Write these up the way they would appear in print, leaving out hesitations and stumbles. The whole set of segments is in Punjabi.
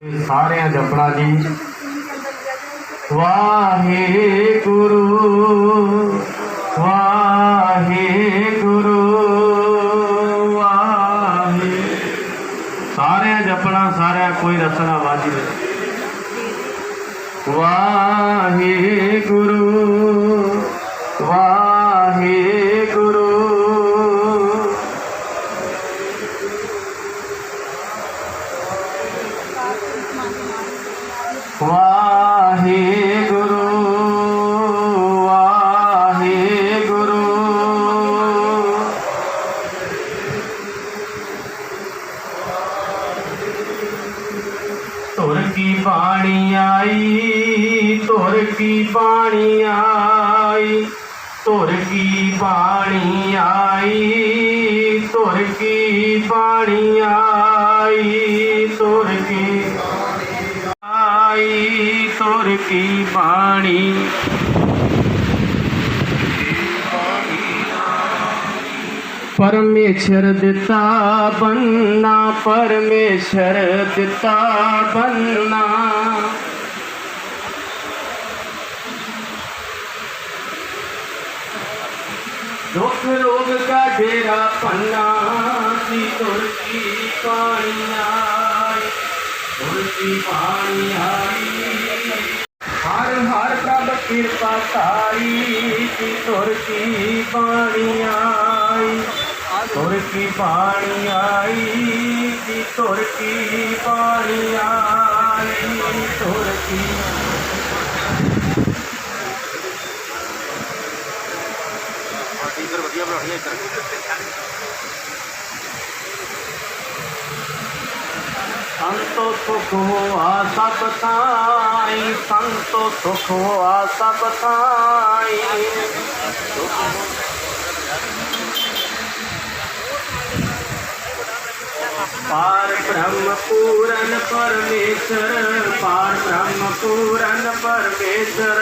सारे जपना जी। वाहिगुरु वाहिगुरु वाहि। सारे जपना, सारे कोई रसना बाजी। वाहिगुरु वाहिगुरु वाहिगुरु वाहिगुरु। तुर की बाणी आई, तुर की बाणी आई, तुर की बाणी आई, तुर की बाणी आई, तुर की आई, तुर की बाणी। परमेश्वर दिता बनना, परमेश्वर दिता बनना। दुख रोग का डेरा पन्ना, सी तुर की पानी आई, तुर की पानी आई। हर हर प्रभ कृपा तारी, सी तुर की पानी आई, तुर की पानी आई, सी तुर की पानी आई, तुर की। संतो सुख हुआ सब थाई, संतो सुख हुआ सब थाई। पार ब्रह्म पूरन परमेश्वर, पार ब्रह्म पूरन परमेश्वर।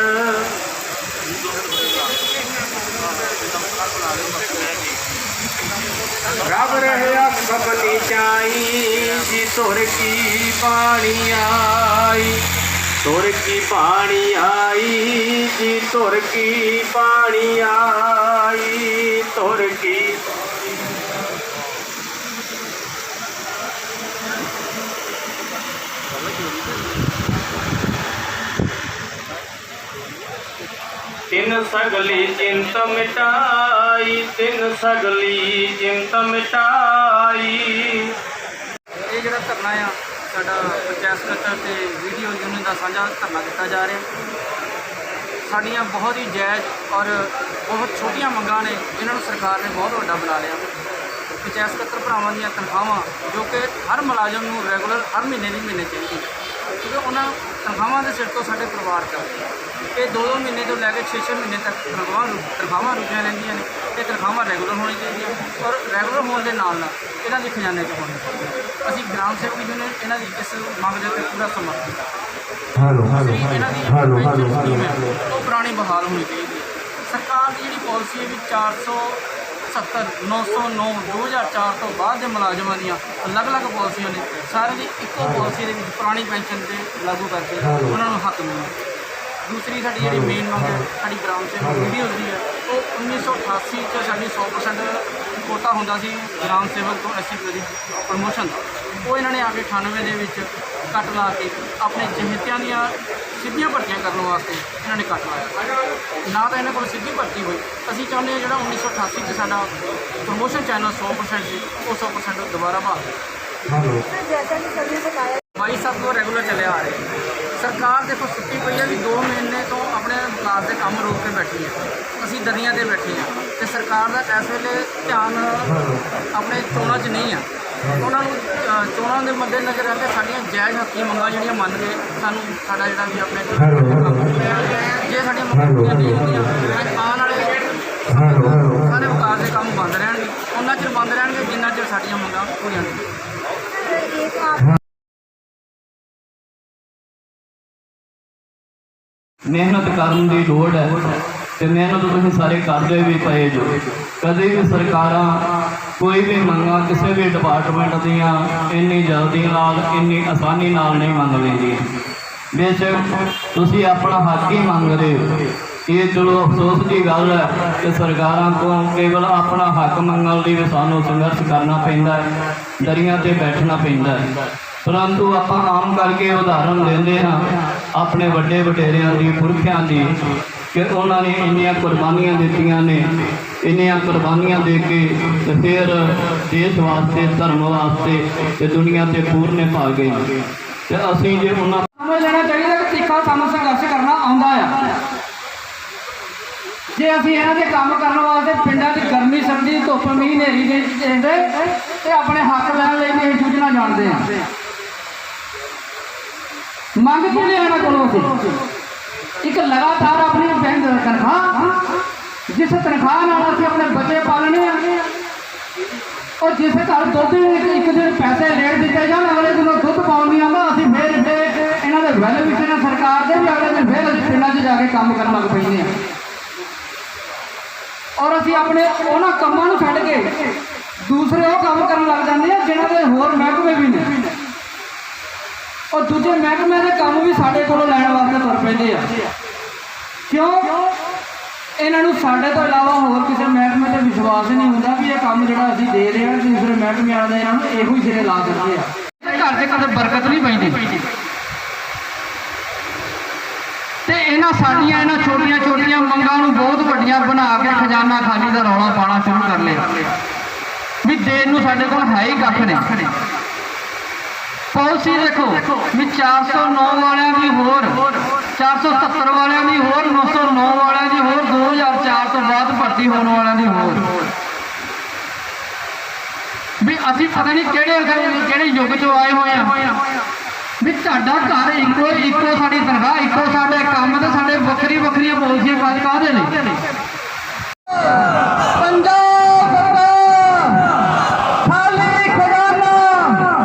रब रहा सबनी जाई, जी तुर की पानी आई, तुर की पानी आई, जी तुर की पानी आई, तुर की। तिन सगली चिंत मिटाई, तिन सगली चिंत मिटाई। ये जो धरना आ साडा पंचायत सकत्तर ते वीडियो यूनियन का साझा धरना दिता जा रहा। साड़ियाँ बहुत ही जायज़ और बहुत छोटियां मंगां ने, इन्होंने सरकार ने बहुत वड्डा बना लिया। पंचायत सकत्तर भरावां दीयां तनख्वाहां जो कि हर मुलाजम नूं रैगूलर हर महीने दी महीने चाहिए, क्योंकि उन्होंने तनख्वाहां के सिर तो साडे परिवार चलते ये 2-2 महीने तो लैके 6-6 महीने तक तनख्वाहां रुकियां रहिंदियां ने। ये तनख्वाहां रैगूलर होनी चाहिए और रैगूलर होने के नाल इन्हां दे खजाने च होनी चाहिए। असीं ग्राम सेवक यूनियन इन्हां दी इस मंग दे उत्ते पूरा समर्थन करदे। इन्हां दी पेंशन स्कीम है वो पुरानी बहाल होनी चाहिए। सरकार की जिहड़ी पॉलिसी है भी 470 909 2004 तो बाद के मुलाजमान दी अलग अलग पॉलिसियां ने, सारे की इक्को पॉलिसी के पुरानी पेंशन से लागू करके उन्होंने हक मिले। दूसरी साड़ी जी मेन मंग है साड़ी ग्राम सेवक वीडियोज़ की है, वो 1988 साड़ी 100% कोटा होंदा सी ग्राम सेवक तो SC की प्रमोशन का, वो इन्होंने आके 98 कट ला के अपने चहेतियां दियां सीधियां भर्तियां करने वास्ते इन्होंने कट लाया। ना तो इन्होंने को सीधी भर्ती हुई। असीं चाहुंदे हां जिहड़ा 1988 साडा प्रमोशन चैनल 100% सी वो 100% दोबारा बहाल। 22 साल तो रैगूलर चले आ रहे। सरकार देखो सुती पई है भी 2 महीने तो अपने विकास के काम रोक के बैठी है, असीं दरिया से बैठे हैं तो सरकार का इस वेले ध्यान अपने चोणों च नहीं है। उन्होंने चोणों के मद्देनज़र रहते साड़ियाँ जायज़ हक्की मंगां जिहड़ियां मन के सानूं साडा जिहड़ा भी अपने जे साड़ियां मंगां पूरीआं नहीं होंदियां आने वाले सारे विकास के काम बंद रहणगे, उन्ना चिर बंद रहणगे जिन्ना चिर साड़ियां मंगां पूरीआं नहीं। मेहनत करने की लोड़ है। ਤੇ ਮਿਹਨਤ ਤੁਸੀਂ ਸਾਰੇ ਕਰਦੇ ਵੀ ਪਏ ਜੋ। ਕਦੇ ਵੀ ਸਰਕਾਰਾਂ ਕੋਈ ਵੀ ਮੰਗਾਂ ਕਿਸੇ ਵੀ ਡਿਪਾਰਟਮੈਂਟ ਦੀਆਂ ਇੰਨੀ ਜਲਦੀ ਨਾਲ ਇੰਨੀ ਆਸਾਨੀ ਨਾਲ ਨਹੀਂ ਮੰਗ ਲੈਂਦੀਆਂ। ਬੇਸ਼ੱਕ ਤੁਸੀਂ ਆਪਣਾ ਹੱਕ ਹੀ ਮੰਗ ਰਹੇ ਹੋ, ਇਹ ਚਲੋ ਅਫਸੋਸ ਦੀ ਗੱਲ ਹੈ ਕਿ ਸਰਕਾਰਾਂ ਤੋਂ ਕੇਵਲ ਆਪਣਾ ਹੱਕ ਮੰਗਣ ਲਈ ਵੀ ਸਾਨੂੰ ਸੰਘਰਸ਼ ਕਰਨਾ ਪੈਂਦਾ ਹੈ, ਦਰੀਆਂ 'ਤੇ ਬੈਠਣਾ ਪੈਂਦਾ ਹੈ। ਪਰੰਤੂ ਆਪਾਂ ਆਮ ਕਰਕੇ ਉਦਾਹਰਨ ਦਿੰਦੇ ਹਾਂ ਆਪਣੇ ਵੱਡੇ ਵਡੇਰਿਆਂ ਦੀ, ਪੁਰਖਿਆਂ ਦੀ, ਕਿ ਉਹਨਾਂ ਨੇ ਇੰਨੀਆਂ ਕੁਰਬਾਨੀਆਂ ਦਿੱਤੀਆਂ ਨੇ, ਇੰਨੀਆਂ ਕੁਰਬਾਨੀਆਂ ਦੇ ਕੇ ਤੇ ਫਿਰ ਦੇਸ਼ ਵਾਸਤੇ, ਧਰਮ ਵਾਸਤੇ ਤੇ ਦੁਨੀਆ 'ਤੇ ਪੂਰਨੇ ਪਾ ਗਏ। ਤੇ ਅਸੀਂ ਜੇ ਉਹਨਾਂ ਸਮਝ ਲੈਣਾ ਚਾਹੀਦਾ ਕਿ ਤਿੱਖਾ ਸਾਨੂੰ ਸੰਘਰਸ਼ ਕਰਨਾ ਆਉਂਦਾ ਆ। ਜੇ ਅਸੀਂ ਇਹਨਾਂ ਦੇ ਕੰਮ ਕਰਨ ਵਾਸਤੇ ਪਿੰਡਾਂ 'ਚ ਗਰਮੀ, ਸਰਦੀ, ਧੁੱਪ, ਮੀਂਹ, ਹਨੇਰੀ ਦੇ ਤੇ ਆਪਣੇ ਹੱਕ ਲੈਣ ਲਈ ਵੀ ਇਹ ਜੂਝਣਾ ਜਾਣਦੇ ਹਾਂ। ਮੰਗ ਕੀ ਲਿਆ ਇਹਨਾਂ ਕੋਲੋਂ ਅਸੀਂ? ਇੱਕ ਲਗਾਤਾਰ ਆਪਣੀ ਬੈਂਕ ਤਨਖਾਹ, ਜਿਸ ਤਨਖਾਹ ਨਾਲ ਅਸੀਂ ਆਪਣੇ ਬੱਚੇ ਪਾਲਣੇ ਆ, ਔਰ ਜਿਸ ਘਰ ਦੁੱਧ ਇੱਕ ਦਿਨ ਪੈਸੇ ਰੇਟ ਦਿੱਤੇ ਜਾਣ, ਅਗਲੇ ਦਿਨ ਦੁੱਧ ਪਾਉਣ ਨਹੀਂ ਆਉਂਦਾ, ਅਸੀਂ ਫਿਰ ਇਹਨਾਂ ਦੇ ਵੈਲ ਵਿੱਚ ਇਹਨਾਂ ਸਰਕਾਰ ਦੇ ਵੀ ਅਗਲੇ ਦਿਨ ਫਿਰ ਅਸੀਂ ਪਿੰਡਾਂ 'ਚ ਜਾ ਕੇ ਕੰਮ ਕਰਨ ਲੱਗ ਪੈਂਦੇ ਹਾਂ। ਔਰ ਅਸੀਂ ਆਪਣੇ ਉਹਨਾਂ ਕੰਮਾਂ ਨੂੰ ਛੱਡ ਕੇ ਦੂਸਰੇ ਉਹ ਕੰਮ ਕਰਨ ਲੱਗ ਜਾਂਦੇ ਆ ਜਿਹਨਾਂ ਦੇ ਹੋਰ ਮਹਿਕਮੇ ਵੀ ਨੇ, ਔਰ ਦੂਜੇ ਮਹਿਕਮੇ ਦੇ ਕੰਮ ਵੀ ਸਾਡੇ ਕੋਲੋਂ ਲੈਣ ਵਾਸਤੇ ਤੁਰ ਪੈਂਦੇ ਆ। ਕਿਉਂ? ਇਹਨਾਂ ਨੂੰ ਸਾਡੇ ਤੋਂ ਇਲਾਵਾ ਹੋਰ ਕਿਸੇ ਮਹਿਕਮੇ 'ਤੇ ਵਿਸ਼ਵਾਸ ਨਹੀਂ ਹੁੰਦਾ ਵੀ ਇਹ ਕੰਮ ਜਿਹੜਾ ਅਸੀਂ ਦੇ ਰਹੇ ਹਾਂ ਦੂਸਰੇ ਮਹਿਕਮੇ ਵਾਲੇ ਇਹਨਾਂ ਨੂੰ ਇਹੋ ਹੀ ਸਿਰੇ ਲਾ ਦਿੰਦੇ ਆ। ਘਰ 'ਚ ਕਦੇ ਬਰਕਤ ਨਹੀਂ ਪੈਂਦੀ। ਤੇ ਇਹਨਾਂ ਸਾਡੀਆਂ ਇਹਨਾਂ ਛੋਟੀਆਂ ਮੰਗਾਂ ਨੂੰ ਬਹੁਤ ਵੱਡੀਆਂ ਬਣਾ ਕੇ ਖਜ਼ਾਨਾ ਖਾਲੀ ਦਾ ਰੌਲਾ ਪਾਉਣਾ ਸ਼ੁਰੂ ਕਰ ਲਿਆ ਵੀ ਦੇਣ ਨੂੰ ਸਾਡੇ ਕੋਲ ਹੈ ਹੀ ਕੱਖ ਨਹੀਂ। ਪਾਲਿਸੀ ਦੇਖੋ ਵੀ 409 ਵਾਲਿਆਂ ਦੀ ਹੋਰ, 470 ਵਾਲਿਆਂ ਦੀ ਹੋਰ, 909 ਵਾਲਿਆਂ ਦੀ ਹੋਰ, 2004 ਤੋਂ ਬਾਅਦ ਭਰਤੀ ਹੋਣ ਵਾਲਿਆਂ ਦੀ ਹੋਰ। ਵੀ ਅਸੀਂ ਪਤਾ ਨਹੀਂ ਕਿਹੜੇ ਯੁੱਗ 'ਚੋਂ ਆਏ ਹੋਏ ਆ ਵੀ ਤੁਹਾਡਾ ਘਰ ਇੱਕੋ ਸਾਡੀ ਤਨਖਾਹ, ਇੱਕੋ ਸਾਡੇ ਕੰਮ ਤੇ ਸਾਡੇ ਵੱਖਰੀਆਂ ਪਾਲਿਸੀਆਂ ਕਾਹਦੇ ਨੇ? ਪੰਜਾਬ ਸਰਕਾਰ ਖਾਲੀ ਖਜ਼ਾਨਾ,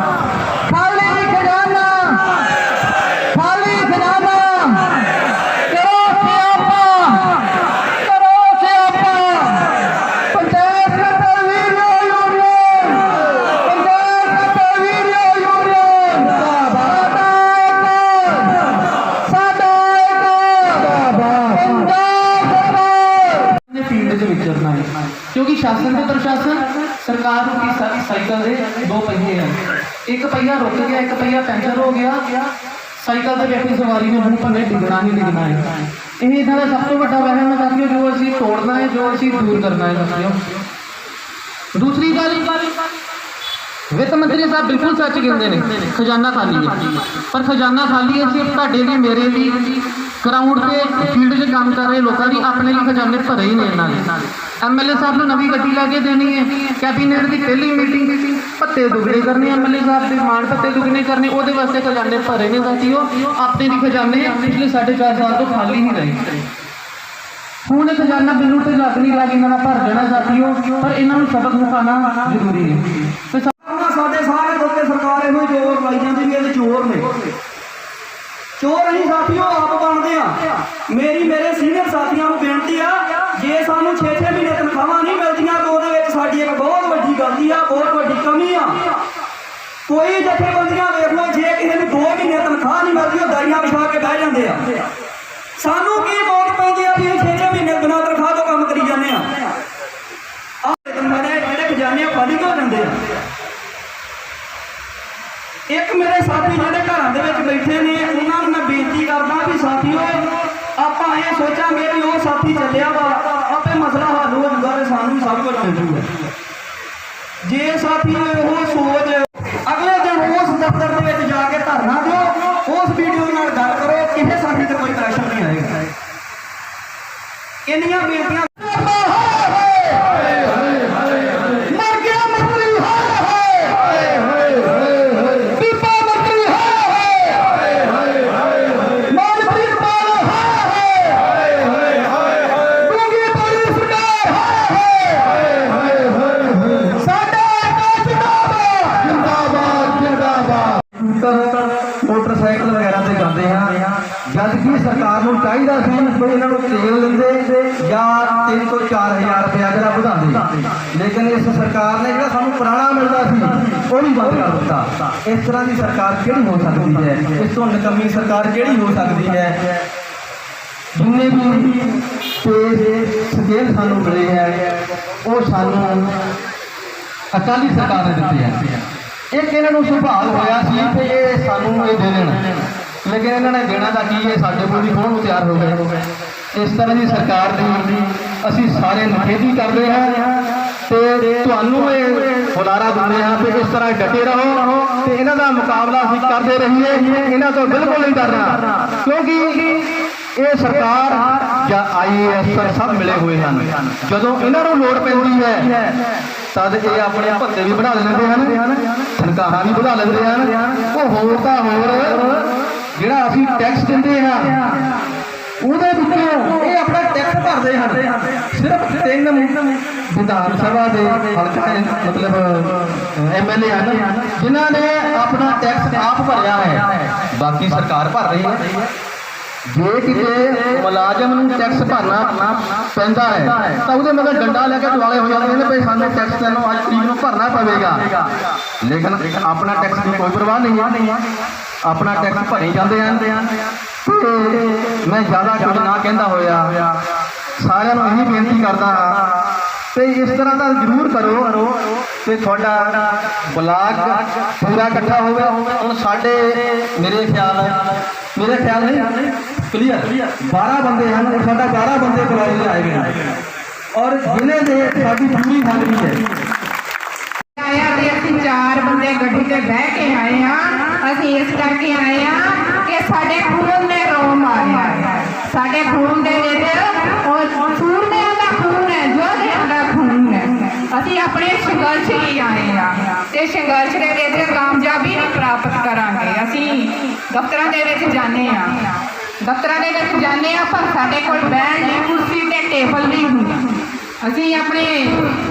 ਖਾਲੀ ਖਜ਼ਾਨਾ, ਖਾਲੀ ਖਜ਼ਾਨਾ, ਕਰੋ ਸਿਆਪਾ, ਕਰੋ ਸਿਆਪਾ। ਪੰਚਾਇਤ ਸਕੱਤਰ ਵੀਰੋ ਯੂਨੀਅਨ, ਪੰਚਾਇਤ ਸਕੱਤਰ ਵੀਰੋ ਯੂਨੀਅਨ ਸਾਡਾ ਵਿਚਰਨਾ ਹੈ, ਕਿਉਂਕਿ ਸ਼ਾਸਨ ਤੇ ਪ੍ਰਸ਼ਾਸਨ ਸਰਕਾਰ ਨੂੰ ਕੀ ਸਾਈਕਲ ਦੇ ਦੋ ਪਹੀਏ ਹਨ। ਇੱਕ ਪਹੀਆ ਰੁਕ ਗਿਆ, ਇੱਕ ਪਹੀਆ ਪੈਂਚਰ ਹੋ ਗਿਆ, ਸਾਈਕਲ ਤੇ ਬੈਠੀ ਸਵਾਰੀ ਨੇ ਮੂੰਹ ਭੰਨੇ ਡਿੱਗਣਾ ਹੀ ਡਿੱਗਣਾ ਹੈ। ਇਹ ਇਹਨਾਂ ਦਾ ਸਭ ਤੋਂ ਵੱਡਾ ਵਹਿਮ ਹੈ ਸਾਥੀਓ, ਜੋ ਅਸੀਂ ਤੋੜਨਾ ਹੈ, ਜੋ ਅਸੀਂ ਦੂਰ ਕਰਨਾ ਹੈ ਸਾਥੀਓ। ਦੂਸਰੀ ਗੱਲ, ਵਿੱਤ ਮੰਤਰੀ ਸਾਹਿਬ ਬਿਲਕੁਲ ਸੱਚ ਕਹਿੰਦੇ ਨੇ, ਖਜ਼ਾਨਾ ਖਾਲੀ ਹੈ। ਪਰ ਖਜ਼ਾਨਾ ਖਾਲੀ ਹੈ ਸਿਰਫ ਤੁਹਾਡੇ ਲਈ, ਮੇਰੇ ਲਈ, ਗਰਾਊਂਡ ਤੇ ਫੀਲਡ 'ਚ ਕੰਮ ਕਰ ਰਹੇ ਲੋਕਾਂ ਦੀ, ਆਪਣੇ ਲਈ ਖਜ਼ਾਨੇ ਭਰੇ ਹੀ ਨੇ ਇਹਨਾਂ ਨੇ। ਐਮਐਲਏ ਸਾਹਿਬ ਨੂੰ ਨਵੀਂ ਗੱਡੀ ਲੈ ਕੇ ਦੇਣੀ ਹੈ, ਕੈਬਨਿਟ ਦੀ ਪਹਿਲੀ ਮੀਟਿੰਗ ਭੱਤੇ ਦੁੱਗਣੇ ਕਰਨੇ, ਐਮਐਲਏ ਸਾਹਿਬ ਦੇ ਮਾਣ ਭੱਤੇ ਦੁੱਗਣੇ ਕਰਨੇ, ਉਹਦੇ ਵਾਸਤੇ ਖਜ਼ਾਨੇ ਭਰੇ ਨੇ ਸਾਥੀਓ। ਆਪਣੇ ਲਈ ਖਜ਼ਾਨੇ ਪਿਛਲੇ 4.5 ਸਾਲ ਤੋਂ ਖਾਲੀ ਹੀ ਰਹੇ। ਹੁਣ ਇਹ ਖਜ਼ਾਨਾ ਬਿੱਲੂ ਤੇ ਲੱਗ ਇਹਨਾਂ ਦਾ ਭਰ ਜਾਣਾ ਸਾਥੀਓ, ਪਰ ਇਹਨਾਂ ਨੂੰ ਸਬਕ ਸਿਖਾਉਣਾ ਜ਼ਰੂਰੀ ਹੈ। ਸਾਡੇ ਸਾਰੇ ਲੋਕ ਸਰਕਾਰ ਇਹੋ ਜ਼ੋਰ ਲਾਈ ਜਾਂਦੀ ਵੀ ਇਹਦੇ ਚੋਰ ਨੇ, ਚੋਰ ਅਸੀਂ ਸਾਥੀਓ ਆਪ ਬਣਦੇ ਆ। ਮੇਰੇ ਸੀਨੀਅਰ ਸਾਥੀਆਂ ਨੂੰ ਬੇਨਤੀ ਆ, ਜੇ ਸਾਨੂੰ 6-6 ਮਹੀਨੇ ਤਨਖਾਹਾਂ ਨਹੀਂ ਮਿਲਦੀਆਂ ਤਾਂ ਉਹਦੇ ਵਿੱਚ ਸਾਡੀ ਇੱਕ ਬਹੁਤ ਵੱਡੀ ਗਲਤੀ ਆ, ਬਹੁਤ ਵੱਡੀ ਕਮੀ ਆ। ਕੋਈ ਜਥੇਬੰਦੀਆਂ ਵੇਖ ਲਓ, ਜੇ ਕਿਸੇ ਨੂੰ 2 ਮਹੀਨੇ ਤਨਖਾਹ ਨਹੀਂ ਮਿਲਦੀ ਉਹ ਦਰੀਆਂ ਵਿਛਾ ਕੇ ਬਹਿ ਜਾਂਦੇ ਆ। ਸਾਨੂੰ ਕੀ ਵੋਟ ਪੈਂਦੀ ਆ ਵੀ ਇਹ 6-6 ਮਹੀਨੇ ਬਿਨਾਂ ਤਨਖਾਹ ਤੋਂ ਕੰਮ ਕਰੀ ਜਾਂਦੇ ਆ। ਜਿਹੜੇ ਖਜ਼ਾਨੇ ਖਾਲੀ ਹੋ ਜਾਂਦੇ ਆ। ਇੱਕ ਮੇਰੇ ਸਾਥੀ ਜਿਹੜੇ ਘਰਾਂ ਦੇ ਵਿੱਚ ਬੈਠੇ ਨੇ, ਉਹਨਾਂ ਨੂੰ ਮੈਂ ਬੇਨਤੀ ਕਰਦਾ ਵੀ ਸਾਥੀਓ ਆਪਾਂ ਇਹ ਸੋਚਾਂਗੇ ਵੀ ਉਹ ਸਾਥੀ ਚੱਲਿਆ ਵਾ ਆਪੇ ਮਸਲਾ ਹੱਲ ਹੋ ਜੂਗਾ ਤੇ ਸਾਨੂੰ ਸਭ ਕੁਝ ਮਿਲ ਜੂਗਾ। ਜੇ ਸਾਥੀ ਉਹ ਸੋਚ ਅਗਲੇ ਦਿਨ ਉਸ ਦਫ਼ਤਰ ਦੇ ਵਿੱਚ ਜਾ ਕੇ ਧਰਨਾ ਦਿਓ, ਉਸ ਵੀਡੀਓ ਨਾਲ ਗੱਲ ਕਰੋ, ਕਿਸੇ ਸਾਥੀ ਤੇ ਕੋਈ ਪ੍ਰੈਸ਼ਰ ਨਹੀਂ ਆਏਗਾ। ਇੰਨੀਆਂ ਬੇਨਤੀਆਂ मोटरसाइकिल वगैरह से जाते हैं जबकि सरकार ਨੂੰ ਚਾਹੀਦਾ ਸੀ ਵੀ ਇਹਨਾਂ ਨੂੰ ਤੇਲ ਦਿੰਦੇ ਜਾਂ 3 ਤੋਂ 4000 ਰੁਪਇਆ ਜਿਹੜਾ ਵਧਾਉਂਦੇ, ਲੇਕਿਨ ਇਸ ਸਰਕਾਰ ਨੇ ਜਿਹੜਾ ਸਾਨੂੰ ਪੁਰਾਣਾ ਮਿਲਦਾ ਸੀ ਉਹ ਵੀ ਬੰਦ ਕਰ ਦਿੱਤਾ। ਇਸ ਤਰ੍ਹਾਂ ਦੀ ਸਰਕਾਰ ਕਿਹੜੀ ਹੋ ਸਕਦੀ ਹੈ? ਇਸ ਤੋਂ ਨਕਮੀ ਸਰਕਾਰ ਕਿਹੜੀ ਹੋ ਸਕਦੀ ਹੈ? ਜਿੰਨੇ ਵੀ ਪੇ ਸਕੇਲ ਸਾਨੂੰ ਮਿਲੇ ਹੈ ਉਹ ਸਾਨੂੰ ਅਕਾਲੀ ਸਰਕਾਰ ਨੇ ਦਿੱਤੇ ਹੈ। ਇੱਕ ਇਹਨਾਂ ਨੂੰ ਸੁਭਾਗ ਹੋਇਆ ਸੀ ਕਿ ਇਹ ਸਾਨੂੰ ਇਹ ਦੇ ਦੇਣ, ਲੇਕਿਨ ਇਹਨਾਂ ਨੇ ਦੇਣਾ ਤਾਂ ਕੀ ਹੈ, ਸਾਡੇ ਕੋਲ ਵੀ ਹੋਣ ਨੂੰ ਤਿਆਰ ਹੋ ਗਏ। ਇਸ ਤਰ੍ਹਾਂ ਦੀ ਸਰਕਾਰ ਦੀ ਅਸੀਂ ਸਾਰੇ ਨਿਖੇਧੀ ਕਰਦੇ ਹਾਂ ਤੇ ਤੁਹਾਨੂੰ ਇਹ ਹੁਲਾਰਾ ਦਿੰਦੇ ਹਾਂ ਕਿ ਇਸ ਤਰ੍ਹਾਂ ਡਟੇ ਰਹੋ ਤੇ ਇਹਨਾਂ ਦਾ ਮੁਕਾਬਲਾ ਅਸੀਂ ਕਰਦੇ ਰਹੀਏ। ਇਹਨਾਂ ਤੋਂ ਬਿਲਕੁਲ ਨਹੀਂ ਡਰਨਾ, ਕਿਉਂਕਿ ਇਹ ਸਰਕਾਰ ਜਾਂ IAS ਸਭ ਮਿਲੇ ਹੋਏ ਹਨ। ਜਦੋਂ ਇਹਨਾਂ ਨੂੰ ਲੋੜ ਪੈਂਦੀ ਹੈ ਤਦ ਇਹ ਆਪਣੇ ਭੱਤੇ ਵੀ ਵਧਾ ਲੈਂਦੇ ਹਨ, ਤਨਖਾਹਾਂ ਵੀ ਵਧਾ ਲੈਂਦੇ ਹਨ। ਉਹ ਹੋਰ ਤਾਂ ਹੋਰ ਜਿਹੜਾ ਅਸੀਂ ਟੈਕਸ ਦਿੰਦੇ ਹਾਂ ਉਹਦੇ ਵਿੱਚੋਂ ਇਹ ਆਪਣਾ ਟੈਕਸ ਭਰਦੇ ਹਨ। ਸਿਰਫ 3 ਵਿਧਾਨ ਸਭਾ ਦੇ ਹਲਕਾ ਮਤਲਬ MLA ਹਨ ਜਿਨ੍ਹਾਂ ਨੇ ਆਪਣਾ ਟੈਕਸ ਆਪ ਭਰਿਆ ਹੈ, ਬਾਕੀ ਸਰਕਾਰ ਭਰ ਰਹੀ ਹੈ। ਜੇ ਕਿਤੇ ਮੁਲਾਜ਼ਮ ਨੂੰ ਟੈਕਸ ਭਰਨਾ ਪੈਂਦਾ ਹੈ ਤਾਂ ਉਹਦੇ ਮਗਰ ਡੰਡਾ ਲੈ ਕੇ ਦੁਆਲੇ ਹੋ ਜਾਂਦੇ ਨੇ ਵੀ ਸਾਨੂੰ ਟੈਕਸ ਤੈਨੂੰ ਅੱਜ ਤਰੀਕ ਨੂੰ ਭਰਨਾ ਪਵੇਗਾ, ਲੇਕਿਨ ਆਪਣਾ ਟੈਕਸ ਦੀ ਕੋਈ ਪਰਵਾਹ ਨਹੀਂ ਹੈ, ਆਪਣਾ ਟੈਕਸ ਭਰੇ ਜਾਂਦੇ ਹਨ। ਤੇ ਮੈਂ ਜ਼ਿਆਦਾ ਕੁਝ ਨਾ ਕਹਿੰਦਾ ਹੋਇਆ ਸਾਰਿਆਂ ਨੂੰ ਇਹੀ ਬੇਨਤੀ ਕਰਦਾ ਹਾਂ ਤੇ ਇਸ ਤਰ੍ਹਾਂ ਦਾ ਜ਼ਰੂਰ ਕਰੋ ਤੇ ਤੁਹਾਡਾ ਬਲਾਕ ਪੂਰਾ ਇਕੱਠਾ ਹੋਵੇ। ਹੁਣ ਸਾਡੇ ਮੇਰੇ ਖਿਆਲ ਨਹੀਂ ਕਲੀਅਰ 12 ਬੰਦੇ ਹਨ, ਔਰ ਸਾਡਾ 12 ਬੰਦੇ ਬੁਲਾਏ ਜਾਏ ਗਏ ਔਰ ਜ਼ਿਲ੍ਹੇ ਦੇ ਸਾਡੀ ਪੂਰੀ ਫੈਮਿਲੀ ਹੈ। ਆਇਆ ਤੇ ਅਸੀਂ 4 ਬੰਦੇ ਗੱਡੀ ਤੇ ਬਹਿ ਕੇ ਆਏ ਹਾਂ। ਅਸੀਂ ਇਸ ਕਰਕੇ ਆਏ ਹਾਂ ਕਿ ਸਾਡੇ ਖੂਨ ਨੇ ਰੋ ਮਾਰਿਆ, ਸਾਡੇ ਖੂਨ ਦੇ ਵਿੱਚ ਉਹ ਸੂਰਮਿਆਂ ਦਾ ਖੂਨ ਹੈ, ਯੋਧਿਆਂ ਦਾ ਖੂਨ ਹੈ। ਅਸੀਂ ਆਪਣੇ ਸੰਘਰਸ਼ ਲਈ ਆਏ ਹਾਂ ਤੇ ਸੰਘਰਸ਼ ਦੇ ਵਿੱਚ ਕਾਮਯਾਬੀ ਵੀ ਪ੍ਰਾਪਤ ਕਰਾਂਗੇ। ਅਸੀਂ ਦਫ਼ਤਰਾਂ ਦੇ ਵਿੱਚ ਜਾਂਦੇ ਹਾਂ, ਪਰ ਸਾਡੇ ਕੋਲ ਬਹਿਣ ਦੀ ਕੁਰਸੀ ਤੇ ਟੇਬਲ ਨਹੀਂ ਹੁੰਦਾ। ਅਸੀਂ ਆਪਣੇ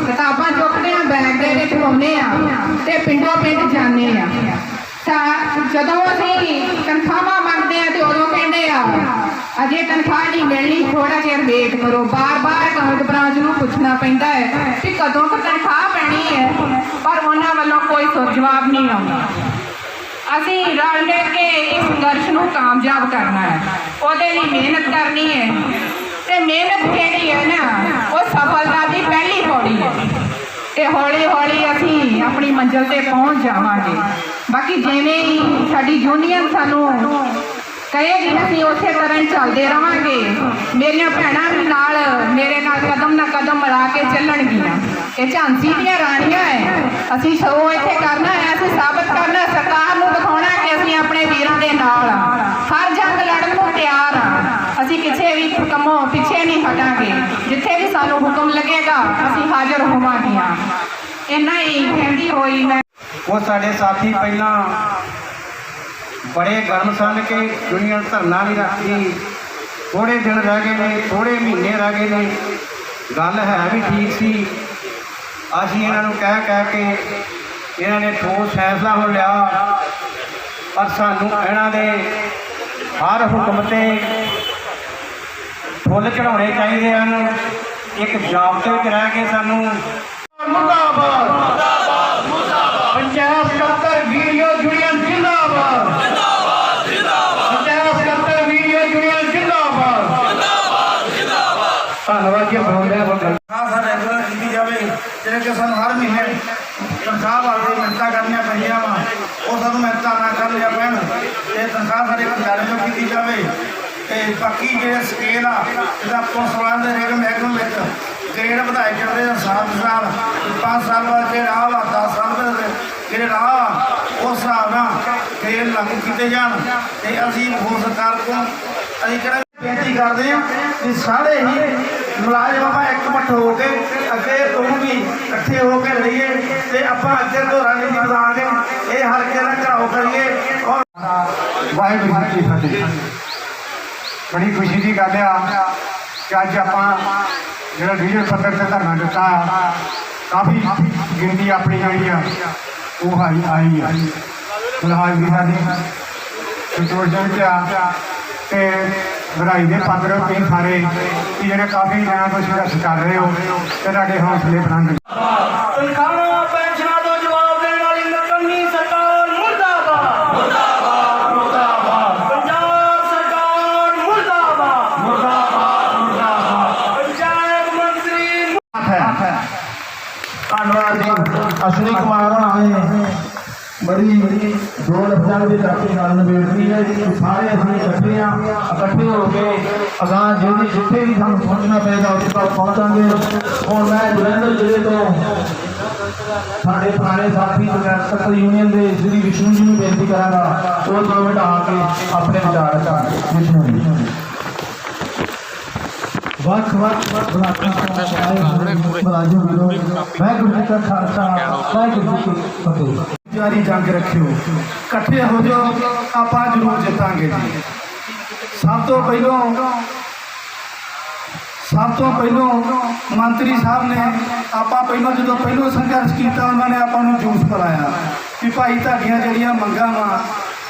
ਕਿਤਾਬਾਂ ਚੁੱਕਦੇ ਹਾਂ, ਬੈਗ ਦੇ ਵਿੱਚ ਪਾਉਂਦੇ ਹਾਂ ਤੇ ਪਿੰਡੋਂ ਪਿੰਡ ਜਾਂਦੇ ਹਾਂ। ਜਦੋਂ ਅਸੀਂ ਤਨਖਾਹਾਂ ਮੰਗਦੇ ਹਾਂ ਤੇ ਉਦੋਂ ਕਹਿੰਦੇ ਆ ਅਜੇ ਤਨਖਾਹ ਨਹੀਂ ਮਿਲਣੀ, ਥੋੜਾ ਚਿਰ ਵੇਟ ਕਰੋ। ਬਾਰ-ਬਾਰ ਅਕਾਊਂਟ ਬ੍ਰਾਂਚ ਨੂੰ ਪੁੱਛਣਾ ਪੈਂਦਾ ਹੈ ਕਿ ਕਦੋਂ ਕੁ ਤਨਖਾਹ ਪੈਣੀ ਹੈ, ਪਰ ਉਹਨਾਂ ਵੱਲੋਂ ਕੋਈ ਜਵਾਬ ਨਹੀਂ ਆਉਂਦਾ। ਅਸੀਂ ਰਲ ਮਿਲ ਕੇ ਇਸ ਸੰਘਰਸ਼ ਨੂੰ ਕਾਮਯਾਬ ਕਰਨਾ ਹੈ, ਉਹਦੇ ਲਈ ਮਿਹਨਤ ਕਰਨੀ ਹੈ ਤੇ ਮਿਹਨਤ ਜਿਹੜੀ ਹੈ ਨਾ ਉਹ ਸਫਲਤਾ ਦੀ ਪਹਿਲੀ ਪੌੜੀ ਹੈ ਤੇ ਹੌਲੀ ਹੌਲੀ ਅਸੀਂ ਆਪਣੀ ਮੰਜ਼ਿਲ ਤੇ ਪਹੁੰਚ ਜਾਵਾਂਗੇ। ਬਾਕੀ ਜਿਵੇਂ ਹੀ ਸਾਡੀ ਯੂਨੀਅਨ ਸਾਨੂੰ ਕਹੇਗੀ ਅਸੀਂ ਉਸੇ ਤਰ੍ਹਾਂ ਹੀ ਚੱਲਦੇ ਰਹਾਂਗੇ। ਮੇਰੀਆਂ ਭੈਣਾਂ ਵੀ ਮੇਰੇ ਨਾਲ ਕਦਮ ਨਾਲ ਕਦਮ ਮਿਲਾ ਕੇ ਚੱਲਣਗੀਆਂ। ਇਹ ਝਾਂਸੀ ਦੀਆਂ ਰਾਣੀਆਂ ਹੈ, ਅਸੀਂ ਸ਼ੋਅ ਇੱਥੇ ਕਰਨਾ ਹੈ, ਅਸੀਂ ਸਾਬਤ ਕਰਨਾ, ਸਰਕਾਰ ਨੂੰ ਦਿਖਾਉਣਾ ਕਿ ਅਸੀਂ ਆਪਣੇ ਵੀਰਾਂ ਦੇ ਨਾਲ ਹਾਂ, ਹਰ ਜੰਗ ਲੜਨ ਨੂੰ ਤਿਆਰ ਹਾਂ। ਅਸੀਂ ਕਿਸੇ ਵੀ ਕੰਮੋਂ ਪਿੱਛੇ ਨਹੀਂ ਹਟਾਂਗੇ, ਜਿੱਥੇ ਵੀ ਸਾਨੂੰ ਹੁਕਮ ਲੱਗੇਗਾ ਅਸੀਂ ਹਾਜ਼ਰ ਹੋਵਾਂਗੀਆਂ। ਇੰਨਾ ਹੀ ਕਹਿੰਦੀ ਹੋਈ ਮੈਂ ਉਹ ਸਾਡੇ ਸਾਥੀ ਪਹਿਲਾਂ ਬੜੇ ਗਰਮ ਸਨ ਕਿ ਦੁਨੀਆ ਧਰਨਾ ਵੀ ਰੱਖੀ, ਥੋੜ੍ਹੇ ਦਿਨ ਰਹਿ ਗਏ ਨੇ, ਥੋੜ੍ਹੇ ਮਹੀਨੇ ਰਹਿ ਗਏ ਨੇ, ਗੱਲ ਹੈ ਵੀ ਠੀਕ ਸੀ। ਅਸੀਂ ਇਹਨਾਂ ਨੂੰ ਕਹਿ ਕੇ ਇਹਨਾਂ ਨੇ ਠੋਸ ਫੈਸਲਾ ਹੁਣ ਲਿਆ, ਪਰ ਸਾਨੂੰ ਇਹਨਾਂ ਦੇ ਹਰ ਹੁਕਮ ਤੇ ਫੁੱਲ ਚੜਾਉਣੇ ਚਾਹੀਦੇ ਹਨ। ਇੱਕ ਜਾਬਤੇ ਵਿੱਚ ਰਹਿ ਕੇ ਸਾਨੂੰ ਮੁਰਦਾਬਾਦ ਪੰਚਾਇਤ ਸਕੱਤਰ ਵੀਡੀਓ ਯੂਨੀਅਨ ਜਿੰਦਾਬਾਦ, ਪੰਚਾਇਤ ਸਕੱਤਰ ਵੀਡੀਓ ਯੂਨੀਅਨ ਜਿੰਦਾਬਾਦ। ਧੰਨਵਾਦ ਜੀ। ਤਨਖਾਹ ਰੈਗੂਲਰ ਕੀਤੀ ਜਾਵੇ, ਜਿਵੇਂ ਕਿ ਸਾਨੂੰ ਹਰ ਮਹੀਨੇ ਤਨਖਾਹ ਵਾਸਤੇ ਮਿਹਨਤਾਂ ਕਰਨੀਆਂ ਪੈਂਦੀਆਂ ਵਾ, ਉਹ ਸਾਨੂੰ ਮਿਹਨਤਾਂ ਨਾ ਕਰਨੀਆਂ ਪੈਣ ਤੇ ਤਨਖਾਹ ਸਾਡੇ ਘੰਟੇ ਤੋਂ ਕੀਤੀ ਜਾਵੇ। ਤੇ ਬਾਕੀ ਜਿਹੜੇ ਸਕੇਲ ਆ ਜਿਹਦਾ ਪੁਲਿਸ ਵਾਲਿਆਂ ਦੇ ਰੇਗ ਮਹਿਕਮੇ ਵਿੱਚ ਗ੍ਰੇਡ ਵਧਾਏ ਜਾਂਦੇ ਆ, 7 ਸਾਲ 5 ਸਾਲ ਬਾਅਦ ਜਿਹੜੇ ਰਾਹ ਵਾ 10 ਸਾਲ ਬਾਅਦ ਜਿਹੜੇ ਰਾਹ ਆ ਉਸ ਹਿਸਾਬ ਨਾਲ ਗ੍ਰੇਡ ਲਾਗੂ ਕੀਤੇ ਜਾਣ। ਤੇ ਅਸੀਂ ਹੋਰ ਸਰਕਾਰ ਕੋਲ ਅਸੀਂ ਕਿਹੜਾ ਬੇਨਤੀ ਕਰਦੇ ਹਾਂ ਕਿ ਸਾਰੇ ਹੀ ਮੁਲਾਜ਼ਮ ਆਪਾਂ ਇਕਮੁੱਠ ਹੋ ਕੇ ਅੱਗੇ ਤੋਂ ਵੀ ਇਕੱਠੇ ਹੋ ਕੇ ਰਹੀਏ ਤੇ ਆਪਾਂ ਅੱਗੇ ਤੋਂ ਰਣਨੀਤੀ ਬਣਾ ਕੇ ਇਹ ਹਲਕੇ ਦਾ ਘਰਾਓ ਕਰੀਏ। ਔਰ ਵਾਹਿਗੁਰੂ ਜੀ ਕੀ ਫਤਿਹ। ਬੜੀ ਖੁਸ਼ੀ ਦੀ ਗੱਲ ਆ ਕਿ ਅੱਜ ਆਪਾਂ ਜਿਹੜਾ ਡੀਜ਼ਲ ਪੱਧਰ ਤੇ ਧਰਨਾ ਦਿੱਤਾ, ਕਾਫੀ ਗਿਣਤੀ ਆਪਣੀ ਜਿਹੜੀ ਆ ਉਹ ਆਈ ਆ। ਫਿਲਹਾਲ ਵੀ ਸਾਡੀ ਸੰਤੋਸ਼ਜਨਕ ਆ ਤੇ ਵਧਾਈ ਦੇ ਪਾਤਰ ਤੁਸੀਂ ਸਾਰੇ ਕਿ ਜਿਹੜੇ ਕਾਫੀ ਦਿਨਾਂ ਤੋਂ ਸੰਘਰਸ਼ ਕਰ ਰਹੇ ਹੋ ਤੇ ਤੁਹਾਡੇ ਹੌਸਲੇ ਬੁਲੰਦ। ਤਨਖਾਹਾਂ ਪੈਨਸ਼ਨਾਂ ਤੋਂ ਜਵਾਬ ਦੇਣ ਵਾਲੀ ਨਕੰਨੀ ਸਰਕਾਰ ਮੁਰਦਾਬਾਦ ਮੁਰਦਾਬਾਦ ਮੁਰਦਾਬਾਦ ਪੰਜਾਬ ਸਰਕਾਰ ਮੁਰਦਾਬਾਦ ਮੁਰਦਾਬਾਦ ਮੁਰਦਾਬਾਦ ਪੰਚਾਇਤ ਮੰਤਰੀ ਧੰਨਵਾਦ ਜੀ। ਅਸ਼ਵਨੀ ਕੁਮਾਰ ਹੋਣਾ ਨੇ ਬੜੀ 2 ਲਫ਼ਜ਼ਾਂ ਦੇ ਕਰਕੇ ਗੱਲ ਨਿਬੇੜਨੀ ਹੈ ਜੀ। ਸਾਰੇ ਅਸੀਂ ਇਕੱਠੇ ਹੋ ਕੇ ਅਗਾਂਹ ਜਿੱਥੇ ਵੀ ਸਾਨੂੰ ਪਹੁੰਚਣਾ ਪਏਗਾ ਉੱਥੇ ਤੱਕ ਪਹੁੰਚਾਂਗੇ। ਹੁਣ ਮੈਂ ਜਲੰਧਰ ਜ਼ਿਲ੍ਹੇ ਤੋਂ ਸਾਡੇ ਪੁਰਾਣੇ ਸਾਥੀ ਸਕੱਤਰ ਯੂਨੀਅਨ ਦੇ ਸ੍ਰੀ ਵਿਸ਼ਨੂੰ ਜੀ ਨੂੰ ਬੇਨਤੀ ਕਰਾਂਗਾ ਉਹ 2 ਮਿੰਟ ਆ ਕੇ ਆਪਣੇ ਵਿਚਾਰ ਰੱਖਣ। ਵਿਸ਼ਨੂੰ ਜੀ ਵੱਖ ਮੁਲਾਜ਼ਮ ਵੀਰੋ, ਵਾਹਿਗੁਰੂ ਜੀ ਕਾ ਖਾਲਸਾ ਵਾਹਿਗੁਰੂ ਜੀ ਕੀ ਫਤਿਹ। ਜਾਰੀ ਜੰਗ ਰੱਖਿਓ, ਇਕੱਠੇ ਹੋ ਜਾਓ, ਆਪਾਂ ਜ਼ਰੂਰ ਜਿੱਤਾਂਗੇ ਜੀ। ਸਭ ਤੋਂ ਪਹਿਲੋਂ ਮੰਤਰੀ ਸਾਹਿਬ ਨੇ ਆਪਾਂ ਜਦੋਂ ਪਹਿਲੋਂ ਸੰਘਰਸ਼ ਕੀਤਾ ਉਹਨਾਂ ਨੇ ਆਪਾਂ ਨੂੰ ਜੂਸ ਪਿਲਾਇਆ ਕਿ ਭਾਈ ਤੁਹਾਡੀਆਂ ਜਿਹੜੀਆਂ ਮੰਗਾਂ ਵਾ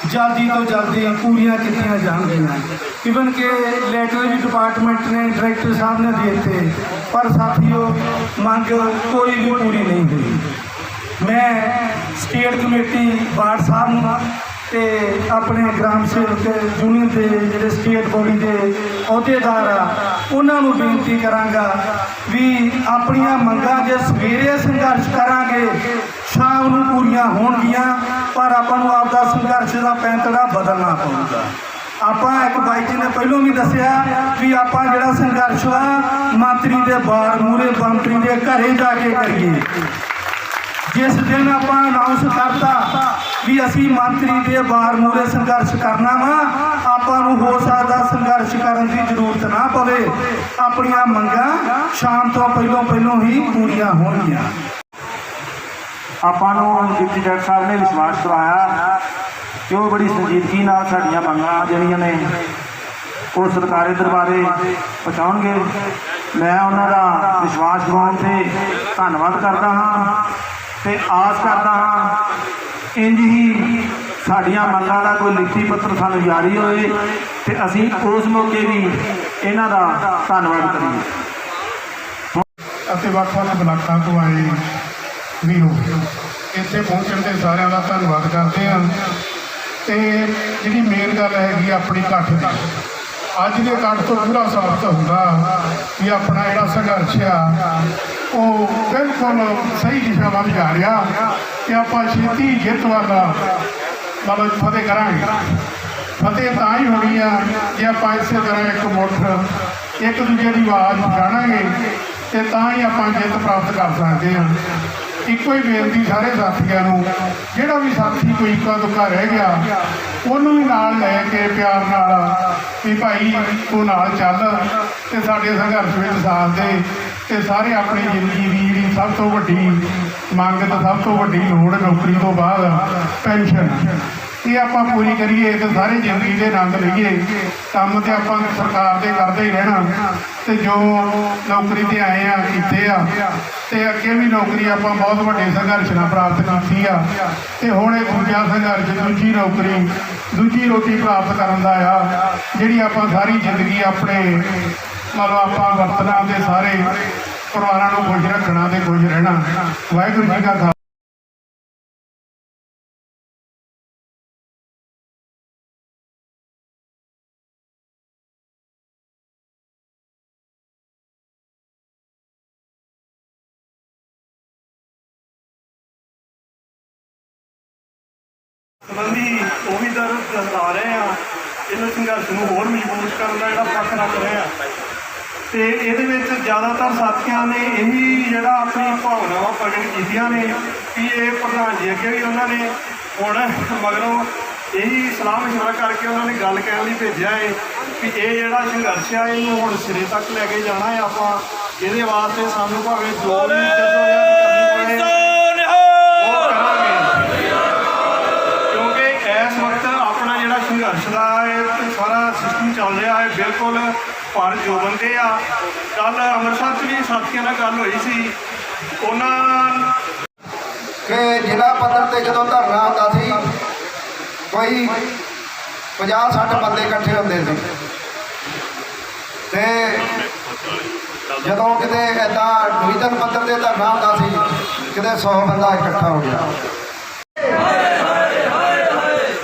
ਜਲਦੀ ਤੋਂ ਜਲਦੀ ਪੂਰੀਆਂ ਕੀਤੀਆਂ ਜਾਣਗੀਆਂ। ਇਵਨ ਕਿ ਲੈਟਰ ਵੀ ਡਿਪਾਰਟਮੈਂਟ ਨੇ ਡਾਇਰੈਕਟਰ ਸਾਹਿਬ ਨੇ ਦੇ ਦਿੱਤੇ, ਪਰ ਸਾਥੀਓ ਮੰਗ ਕੋਈ ਵੀ ਪੂਰੀ ਨਹੀਂ ਹੋਈ। ਮੈਂ ਸਟੇਟ ਕਮੇਟੀ ਬਾੜ ਸਾਹਿਬ ਨੂੰ ਤੇ ਆਪਣੇ ਗ੍ਰਾਮ ਸੇਵਕ ਯੂਨੀਅਨ ਦੇ ਜਿਹੜੇ ਸਟੇਟ ਬੋਡੀ ਦੇ ਅਹੁਦੇਦਾਰ ਆ ਉਹਨਾਂ ਨੂੰ ਬੇਨਤੀ ਕਰਾਂਗਾ ਵੀ ਆਪਣੀਆਂ ਮੰਗਾਂ ਜੇ ਸਵੇਰੇ ਸੰਘਰਸ਼ ਕਰਾਂਗੇ ਸ਼ਾਮ ਨੂੰ ਪੂਰੀਆਂ ਹੋਣਗੀਆਂ, ਪਰ ਆਪਾਂ ਨੂੰ ਆਪਦਾ ਸੰਘਰਸ਼ ਦਾ ਪੈਂਤੜਾ ਬਦਲਣਾ ਪਊਗਾ। ਆਪਾਂ ਇੱਕ ਬਾਈ ਜੀ ਨੇ ਪਹਿਲਾਂ ਵੀ ਦੱਸਿਆ ਵੀ ਆਪਾਂ ਜਿਹੜਾ ਸੰਘਰਸ਼ ਵਾ ਮੰਤਰੀ ਦੇ ਬਾਰ ਮੂਹਰੇ ਮੰਤਰੀ ਦੇ ਘਰੇ ਜਾ ਕੇ ਕਰੀਏ। ਜਿਸ ਦਿਨ ਆਪਾਂ ਅਨਾਉਂਸ ਕਰਤਾ ਵੀ ਅਸੀਂ ਮੰਤਰੀ ਦੇ ਬਾਰ ਮੂਹਰੇ ਸੰਘਰਸ਼ ਕਰਨਾ ਵਾ, ਆਪਾਂ ਨੂੰ ਹੋ ਸਕਦਾ ਸੰਘਰਸ਼ ਕਰਨ ਦੀ ਜ਼ਰੂਰਤ ਨਾ ਪਵੇ। ਆਪਣੀਆਂ ਮੰਗਾਂ ਸ਼ਾਮ ਤੋਂ ਪਹਿਲੋਂ ਹੀ ਪੂਰੀਆਂ ਹੋਣਗੀਆਂ। ਆਪਾਂ ਨੂੰ ਡਿਪਟੀ ਡਾਇਰੈਕਟਰ ਸਾਹਿਬ ਨੇ ਵਿਸ਼ਵਾਸ ਕਰਵਾਇਆ ਕਿ ਉਹ ਬੜੀ ਸੰਜੀਦਗੀ ਨਾਲ ਸਾਡੀਆਂ ਮੰਗਾਂ ਜਿਹੜੀਆਂ ਨੇ ਉਹ ਸਰਕਾਰੀ ਦਰਬਾਰੇ ਪਹੁੰਚਾਉਣਗੇ। ਮੈਂ ਉਹਨਾਂ ਦਾ ਵਿਸ਼ਵਾਸ ਦਿਵਾਉਣ 'ਤੇ ਧੰਨਵਾਦ ਕਰਦਾ ਹਾਂ ਤੇ ਆਸ ਕਰਦਾ ਹਾਂ ਇੰਝ ਹੀ ਸਾਡੀਆਂ ਮੰਗਾਂ ਦਾ ਕੋਈ ਲਿਖਤੀ ਪੱਤਰ ਸਾਨੂੰ ਜਾਰੀ ਹੋਏ ਤੇ ਅਸੀਂ ਉਸ ਮੌਕੇ ਵੀ ਇਹਨਾਂ ਦਾ ਧੰਨਵਾਦ ਕਰੀਏ। ਅਤੇ ਵੱਖ-ਵੱਖ ਬਲਾਕਾਂ ਤੋਂ ਆਏ ਵੀਰੋ, ਇੱਥੇ ਪਹੁੰਚਣ ਦੇ ਸਾਰਿਆਂ ਦਾ ਧੰਨਵਾਦ ਕਰਦੇ ਹਾਂ। ਤੇ ਜਿਹੜੀ ਮੇਨ ਗੱਲ ਹੈਗੀ ਆਪਣੀ ਇਕੱਠ ਦੀ, ਅੱਜ ਦੇ ਇਕੱਠ ਤੋਂ ਪੂਰਾ ਸਾਬਤ ਹੁੰਦਾ ਵੀ ਆਪਣਾ ਜਿਹੜਾ ਸੰਘਰਸ਼ ਆ ਉਹ ਬਿਲਕੁਲ ਸਹੀ ਦਿਸ਼ਾ ਵੱਲ ਜਾ ਰਿਹਾ ਕਿ ਆਪਾਂ ਛੇਤੀ ਜਿੱਤ ਵੱਲ ਮਤਲਬ ਫਤਿਹ ਕਰਾਂਗੇ। ਫਤਿਹ ਤਾਂ ਹੀ ਹੋਣੀ ਆ ਜੇ ਆਪਾਂ ਇਸੇ ਤਰ੍ਹਾਂ ਇੱਕ ਮੁੱਠ ਇੱਕ ਦੂਜੇ ਦੀ ਆਵਾਜ਼ ਪਛਾਣਾਂਗੇ ਤੇ ਤਾਂ ਹੀ ਆਪਾਂ ਜਿੱਤ ਪ੍ਰਾਪਤ ਕਰ ਸਕਦੇ ਹਾਂ। ਇੱਕੋ ਹੀ ਬੇਨਤੀ ਸਾਰੇ ਸਾਥੀਆਂ ਨੂੰ, ਜਿਹੜਾ ਵੀ ਸਾਥੀ ਕੋਈ ਇੱਕਾ ਦੁੱਕਾ ਰਹਿ ਗਿਆ ਉਹਨੂੰ ਵੀ ਨਾਲ ਲੈ ਕੇ ਪਿਆਰ ਨਾਲ ਵੀ ਭਾਈ ਤੂੰ ਨਾਲ ਚੱਲ ਤੇ ਸਾਡੇ ਸੰਘਰਸ਼ ਵਿੱਚ ਸਾਥ ਦੇ। ਤੇ ਸਾਰੇ ਆਪਣੀ ਜ਼ਿੰਦਗੀ ਦੀ ਜਿਹੜੀ ਸਭ ਤੋਂ ਵੱਡੀ ਮੰਗ ਤੇ ਸਭ ਤੋਂ ਵੱਡੀ ਲੋੜ ਨੌਕਰੀ ਤੋਂ ਬਾਅਦ ਪੈਨਸ਼ਨ, ਇਹ ਆਪਾਂ ਪੂਰੀ ਕਰੀਏ ਤੇ ਸਾਰੇ ਜ਼ਿੰਦਗੀ ਦੇ ਆਨੰਦ ਲਈਏ। ਕੰਮ ਤੇ ਆਪਾਂ ਸਰਕਾਰ ਦੇ ਕਰਦੇ ਹੀ ਰਹਿਣਾ ਤੇ ਜੋ ਨੌਕਰੀ ਤੇ ਆਏ ਆ ਕੀਤੇ ਆ ਤੇ ਅੱਗੇ ਵੀ ਨੌਕਰੀ ਆਪਾਂ ਬਹੁਤ ਵੱਡੇ ਸੰਘਰਸ਼ ਨਾਲ ਪ੍ਰਾਪਤ ਕੀਤੀ ਆ ਤੇ ਹੁਣ ਇਹ ਦੂਜਾ ਸੰਘਰਸ਼ ਦੂਜੀ ਨੌਕਰੀ ਦੂਜੀ ਰੋਟੀ ਪ੍ਰਾਪਤ ਕਰਨ ਦਾ ਆ, ਜਿਹੜੀ ਆਪਾਂ ਸਾਰੀ ਜ਼ਿੰਦਗੀ ਆਪਣੇ ਮਤਲਬ ਆਪਾਂ ਵਰਤਣਾ ਤੇ ਸਾਰੇ ਪਰਿਵਾਰਾਂ ਨੂੰ ਖੁਸ਼ ਰੱਖਣਾ ਤੇ ਖੁਸ਼ ਰਹਿਣਾ। ਵਾਹਿਗੁਰੂ ਜੀ ਕਾ ਖਾਲਸਾ। ਸੰਬੰਧੀ ਉਹ ਵੀ ਦੱਸਾ ਰਹੇ ਆ, ਇਹਨਾਂ ਸੰਘਰਸ਼ ਨੂੰ ਹੋਰ ਮਜ਼ਬੂਤ ਕਰਨ ਦਾ ਜਿਹੜਾ ਪੱਖ ਰੱਖ ਰਹੇ ਆ ਤੇ ਇਹਦੇ ਵਿੱਚ ਜ਼ਿਆਦਾਤਰ ਸਾਥੀਆਂ ਨੇ ਇਹੀ ਜਿਹੜਾ ਆਪਣੀ ਭਾਵਨਾਵਾਂ ਪ੍ਰਗਟ ਕੀਤੀਆਂ ਨੇ ਕਿ ਇਹ ਪ੍ਰਧਾਨ ਜੀ ਅੱਗੇ ਵੀ ਉਹਨਾਂ ਨੇ ਹੁਣ ਮਗਰੋਂ ਇਹੀ ਸਲਾਹ ਮਸ਼ਵਰਾ ਕਰਕੇ ਉਹਨਾਂ ਨੇ ਗੱਲ ਕਹਿਣ ਲਈ ਭੇਜਿਆ ਹੈ ਕਿ ਇਹ ਜਿਹੜਾ ਸੰਘਰਸ਼ ਆ ਇਹਨੂੰ ਹੁਣ ਸਿਰੇ ਤੱਕ ਲੈ ਕੇ ਜਾਣਾ ਹੈ। ਆਪਾਂ ਇਹਦੇ ਵਾਸਤੇ ਸਾਨੂੰ ਭਾਵੇਂ ਜੋ ਵੀ ਕਰਨੀ ਪਵੇ ਉਹ ਕਰਾਂਗੇ, ਕਿਉਂਕਿ ਇਸ ਵਕਤ ਆਪਣਾ ਜਿਹੜਾ ਸੰਘਰਸ਼ ਦਾ ਇਹ ਸਾਰਾ ਸਿਸਟਮ ਚੱਲ ਰਿਹਾ ਹੈ ਬਿਲਕੁਲ ਪਰ ਜੋ ਬੰਦੇ ਆ। ਕੱਲ ਅੰਮ੍ਰਿਤਸਰ 'ਚ ਵੀ ਸਾਥੀਆਂ ਨਾਲ ਗੱਲ ਹੋਈ ਸੀ, ਉਹਨਾਂ ਕਿ ਜ਼ਿਲ੍ਹਾ ਪੱਧਰ ਤੇ ਜਦੋਂ ਧਰਨਾ ਹੁੰਦਾ ਸੀ ਕੋਈ 50-60 ਬੰਦੇ ਇਕੱਠੇ ਹੁੰਦੇ ਸੀ ਤੇ ਜਦੋਂ ਕਿਤੇ ਏਦਾਂ ਡਿਵੀਜ਼ਨ ਪੱਧਰ ਤੇ ਧਰਨਾ ਹੁੰਦਾ ਸੀ ਕਿਤੇ 100 ਬੰਦਾ ਇਕੱਠਾ ਹੋ ਗਿਆ।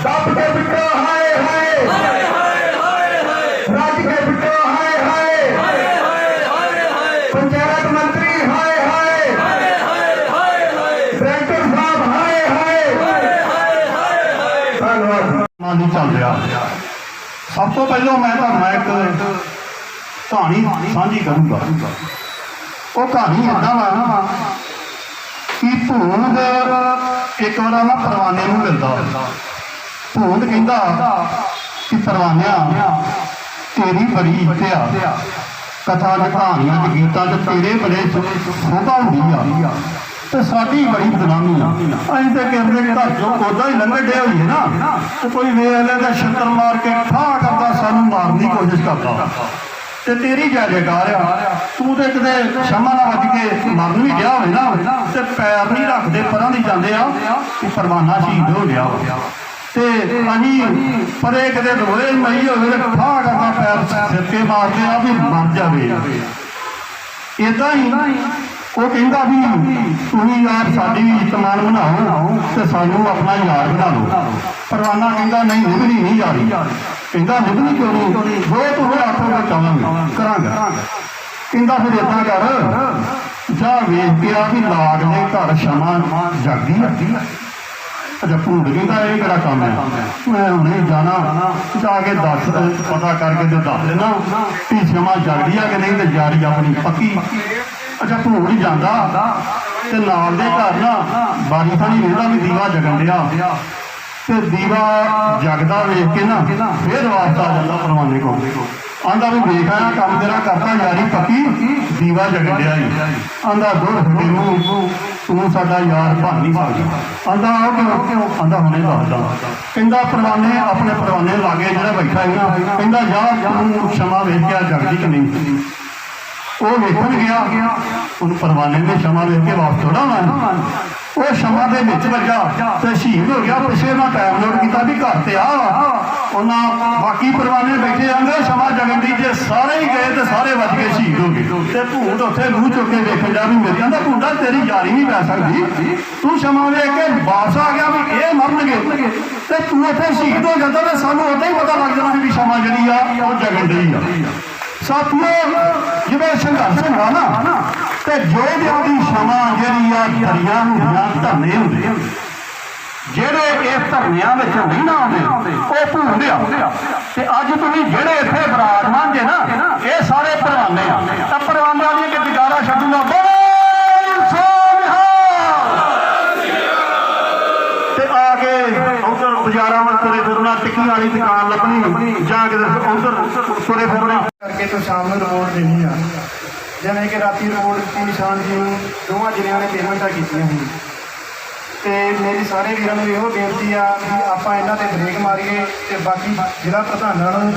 ਦੱਬ ਕੇ ਬਿੱਟੋ ਹਾਏ ਹਾਏ ਰੱਜ ਕੇ ਬਿੱਟੋ ਹਾਏ ਹਾਏ ਪੰਚਾਇਤ ਮੰਤਰੀ ਹਾਏ ਹਾਏ ਡਾਇਰੈਕਟਰ ਸਾਹਿਬ ਹਾਏ ਹਾਏ ਧੰਨਵਾਦ। ਨਹੀਂ ਚੱਲ ਰਿਹਾ। ਸਭ ਤੋਂ ਪਹਿਲਾਂ ਮੈਂ ਤੁਹਾਨੂੰ ਇੱਕ ਕਹਾਣੀ ਸਾਂਝੀ ਕਰੂੰਗਾ। ਉਹ ਕਹਾਣੀ ਏਦਾਂ ਵਾ ਕਿ ਭੂੰਦ ਇੱਕ ਵਾਰ ਨਾ ਪਰਵਾਨੇ ਨੂੰ ਮਿਲਦਾ। ਭੂੰਦ ਕਹਿੰਦਾ ਕਿ ਪਰਵਾਨਿਆ ਤੇਰੀ ਬੜੀ ਇੱਜ਼ਤ ਆ, ਕਥਾ ਚ ਕਹਾਣੀਆਂ ਚ ਗੀਤਾਂ ਚ ਤੇਰੇ ਬੜੇ ਸੋਭਾ ਹੁੰਦੀ ਆ ਤੇ ਸਾਡੀ ਬੜੀ ਬਦਨਾਮੀ ਆ। ਅਸੀਂ ਤੇ ਕਹਿੰਦੇ ਘਰ ਚੋਂ ਕੋਦਾ ਹੀ ਲੰਘੇ ਡੇ ਹੋਈਏ ਨਾ ਤੇ ਕੋਈ ਵੇਲੇ ਦਾ ਛਿੱਤਰ ਮਾਰ ਕੇ ਠਾਹ ਕਰਦਾ ਸਾਨੂੰ ਮਾਰਨ ਦੀ ਕੋਸ਼ਿਸ਼ ਕਰਦਾ ਤੇ ਤੇਰੀ ਜੈ ਜੈਕਾਰ ਆ। ਤੂੰ ਤੇ ਕਿਤੇ ਸ਼ਮਾ ਨਾਲ ਵੱਜ ਕੇ ਮਰਨ ਵੀ ਗਿਆ ਹੋਵੇ ਨਾ ਤੇ ਪੈਰ ਨਹੀਂ ਰੱਖਦੇ ਪਰਾਂ ਦੀ ਜਾਂਦੇ ਆ ਕਿ ਪਰਵਾਨਾ ਸ਼ਹੀਦ ਹੋ ਗਿਆ ਤੇ ਅਸੀਂ ਪਰੇ ਕਿਤੇ ਰੋਏ ਮਈ ਹੋਵੇ ਤੇ ਠਾਹ ਕਰਦਾ ਪੈਰ ਸਿਰ ਕੇ ਮਾਰਦੇ ਆ ਵੀ ਮਰ ਜਾਵੇ। ਏਦਾਂ ਹੀ ਉਹ ਕਹਿੰਦਾ ਵੀ ਤੁਸੀਂ ਯਾਰ ਸਾਡੀ ਵੀ ਇੱਜ਼ਤ ਮਾਣ ਬਣਾਓ ਤੇ ਸਾਨੂੰ ਆਪਣਾ ਯਾਰ ਬਣਾ ਲਓ। ਪਰਵਾਨਾ ਕਹਿੰਦਾ ਨਹੀਂ ਨਿਭਣੀ ਨਹੀਂ ਯਾਰੀ। ਕਹਿੰਦਾ ਨਿਭਣੀ ਕਿਉਂ ਨਹੀਂ, ਜੋ ਤੁਸੀਂ ਆਖੋਗੇ ਚਾਹਾਂਗੇ ਕਰਾਂਗਾ। ਕਹਿੰਦਾ ਫਿਰ ਏਦਾਂ ਕਰ ਜਾ ਵੇਖ ਕੇ ਆ ਵੀ ਲਾਗ ਦੇ ਘਰ ਸ਼ਮਾ ਜਾਗਦੀ ਆ। ਅੱਛਾ ਭੂੰਡ ਕਹਿੰਦਾ ਇਹ ਕਿਹੜਾ ਕੰਮ ਹੈ, ਮੈਂ ਹੁਣੇ ਜਾਣਾ ਜਾ ਕੇ ਪਤਾ ਕਰਕੇ ਤੇ ਦੱਸ ਦੇਣਾ ਵੀ ਸ਼ਮਾ ਜਾਗਦੀ ਆ ਕਿ ਨਹੀਂ ਤੇ ਯਾਰੀ ਆਪਣੀ ਪੱਕੀ। ਅੱਛਾ ਭੂੰਡ ਜਾਂਦਾ ਤੇ ਨਾਲ ਦੇ ਘਰ ਨਾ ਬਾਰੀ ਥਾਣੀ ਰਹਿੰਦਾ ਵੀ ਦੀਵਾ ਜਗਣ ਡਿਆ ਤੇ ਦੀਵਾ ਜਗਦਾ ਵੇਖ ਕੇ ਨਾ ਫਿਰ ਵਾਸਤਾ ਆ ਜਾਂਦਾ ਪਰਵਾਨੇ ਕੋਲ। ਆਂਦਾ ਵੀ ਵੇਖ ਆਇਆ ਕੰਮ ਤੇਰਾ ਕਰਦਾ ਯਾਰੀ ਪੱਕੀ, ਦੀਵਾ ਜਗਣ ਡਿਆ ਹੀ। ਆਂਦਾ ਦੁਰ ਤੈਨੂੰ ਤੂੰ ਸਾਡਾ ਯਾਰ ਬਣ ਨਹੀਂ ਸਕਦਾ। ਆਂਦਾ ਉਹ ਕਿਉਂ? ਆਂਦਾ ਹੁਣੇ ਦੱਸਦਾ। ਕਹਿੰਦਾ ਪਰਵਾਨੇ ਆਪਣੇ ਪਰਵਾਨੇ ਲਾਗੇ ਜਿਹੜਾ ਬੈਠਾ ਹੈ ਨਾ ਕਹਿੰਦਾ ਜਾ ਤੂੰ ਸ਼ਮਾ ਵੇਖ ਕੇ ਜਗਦੀ ਕਿ ਨਹੀਂ। ਉਹ ਵੇਖਣ ਗਿਆ ਉਹਨੂੰ ਪਰਵਾਨੇ ਨੇ ਸ਼ਮਾ ਵੇਖ ਕੇ ਵਾਪਸ ਥੋੜਾ ਹੋਣਾ। ਉਹ ਸ਼ਮਾ ਦੇ ਵਿੱਚ ਵੱਜਾ ਤੇ ਸ਼ਹੀਦ ਹੋ ਗਿਆ। ਪਿਛੇ ਨਾ ਟਾਈਮ ਨੋਟ ਕੀਤਾ ਵੀ ਘਰ ਤੇ ਆ ਉਹਨਾਂ ਬਾਕੀ ਪਰਵਾਨੇ ਬੈਠੇ ਜਾਂਦੇ ਸ਼ਮਾ ਜਗਨ ਦੀ ਜੇ ਸਾਰੇ ਹੀ ਗਏ ਤੇ ਸਾਰੇ ਵੱਜ ਕੇ ਸ਼ਹੀਦ ਹੋ ਗਏ ਤੇ ਭੂੰਡ ਉੱਥੇ ਮੂੰਹ ਚੁੱਕ ਕੇ ਵੇਖਣ ਜਾ ਵੀ ਮੇਰੀ ਆਂਦਾ ਭੂੰਡਾ ਤੇਰੀ ਯਾਰੀ ਨਹੀਂ ਪੈ ਸਕਦੀ। ਤੂੰ ਸ਼ਮਾ ਵੇਖ ਕੇ ਵਾਪਸ ਆ ਗਿਆ ਵੀ ਇਹ ਮਰਨਗੇ ਤੇ ਤੂੰ ਉੱਥੇ ਸ਼ਹੀਦ ਹੋ ਜਾਂਦਾ ਤੇ ਸਾਨੂੰ ਉਦੋਂ ਹੀ ਪਤਾ ਲੱਗ ਜਾਣਾ ਵੀ ਸ਼ਮਾ ਜਿਹੜੀ ਆ ਉਹ ਜਗਨ ਦੀ ਆ। ਸਾਥੀਓ ਜਿਵੇਂ ਸੰਘਰਸ਼ ਹੁੰਦਾ ਨਾ ਤੇ ਯੋਧਿਆਂ ਦੀ ਸ਼ਮਾ ਜਿਹੜੀ ਆ ਦਰਿਆ ਹੁੰਦੀਆਂ ਧਰਨੇ ਹੁੰਦੇ ਜਿਹੜੇ ਇਸ ਧਰਨਿਆਂ ਵਿੱਚ ਨਹੀਂ ਨਾ ਆਉਂਦੇ ਉਹ ਭੂੰਡ ਆ। ਤੇ ਅੱਜ ਤੁਸੀਂ ਜਿਹੜੇ ਇੱਥੇ ਬਰਾਜਮਾਨ ਜੇ ਨਾ ਇਹ ਸਾਰੇ ਪਰਵਾਨੇ ਆ ਤਾਂ ਪਰਵਾਨਿਆਂ ਦੀਆਂ ਕਿ ਜਗਾਰਾ ਛੱਡੂਗਾ ਤੇ ਆ ਕੇ ਉਧਰ ਬਾਜ਼ਾਰਾਂ ਵਿੱਚ ਤੁਰੇ ਫਿਰਨਾ ਟਿੱਕੀ ਵਾਲੀ ਦੁਕਾਨ ਲੱਭਣੀ ਜਾਂ ਕਿਤੇ ਉਧਰ ਤੁਰੇ ਫਿਰਨਾ ਕਰਕੇ ਤੋਂ ਸ਼ਾਮ ਨੂੰ ਰਿਪੋਰਟ ਦੇਣੀ ਆ। ਜਿਵੇਂ ਕਿ ਰਾਤੀ ਰਿਪੋਰਟ ਦਿੱਤੀ ਨਿਸ਼ਾਨ ਜੀ ਨੂੰ ਦੋਵਾਂ ਜ਼ਿਲ੍ਹਿਆਂ ਨੇ ਪੇਮੈਂਟਾਂ ਕੀਤੀਆਂ ਸੀ ਤੇ ਮੇਰੀ ਸਾਰੇ ਵੀਰਾਂ ਨੂੰ ਇਹੋ ਬੇਨਤੀ ਆ ਵੀ ਆਪਾਂ ਇਹਨਾਂ ਤੇ ਬ੍ਰੇਕ ਮਾਰੀਏ ਤੇ ਬਾਕੀ ਜ਼ਿਲ੍ਹਾ ਪ੍ਰਧਾਨਾਂ ਨੂੰ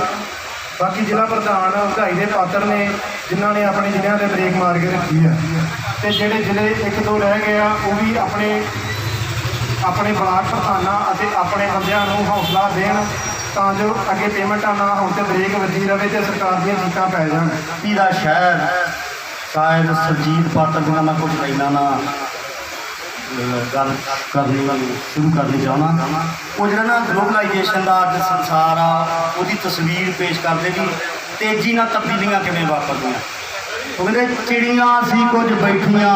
ਜ਼ਿਲ੍ਹਾ ਪ੍ਰਧਾਨ ਵਧਾਈ ਦੇ ਪਾਤਰ ਨੇ ਜਿਨ੍ਹਾਂ ਨੇ ਆਪਣੇ ਜ਼ਿਲ੍ਹਿਆਂ ਤੇ ਬ੍ਰੇਕ ਮਾਰ ਕੇ ਰੱਖੀ ਆ ਤੇ ਜਿਹੜੇ ਜ਼ਿਲ੍ਹੇ ਇੱਕ ਦੋ ਰਹਿ ਗਏ ਆ ਉਹ ਵੀ ਆਪਣੇ ਬਲਾਕ ਪ੍ਰਧਾਨਾਂ ਅਤੇ ਆਪਣੇ ਬੰਦਿਆਂ ਨੂੰ ਹੌਸਲਾ ਦੇਣ ਤਾਂ ਜੋ ਅੱਗੇ ਪੇਮੈਂਟਾਂ ਨਾ ਹੋਣ ਤੇ ਬ੍ਰੇਕ ਵੱਜੀ ਰਵੇ ਤੇ ਸਰਕਾਰ ਦੀਆਂ ਸੀਟਾਂ ਪੈ ਜਾਣ। ਦਾ ਸ਼ਹਿਰ ਸ਼ਾਇਦ ਸੁਰਜੀਤ ਪਾਤਰ ਦੀਆਂ ਮੈਂ ਕੁਝ ਲਾਈਨਾਂ ਨਾਲ ਗੱਲ ਸ਼ੁਰੂ ਕਰਨੀ ਚਾਹੁੰਦਾ। ਉਹ ਜਿਹੜਾ ਨਾ ਗਲੋਬਲਾਈਜੇਸ਼ਨ ਦਾ ਅੱਜ ਸੰਸਾਰ ਆ ਉਹਦੀ ਤਸਵੀਰ ਪੇਸ਼ ਕਰਦੇ ਵੀ ਤੇਜ਼ੀ ਨਾਲ ਤਬਦੀਲੀਆਂ ਕਿਵੇਂ ਵਾਪਰਦੀਆਂ। ਉਹ ਕਹਿੰਦੇ ਚਿੜੀਆਂ ਸੀ ਕੁਝ ਬੈਠੀਆਂ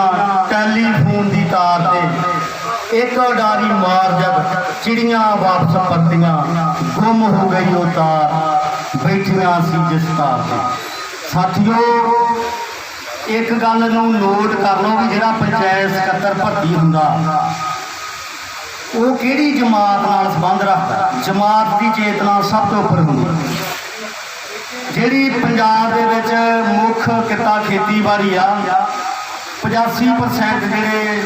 ਟੈਲੀਫੋਨ ਦੀ ਤਾਰ ਤੇ ਇੱਕ ਉਡਾਰੀ ਮਾਰ ਜਦ ਚਿੜੀਆਂ ਵਾਪਸ ਪਰਤੀਆਂ ਗੁੰਮ ਹੋ ਗਈ ਉਹ ਤਾਰ ਬੈਠੀਆਂ ਸੀ ਜਿਸ ਤਾਰ ਤੇ। ਸਾਥੀਓ ਇੱਕ ਗੱਲ ਨੂੰ ਨੋਟ ਕਰ ਲਓ ਵੀ ਜਿਹੜਾ ਪੰਚਾਇਤ ਸਕੱਤਰ ਭਰਤੀ ਹੁੰਦਾ ਉਹ ਕਿਹੜੀ ਜਮਾਤ ਨਾਲ ਸੰਬੰਧ ਰੱਖਦਾ। ਜਮਾਤ ਦੀ ਚੇਤਨਾ ਸਭ ਤੋਂ ਉੱਪਰ ਹੁੰਦੀ। ਜਿਹੜੀ ਪੰਜਾਬ ਦੇ ਵਿੱਚ ਮੁੱਖ ਕਿੱਤਾ ਖੇਤੀਬਾੜੀ ਆ 85% ਜਿਹੜੇ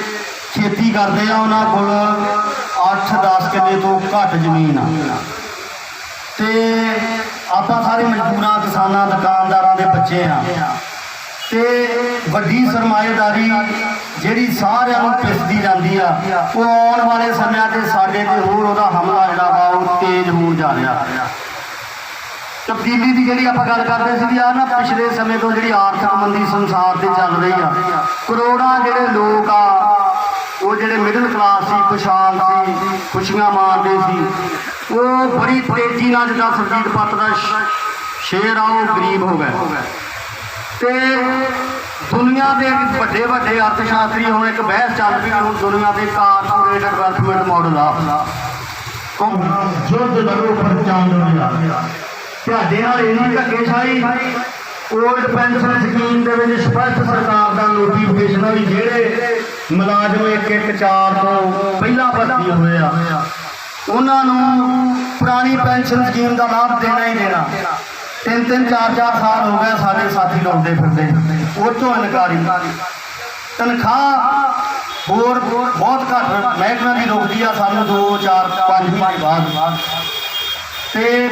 ਖੇਤੀ ਕਰਦੇ ਆ ਉਹਨਾਂ ਕੋਲ 8-10 ਕਿੱਲੇ ਤੋਂ ਘੱਟ ਜ਼ਮੀਨ ਆ ਤੇ ਆਪਾਂ ਸਾਰੇ ਮਜ਼ਦੂਰਾਂ ਕਿਸਾਨਾਂ ਦੁਕਾਨਦਾਰਾਂ ਦੇ ਬੱਚੇ ਆ ਤੇ ਵੱਡੀ ਸਰਮਾਏਦਾਰੀ ਜਿਹੜੀ ਸਾਰਿਆਂ ਨੂੰ ਪਿਸਦੀ ਜਾਂਦੀ ਆ, ਉਹ ਆਉਣ ਵਾਲੇ ਸਮਿਆਂ ਤੇ ਸਾਡੇ ਤੇ ਹੋਰ ਉਹਦਾ ਹਮਲਾ ਜਿਹੜਾ ਵਾ ਉਹ ਤੇਜ਼ ਹੋਣ ਜਾ ਰਿਹਾ। ਤਬਦੀਲੀ ਦੀ ਜਿਹੜੀ ਆਪਾਂ ਗੱਲ ਕਰਦੇ ਸੀ ਆ ਨਾ, ਪਿਛਲੇ ਸਮੇਂ ਤੋਂ ਜਿਹੜੀ ਆਰਥਿਕ ਮੰਦੀ ਸੰਸਾਰ ਤੇ ਚੱਲ ਰਹੀ ਆ, ਕਰੋੜਾਂ ਜਿਹੜੇ ਲੋਕ ਆ ਉਹ ਜਿਹੜੇ ਮਿਡਲ ਕਲਾਸ ਸੀ, ਖੁਸ਼ਹਾਲ ਸੀ, ਖੁਸ਼ੀਆਂ ਮਾਣਦੇ ਸੀ, ਉਹ ਬੜੀ ਤੇਜ਼ੀ ਨਾਲ ਜਿੱਦਾਂ ਸੁਰਜੀਤ ਪਾਤਰ ਦਾ ਸ਼ੇਰ ਆ ਉਹ ਗਰੀਬ ਹੋ ਗਏ। ਤੇ ਦੁਨੀਆ ਦੇ ਵੱਡੇ ਵੱਡੇ ਅਰਥ ਸ਼ਾਸਤਰੀ ਹੁਣ ਇੱਕ ਬਹਿਸ ਚੱਲ ਪਈ ਹੁਣ ਦੁਨੀਆ ਦੇ ਕਾਰਪੋਰੇਟ ਡਿਵੈਲਪਮੈਂਟ ਮਾਡਲ ਆ ਯੁੱਧ ਲੜੋ ਪਰ ਚਾਂਦ ਹੋਇਆ। ਤੁਹਾਡੇ ਨਾਲ ਇੰਨੀ ਧੱਕੇਸ਼ਾਹੀ ਓਲਡ ਪੈਨਸ਼ਨ ਸਕੀਮ ਦੇ ਵਿੱਚ ਸਪਸ਼ਟ ਸਰਕਾਰ ਦਾ ਨੋਟੀਫਿਕੇਸ਼ਨ ਆ ਵੀ ਜਿਹੜੇ ਮੁਲਾਜ਼ਮ 1/4 ਤੋਂ ਪਹਿਲਾਂ ਭਰਤੀ ਹੋਏ ਆ ਉਹਨਾਂ ਨੂੰ ਪੁਰਾਣੀ ਪੈਨਸ਼ਨ ਸਕੀਮ ਦਾ ਲਾਭ ਦੇਣਾ ਹੀ ਦੇਣਾ। 3-3 4-4 ਸਾਲ ਹੋ ਗਏ ਸਾਡੇ ਸਾਥੀ ਲਾਉਂਦੇ ਫਿਰਦੇ, ਉਹ ਤੋਂ ਇਨਕਾਰੀ। ਤਨਖਾਹ ਹੋਰ ਬਹੁਤ ਘੱਟ ਮਹਿਕਮੇ ਦੀ ਰੁਕਦੀ ਆ ਸਾਨੂੰ 2-4-5 ਮਹੀਨੇ ਬਾਅਦ। ਤੇ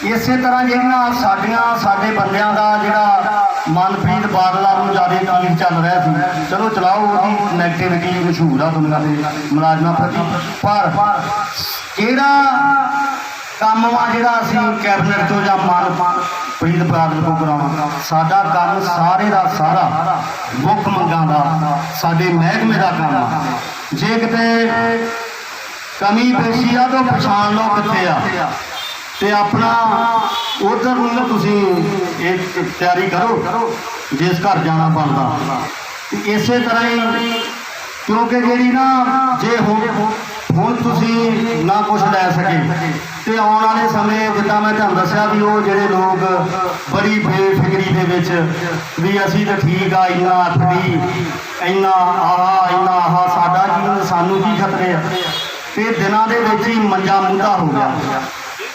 ਇਸੇ ਤਰ੍ਹਾਂ ਜਿਹੜੀਆਂ ਸਾਡੇ ਬੰਦਿਆਂ ਦਾ ਜਿਹੜਾ ਮਨਪ੍ਰੀਤ ਬਾਦਲਾਂ ਨੂੰ ਜ਼ਿਆਦਾ ਤਕਲੀਫ ਚੱਲ ਰਿਹਾ ਸੀ, ਚਲੋ ਚਲਾਓ ਉਹਦੀ ਨੈਗੇਟਿਵਿਟੀ ਮਸ਼ਹੂਰ ਆ ਦੁਨੀਆ ਦੇ ਮੁਲਾਜ਼ਮਾਂ ਪ੍ਰਤੀ, ਪਰ ਜਿਹੜਾ ਕੰਮ ਵਾ ਜਿਹੜਾ ਅਸੀਂ ਕੈਬਨਿਟ ਤੋਂ ਜਾਂ ਮਨਪ੍ਰੀਤ ਬਾਦਲ ਤੋਂ ਕਰਾਉਣਾ, ਸਾਡਾ ਕੰਮ ਸਾਰੇ ਦਾ ਸਾਰਾ ਮੁੱਖ ਮੰਗਾਂ ਦਾ ਸਾਡੇ ਮਹਿਕਮੇ ਦਾ ਕੰਮ ਆ। ਜੇ ਕਿਤੇ ਕਮੀ ਪੇਸ਼ੀ ਆ ਤਾਂ ਪਛਾਣ ਲਓ ਕਿੱਥੇ ਆ ਤੇ ਆਪਣਾ ਉਧਰ ਨੂੰ ਤੁਸੀਂ ਇਹ ਤਿਆਰੀ ਕਰੋ ਜਿਸ ਘਰ ਜਾਣਾ ਬਣਦਾ। ਇਸੇ ਤਰ੍ਹਾਂ ਹੀ ਕਿਉਂਕਿ ਜਿਹੜੀ ਨਾ ਜੇ ਹੁਣ ਤੁਸੀਂ ਨਾ ਕੁਛ ਲੈ ਸਕੇ ਤੇ ਆਉਣ ਵਾਲੇ ਸਮੇਂ ਜਿੱਦਾਂ ਮੈਂ ਤੁਹਾਨੂੰ ਦੱਸਿਆ ਵੀ ਉਹ ਜਿਹੜੇ ਲੋਕ ਬੜੀ ਬੇਫਿਕਰੀ ਦੇ ਵਿੱਚ ਵੀ ਅਸੀਂ ਤਾਂ ਠੀਕ ਆ, ਇੰਨਾ ਅੱਠਦੀ ਇੰਨਾ ਆਹ ਸਾਡਾ ਕੀ ਸਾਨੂੰ ਕੀ ਖਤਰੇ ਆ, ਤੇ ਦਿਨਾਂ ਦੇ ਵਿੱਚ ਹੀ ਮੰਜਾ ਮੁੱਦਾ ਹੋ ਗਿਆ।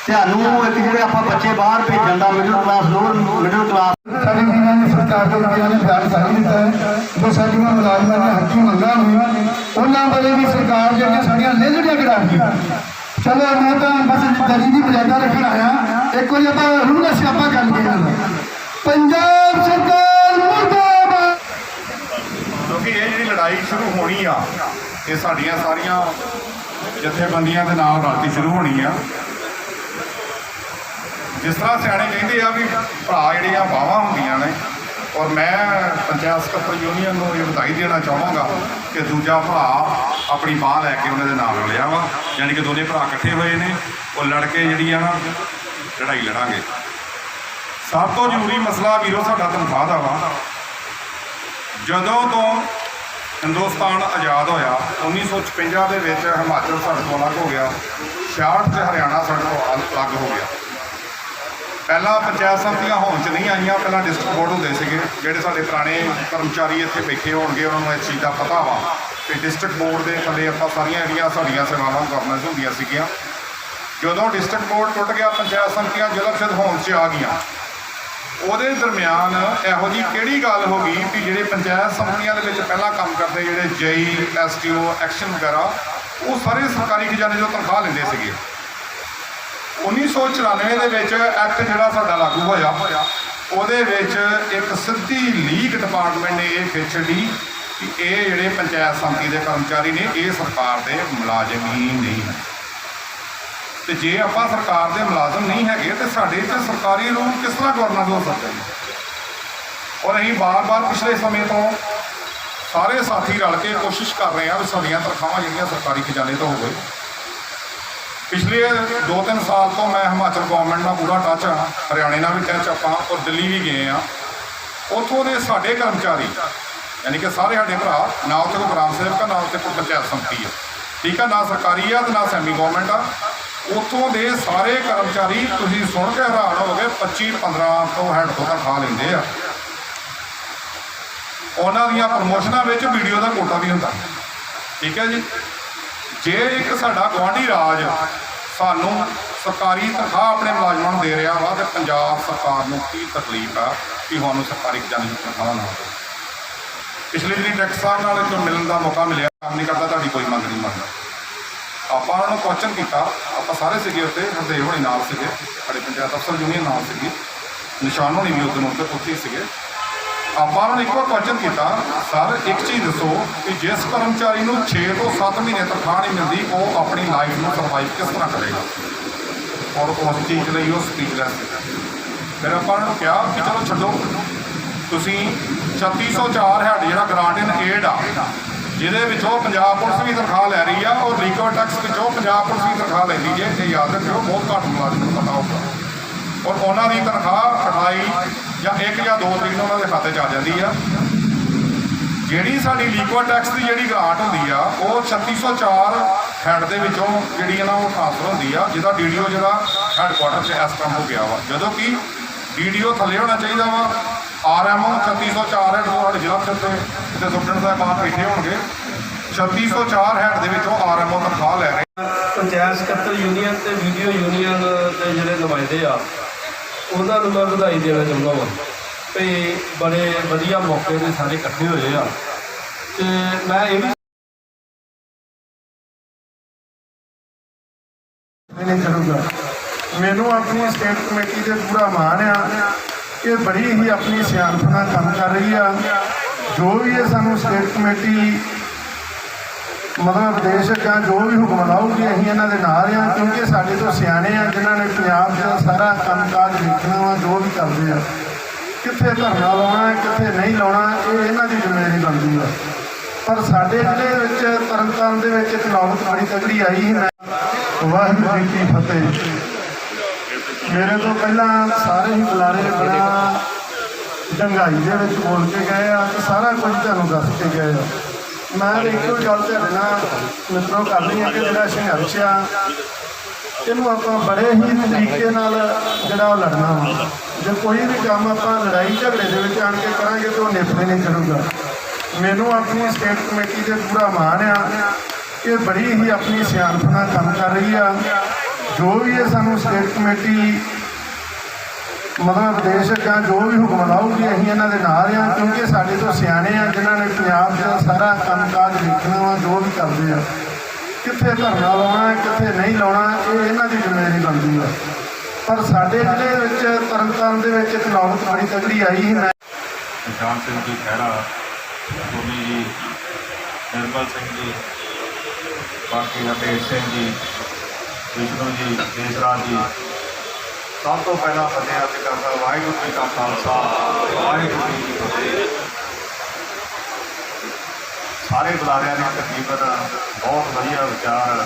ਤੁਹਾਨੂੰ ਇੱਕ ਜਿਹੜੇ ਆਪਾਂ ਬੱਚੇ ਬਾਹਰ ਭੇਜਣ ਦਾ middle class lower middle class ਸਾਡੀ ਇਹਨਾਂ ਨੇ ਸਰਕਾਰ ਦੇ ਵਕੀਲਾਂ ਨੇ ਬਿਆਨ ਕਰ ਦਿੱਤਾ ਹੈ ਜੋ ਸਾਡੀਆਂ ਮੁਲਾਜ਼ਮਾਂ ਦੀਆਂ ਹੱਕੀ ਮੰਗਾਂ ਹੋਈਆਂ ਉਹਨਾਂ ਬਾਰੇ ਵੀ ਸਰਕਾਰ ਜਿਹੜੀਆਂ ਸਾਡੀਆਂ ਲੇਲੜੀਆਂ ਕਰਾ ਰਹੀ ਹੈ। ਚਲੋ ਮੈਂ ਤਾਂ ਬਸ ਦਰੀ ਦੀ ਮਰਿਆਦਾ ਰੱਖਣ ਆਇਆ। ਇੱਕ ਵਾਰੀ ਆਪਾਂ ਰੂਹ ਦਾ ਸਿਆਪਾ ਕਰ ਲਈਏ। ਪੰਜਾਬ ਸਰਕਾਰ ਮੁਰਦਾਬਾਦ। ਕਿਉਂਕਿ ਇਹ ਜਿਹੜੀ ਲੜਾਈ ਸ਼ੁਰੂ ਹੋਣੀ ਆ ਇਹ ਸਾਡੀਆਂ ਸਾਰੀਆਂ ਜਥੇਬੰਦੀਆਂ ਦੇ ਨਾਲ ਰਲ ਕੇ ਸ਼ੁਰੂ ਹੋਣੀ ਆ। ਜਿਸ ਤਰ੍ਹਾਂ ਸਿਆਣੇ ਕਹਿੰਦੇ ਆ ਵੀ ਭਰਾ ਜਿਹੜੀਆਂ ਬਾਹਾਂ ਹੁੰਦੀਆਂ ਨੇ, ਔਰ ਮੈਂ ਪੰਚਾਇਤ ਸਕੱਤਰ ਯੂਨੀਅਨ ਨੂੰ ਇਹ ਵਧਾਈ ਦੇਣਾ ਚਾਹਾਂਗਾ ਕਿ ਦੂਜਾ ਭਰਾ ਆਪਣੀ ਬਾਂਹ ਲੈ ਕੇ ਉਹਨਾਂ ਦੇ ਨਾਲ ਰਲਿਆ ਵਾ, ਯਾਨੀ ਕਿ ਦੋਨੇ ਭਰਾ ਇਕੱਠੇ ਹੋਏ ਨੇ, ਉਹ ਲੜ ਕੇ ਜਿਹੜੀ ਆ ਨਾ ਲੜਾਈ ਲੜਾਂਗੇ। ਸਭ ਤੋਂ ਜ਼ਰੂਰੀ ਮਸਲਾ ਵੀਰੋ ਸਾਡਾ ਤਨਖਾਹ ਦਾ ਵਾ। ਜਦੋਂ ਤੋਂ ਹਿੰਦੁਸਤਾਨ ਆਜ਼ਾਦ ਹੋਇਆ 1956 ਦੇ ਵਿੱਚ ਹਿਮਾਚਲ ਸਾਡੇ ਤੋਂ ਅਲੱਗ ਹੋ ਗਿਆ, 66 'ਚ ਹਰਿਆਣਾ ਸਾਡੇ ਤੋਂ ਅਲੱਗ ਹੋ ਗਿਆ। ਪਹਿਲਾਂ ਪੰਚਾਇਤ ਸਮਿਤੀਆਂ ਹੋਣ 'ਚ ਨਹੀਂ ਆਈਆਂ, ਪਹਿਲਾਂ ਡਿਸਟ੍ਰਿਕਟ ਬੋਰਡ ਹੁੰਦੇ ਸੀਗੇ। ਜਿਹੜੇ ਸਾਡੇ ਪੁਰਾਣੇ ਕਰਮਚਾਰੀ ਇੱਥੇ ਬੈਠੇ ਹੋਣਗੇ ਉਹਨਾਂ ਨੂੰ ਇਸ ਚੀਜ਼ ਦਾ ਪਤਾ ਵਾ ਕਿ ਡਿਸਟ੍ਰਿਕਟ ਬੋਰਡ ਦੇ ਥੱਲੇ ਆਪਾਂ ਸਾਰੀਆਂ ਜਿਹੜੀਆਂ ਸਾਡੀਆਂ ਸੇਵਾਵਾਂ ਗਵਰਨੈਂਸ ਹੁੰਦੀਆਂ ਸੀਗੀਆਂ। ਜਦੋਂ ਡਿਸਟ੍ਰਿਕਟ ਬੋਰਡ ਟੁੱਟ ਗਿਆ, ਪੰਚਾਇਤ ਸਮਿਤੀਆਂ ਜ਼ਿਲ੍ਹਾ ਹੋਣ 'ਚ ਆ ਗਈਆਂ। ਉਹਦੇ ਦਰਮਿਆਨ ਇਹੋ ਜਿਹੀ ਕਿਹੜੀ ਗੱਲ ਹੋ ਗਈ ਕਿ ਜਿਹੜੇ ਪੰਚਾਇਤ ਸਮਿਤੀਆਂ ਦੇ ਵਿੱਚ ਪਹਿਲਾਂ ਕੰਮ ਕਰਦੇ ਜਿਹੜੇ ਜਈ SDO ਐਕਸ਼ਨ ਵਗੈਰਾ ਉਹ ਸਾਰੇ ਸਰਕਾਰੀ ਖਜ਼ਾਨੇ 'ਚੋਂ ਤਨਖਾਹ ਲੈਂਦੇ ਸੀਗੇ। 1994 ਦੇ ਵਿੱਚ ਐਕਟ ਜਿਹੜਾ ਸਾਡਾ ਲਾਗੂ ਹੋਇਆ ਉਹਦੇ ਵਿੱਚ ਇੱਕ ਸਿੱਧੀ ਲੀਕ ਡਿਪਾਰਟਮੈਂਟ ਨੇ ਇਹ ਖਿੱਚ ਲਈ ਕਿ ਇਹ ਜਿਹੜੇ ਪੰਚਾਇਤ ਸਮਿਤੀ ਦੇ ਕਰਮਚਾਰੀ ਨੇ ਇਹ ਸਰਕਾਰ ਦੇ ਮੁਲਾਜ਼ਮ ਹੀ ਨਹੀਂ। ਤੇ ਜੇ ਆਪਾਂ ਸਰਕਾਰ ਦੇ ਮੁਲਾਜ਼ਮ ਨਹੀਂ ਹੈਗੇ ਤੇ ਸਾਡੇ ਇੱਥੇ ਸਰਕਾਰੀ ਰੂਲ ਕਿਸ ਤਰ੍ਹਾਂ ਗਵਰਨੈਂਸ ਹੋ ਸਕਦਾ ਹੈ। ਔਰ ਅਸੀਂ ਬਾਰ-ਬਾਰ ਪਿਛਲੇ ਸਮੇਂ ਤੋਂ ਸਾਰੇ ਸਾਥੀ ਰਲ ਕੇ ਕੋਸ਼ਿਸ਼ ਕਰ ਰਹੇ ਹਾਂ ਵੀ ਸਾਡੀਆਂ ਤਨਖਾਹਾਂ ਜਿਹੜੀਆਂ ਸਰਕਾਰੀ ਖਜ਼ਾਨੇ ਤੋਂ ਹੋਵੇ। ਪਿਛਲੇ 2-3 ਸਾਲ ਤੋਂ ਮੈਂ ਹਿਮਾਚਲ ਗੌਰਮੈਂਟ ਨਾਲ ਪੂਰਾ ਟੱਚ ਹਾਂ, ਹਰਿਆਣੇ ਨਾਲ ਵੀ ਟੱਚ ਆਪਾਂ, ਔਰ ਦਿੱਲੀ ਵੀ ਗਏ ਆ। ਉੱਥੋਂ ਦੇ ਸਾਡੇ ਕਰਮਚਾਰੀ ਯਾਨੀ ਕਿ ਸਾਰੇ ਸਾਡੇ ਭਰਾ, ਨਾ ਉੱਥੇ ਕੋਈ ਗ੍ਰਾਮ ਸੇਵਕ ਆ, ਨਾ ਉੱਥੇ ਕੋਈ ਪੰਚਾਇਤ ਸਮਿਤੀ ਆ, ਠੀਕ ਆ, ਨਾ ਸਰਕਾਰੀ ਆ ਤੇ ਨਾ ਸੈਮੀ ਗੌਰਮੈਂਟ ਆ। ਉੱਥੋਂ ਦੇ ਸਾਰੇ ਕਰਮਚਾਰੀ ਤੁਸੀਂ ਸੁਣ ਕੇ ਹੈਰਾਨ ਹੋਵੋਗੇ 25-15 ਤੋਂ ਹੈਡ ਤੋਂ ਤਨਖਾਹ ਲੈਂਦੇ ਆ। ਉਹਨਾਂ ਦੀਆਂ ਪ੍ਰਮੋਸ਼ਨਾਂ ਵਿੱਚ ਵੀਡੀਓ ਦਾ ਕੋਟਾ ਵੀ ਹੁੰਦਾ, ਠੀਕ ਹੈ ਜੀ। ਜੇ ਇੱਕ ਸਾਡਾ ਗੁਆਂਢੀ ਰਾਜ ਸਾਨੂੰ ਸਰਕਾਰੀ ਤਨਖਾਹ ਆਪਣੇ ਮੁਲਾਜ਼ਮਾਂ ਨੂੰ ਦੇ ਰਿਹਾ ਵਾ ਤੇ ਪੰਜਾਬ ਸਰਕਾਰ ਨੂੰ ਕੀ ਤਕਲੀਫ ਆ ਕਿ ਸਾਨੂੰ ਸਰਕਾਰੀ ਖਜ਼ਾਨੇ ਦੀ ਤਨਖਾਹ ਨਾ ਹੋਵੇ। ਪਿਛਲੇ ਦਿਨੀ ਡਾਇਰੈਕਟਰ ਸਾਹਿਬ ਨਾਲ ਜੋ ਮਿਲਣ ਦਾ ਮੌਕਾ ਮਿਲਿਆ, ਕੰਮ ਨਹੀਂ ਕਰਦਾ ਤੁਹਾਡੀ ਕੋਈ ਮੰਗ ਨਹੀਂ ਮੰਨਦਾ। ਆਪਾਂ ਉਹਨਾਂ ਨੂੰ ਕੁਐਸਚਨ ਕੀਤਾ, ਆਪਾਂ ਸਾਰੇ ਸੀਗੇ ਉੱਤੇ, ਹਰਦੇਵ ਹੋਣੀ ਨਾਲ ਸੀਗੇ, ਸਾਡੇ ਪੰਚਾਇਤ ਅਫਸਰ ਯੂਨੀਅਨ ਨਾਲ ਸੀਗੀ, ਨਿਸ਼ਾਨ ਹੋਣੀ ਵੀ ਉੱਤੇ ਉੱਥੇ ਹੀ ਸੀਗੇ। ਆਪਾਂ ਉਹਨਾਂ ਨੂੰ ਇੱਕੋ ਕੁਐਸਚਨ ਕੀਤਾ, ਸਰ ਇੱਕ ਚੀਜ਼ ਦੱਸੋ ਕਿ ਜਿਸ ਕਰਮਚਾਰੀ ਨੂੰ 6 ਤੋਂ 7 ਮਹੀਨੇ ਤਨਖਾਹ ਨਹੀਂ ਮਿਲਦੀ, ਉਹ ਆਪਣੀ ਲਾਈਫ ਨੂੰ ਸਰਵਾਈਵ ਕਿਸ ਤਰ੍ਹਾਂ ਕਰੇਗਾ? ਔਰ ਉਸ ਚੀਜ਼ ਲਈ ਉਹ ਸਪੀਚਲੈਸ ਸੀ। ਫਿਰ ਆਪਾਂ ਉਹਨਾਂ ਨੂੰ ਕਿਹਾ ਕਿ ਚਲੋ ਛੱਡੋ, ਤੁਸੀਂ 3604 ਹੈਡ ਜਿਹੜਾ ਗ੍ਰਾਂਟ ਇਨ ਏਡ ਆ, ਜਿਹਦੇ ਵਿੱਚੋਂ ਪੰਜਾਬ ਪੁਲਿਸ ਵੀ ਤਨਖਾਹ ਲੈ ਰਹੀ ਆ, ਔਰ ਲੀਗਲ ਟੈਕਸ ਵਿੱਚੋਂ ਪੰਜਾਬ ਪੁਲਿਸ ਵੀ ਤਨਖਾਹ ਲੈਂਦੀ ਜੇ, ਇਹ ਯਾਦ ਰੱਖਿਓ, ਬਹੁਤ ਘੱਟ ਮੁਲਾਜ਼ਮ ਨੂੰ ਪਤਾ ਹੋਊਗਾ। ਔਰ ਉਹਨਾਂ ਦੀ ਤਨਖਾਹ 28 ਜਾਂ 1 ਜਾਂ 2 ਤਰੀਕ ਨੂੰ ਉਹਨਾਂ ਦੇ ਖਾਤੇ 'ਚ ਆ ਜਾਂਦੀ ਆ। ਜਿਹੜੀ ਸਾਡੀ ਲੀਗਲ ਟੈਕਸ ਦੀ ਜਿਹੜੀ ਗ੍ਰਾਂਟ ਹੁੰਦੀ ਆ, ਉਹ 3604 ਹੈਡ ਦੇ ਵਿੱਚੋਂ ਜਿਹੜੀ ਨਾ ਉਹ ਟ੍ਰਾਂਸਫਰ ਹੁੰਦੀ ਆ, ਜਿਹਦਾ DDO ਜਿਹੜਾ ਹੈਡਕੁਆਟਰ 'ਚ ਇਸ ਕੰਮ ਹੋ ਗਿਆ ਵਾ, ਜਦੋਂ ਕਿ DDO ਥੱਲੇ ਹੋਣਾ ਚਾਹੀਦਾ ਵਾ। RMO 3604 ਹੈਡ ਤੁਹਾਡੇ ਜ਼ਿਲ੍ਹਾ ਪੱਧਰ ਤੇ ਸੁਪਰਡੈਂਟ ਸਾਹਿਬਾਨ ਬੈਠੇ ਹੋਣਗੇ, 3604 ਹੈਡ ਦੇ ਵਿੱਚੋਂ RMO ਤਨਖਾਹ ਲੈ ਰਹੇ। ਪੰਚਾਇਤ ਸਕੱਤਰ ਯੂਨੀਅਨ ਤੇ ਵੀਡੀਓ ਯੂਨੀਅਨ ਦੇ ਜਿਹੜੇ ਨੁਮਾਇੰਦੇ ਆ, ਉਹਨਾਂ ਨੂੰ ਮੈਂ ਵਧਾਈ ਦੇਣਾ ਚਾਹੁੰਦਾ ਹਾਂ ਵੀ ਬੜੇ ਵਧੀਆ ਮੌਕੇ 'ਤੇ ਸਾਰੇ ਇਕੱਠੇ ਹੋਏ ਆ। ਤੇ ਮੈਂ ਇਹ ਵੀ ਨਹੀਂ ਕਰੂੰਗਾ। ਮੈਨੂੰ ਆਪਣੀ ਸਟੇਟ ਕਮੇਟੀ ਤੇ ਪੂਰਾ ਮਾਣ ਆ ਕਿ ਬੜੀ ਹੀ ਆਪਣੀ ਸਿਆਣਪ ਨਾਲ ਕੰਮ ਕਰ ਰਹੀ ਆ। ਜੋ ਵੀ ਇਹ ਸਾਨੂੰ ਸਟੇਟ ਕਮੇਟੀ ਮਤਲਬ ਵਿਦੇਸ਼ ਜਾਂ ਜੋ ਵੀ ਹੁਕਮ ਲਾਊਗੀ, ਅਸੀਂ ਇਹਨਾਂ ਦੇ ਨਾਲ ਆ, ਕਿਉਂਕਿ ਸਾਡੇ ਤੋਂ ਸਿਆਣੇ ਆ ਜਿਨ੍ਹਾਂ ਨੇ ਪੰਜਾਬ ਦਾ ਸਾਰਾ ਕੰਮਕਾਜ ਵੇਖਣਾ ਵਾ, ਜੋ ਵੀ ਕਰਦੇ ਆ, ਕਿੱਥੇ ਧਰਨਾ ਲਾਉਣਾ ਕਿੱਥੇ ਨਹੀਂ ਲਾਉਣਾ, ਇਹ ਇਹਨਾਂ ਦੀ ਜ਼ਿੰਮੇਵਾਰੀ ਬਣਦੀ ਆ। ਪਰ ਸਾਡੇ ਜ਼ਿਲ੍ਹੇ ਵਿੱਚ ਤਰਨਤਾਰਨ ਦੇ ਵਿੱਚ ਇੱਕ ਨੌਬਤ ਬੜੀ ਤਗੜੀ ਆਈ ਸੀ। ਵਾਹਿਗੁਰੂ ਜੀ ਕੀ ਫਤਿਹ। ਮੇਰੇ ਤੋਂ ਪਹਿਲਾਂ ਸਾਰੇ ਹੀ ਬੁਲਾਰੇ ਬੜਾ ਡੰਗਾਈ ਦੇ ਵਿੱਚ ਬੋਲ ਕੇ ਗਏ ਆ ਤੇ ਸਾਰਾ ਕੁਝ ਤੁਹਾਨੂੰ ਦੱਸ ਕੇ ਗਏ ਆ। ਮੈਂ ਇੱਕੋ ਗੱਲ ਤੁਹਾਡੇ ਨਾਲ ਮਿੱਤਰੋ ਕਰਨੀ ਹੈ ਕਿ ਜਿਹੜਾ ਸੰਘਰਸ਼ ਆ, ਇਹਨੂੰ ਆਪਾਂ ਬੜੇ ਹੀ ਤਰੀਕੇ ਨਾਲ ਜਿਹੜਾ ਉਹ ਲੜਨਾ ਵਾ। ਜੇ ਕੋਈ ਵੀ ਕੰਮ ਆਪਾਂ ਲੜਾਈ ਝਗੜੇ ਦੇ ਵਿੱਚ ਆਣ ਕੇ ਕਰਾਂਗੇ ਤਾਂ ਉਹ ਨਿਪਰੇ ਨਹੀਂ ਕਰੂਗਾ। ਮੈਨੂੰ ਆਪਣੀ ਸਟੇਟ ਕਮੇਟੀ ਤੇ ਪੂਰਾ ਮਾਣ ਆ, ਇਹ ਬੜੀ ਹੀ ਆਪਣੀ ਸਿਆਣਪ ਨਾਲ ਕੰਮ ਕਰ ਰਹੀ ਆ। ਜੋ ਵੀ ਇਹ ਸਾਨੂੰ ਸਟੇਟ ਕਮੇਟੀ ਮਤਲਬ ਵਿਦੇਸ਼ ਜਾਂ ਜੋ ਵੀ ਹੁਕਮ ਲਾਊਗੀ, ਅਸੀਂ ਇਹਨਾਂ ਦੇ ਨਾਲ ਆ, ਕਿਉਂਕਿ ਸਾਡੇ ਤੋਂ ਸਿਆਣੇ ਆ ਜਿਨ੍ਹਾਂ ਨੇ ਪੰਜਾਬ ਦਾ ਸਾਰਾ ਕੰਮਕਾਜ ਵੇਖਣਾ ਵਾ, ਜੋ ਵੀ ਕਰਦੇ ਆ, ਕਿੱਥੇ ਧਰਨਾ ਲਾਉਣਾ ਕਿੱਥੇ ਨਹੀਂ ਲਾਉਣਾ, ਇਹ ਇਹਨਾਂ ਦੀ ਜ਼ਿੰਮੇਵਾਰੀ ਬਣਦੀ ਆ। ਪਰ ਸਾਡੇ ਜ਼ਿਲ੍ਹੇ ਵਿੱਚ ਤਰਨਤਾਰਨ ਦੇ ਵਿੱਚ ਇੱਕ ਨੌਬਤ ਬੜੀ ਤਗੜੀ ਆਈ ਸੀ। ਨਿਸ਼ਾਨ ਸਿੰਘ ਜੀ ਖਹਿਰਾ, ਸੋਨੀ ਜੀ, ਨਿਰਮਲ ਸਿੰਘ ਜੀ, ਬਾਕੀ ਹਰਤੇਜ ਸਿੰਘ ਜੀ, ਵਿਸ਼ਨੂੰ ਜੀ, ਦੇਸਰਾਜ ਜੀ, ਸਭ ਤੋਂ ਪਹਿਲਾਂ ਫਤਿਹ ਅਤੇ ਕਰਦਾ ਵਾਹਿਗੁਰੂ ਜੀ ਕਾ ਖਾਲਸਾ ਵਾਹਿਗੁਰੂ ਜੀ ਕੀ ਫਤਿਹ। ਸਾਰੇ ਬੁਲਾਰਿਆਂ ਨੇ ਤਕਰੀਬਨ ਬਹੁਤ ਵਧੀਆ ਵਿਚਾਰ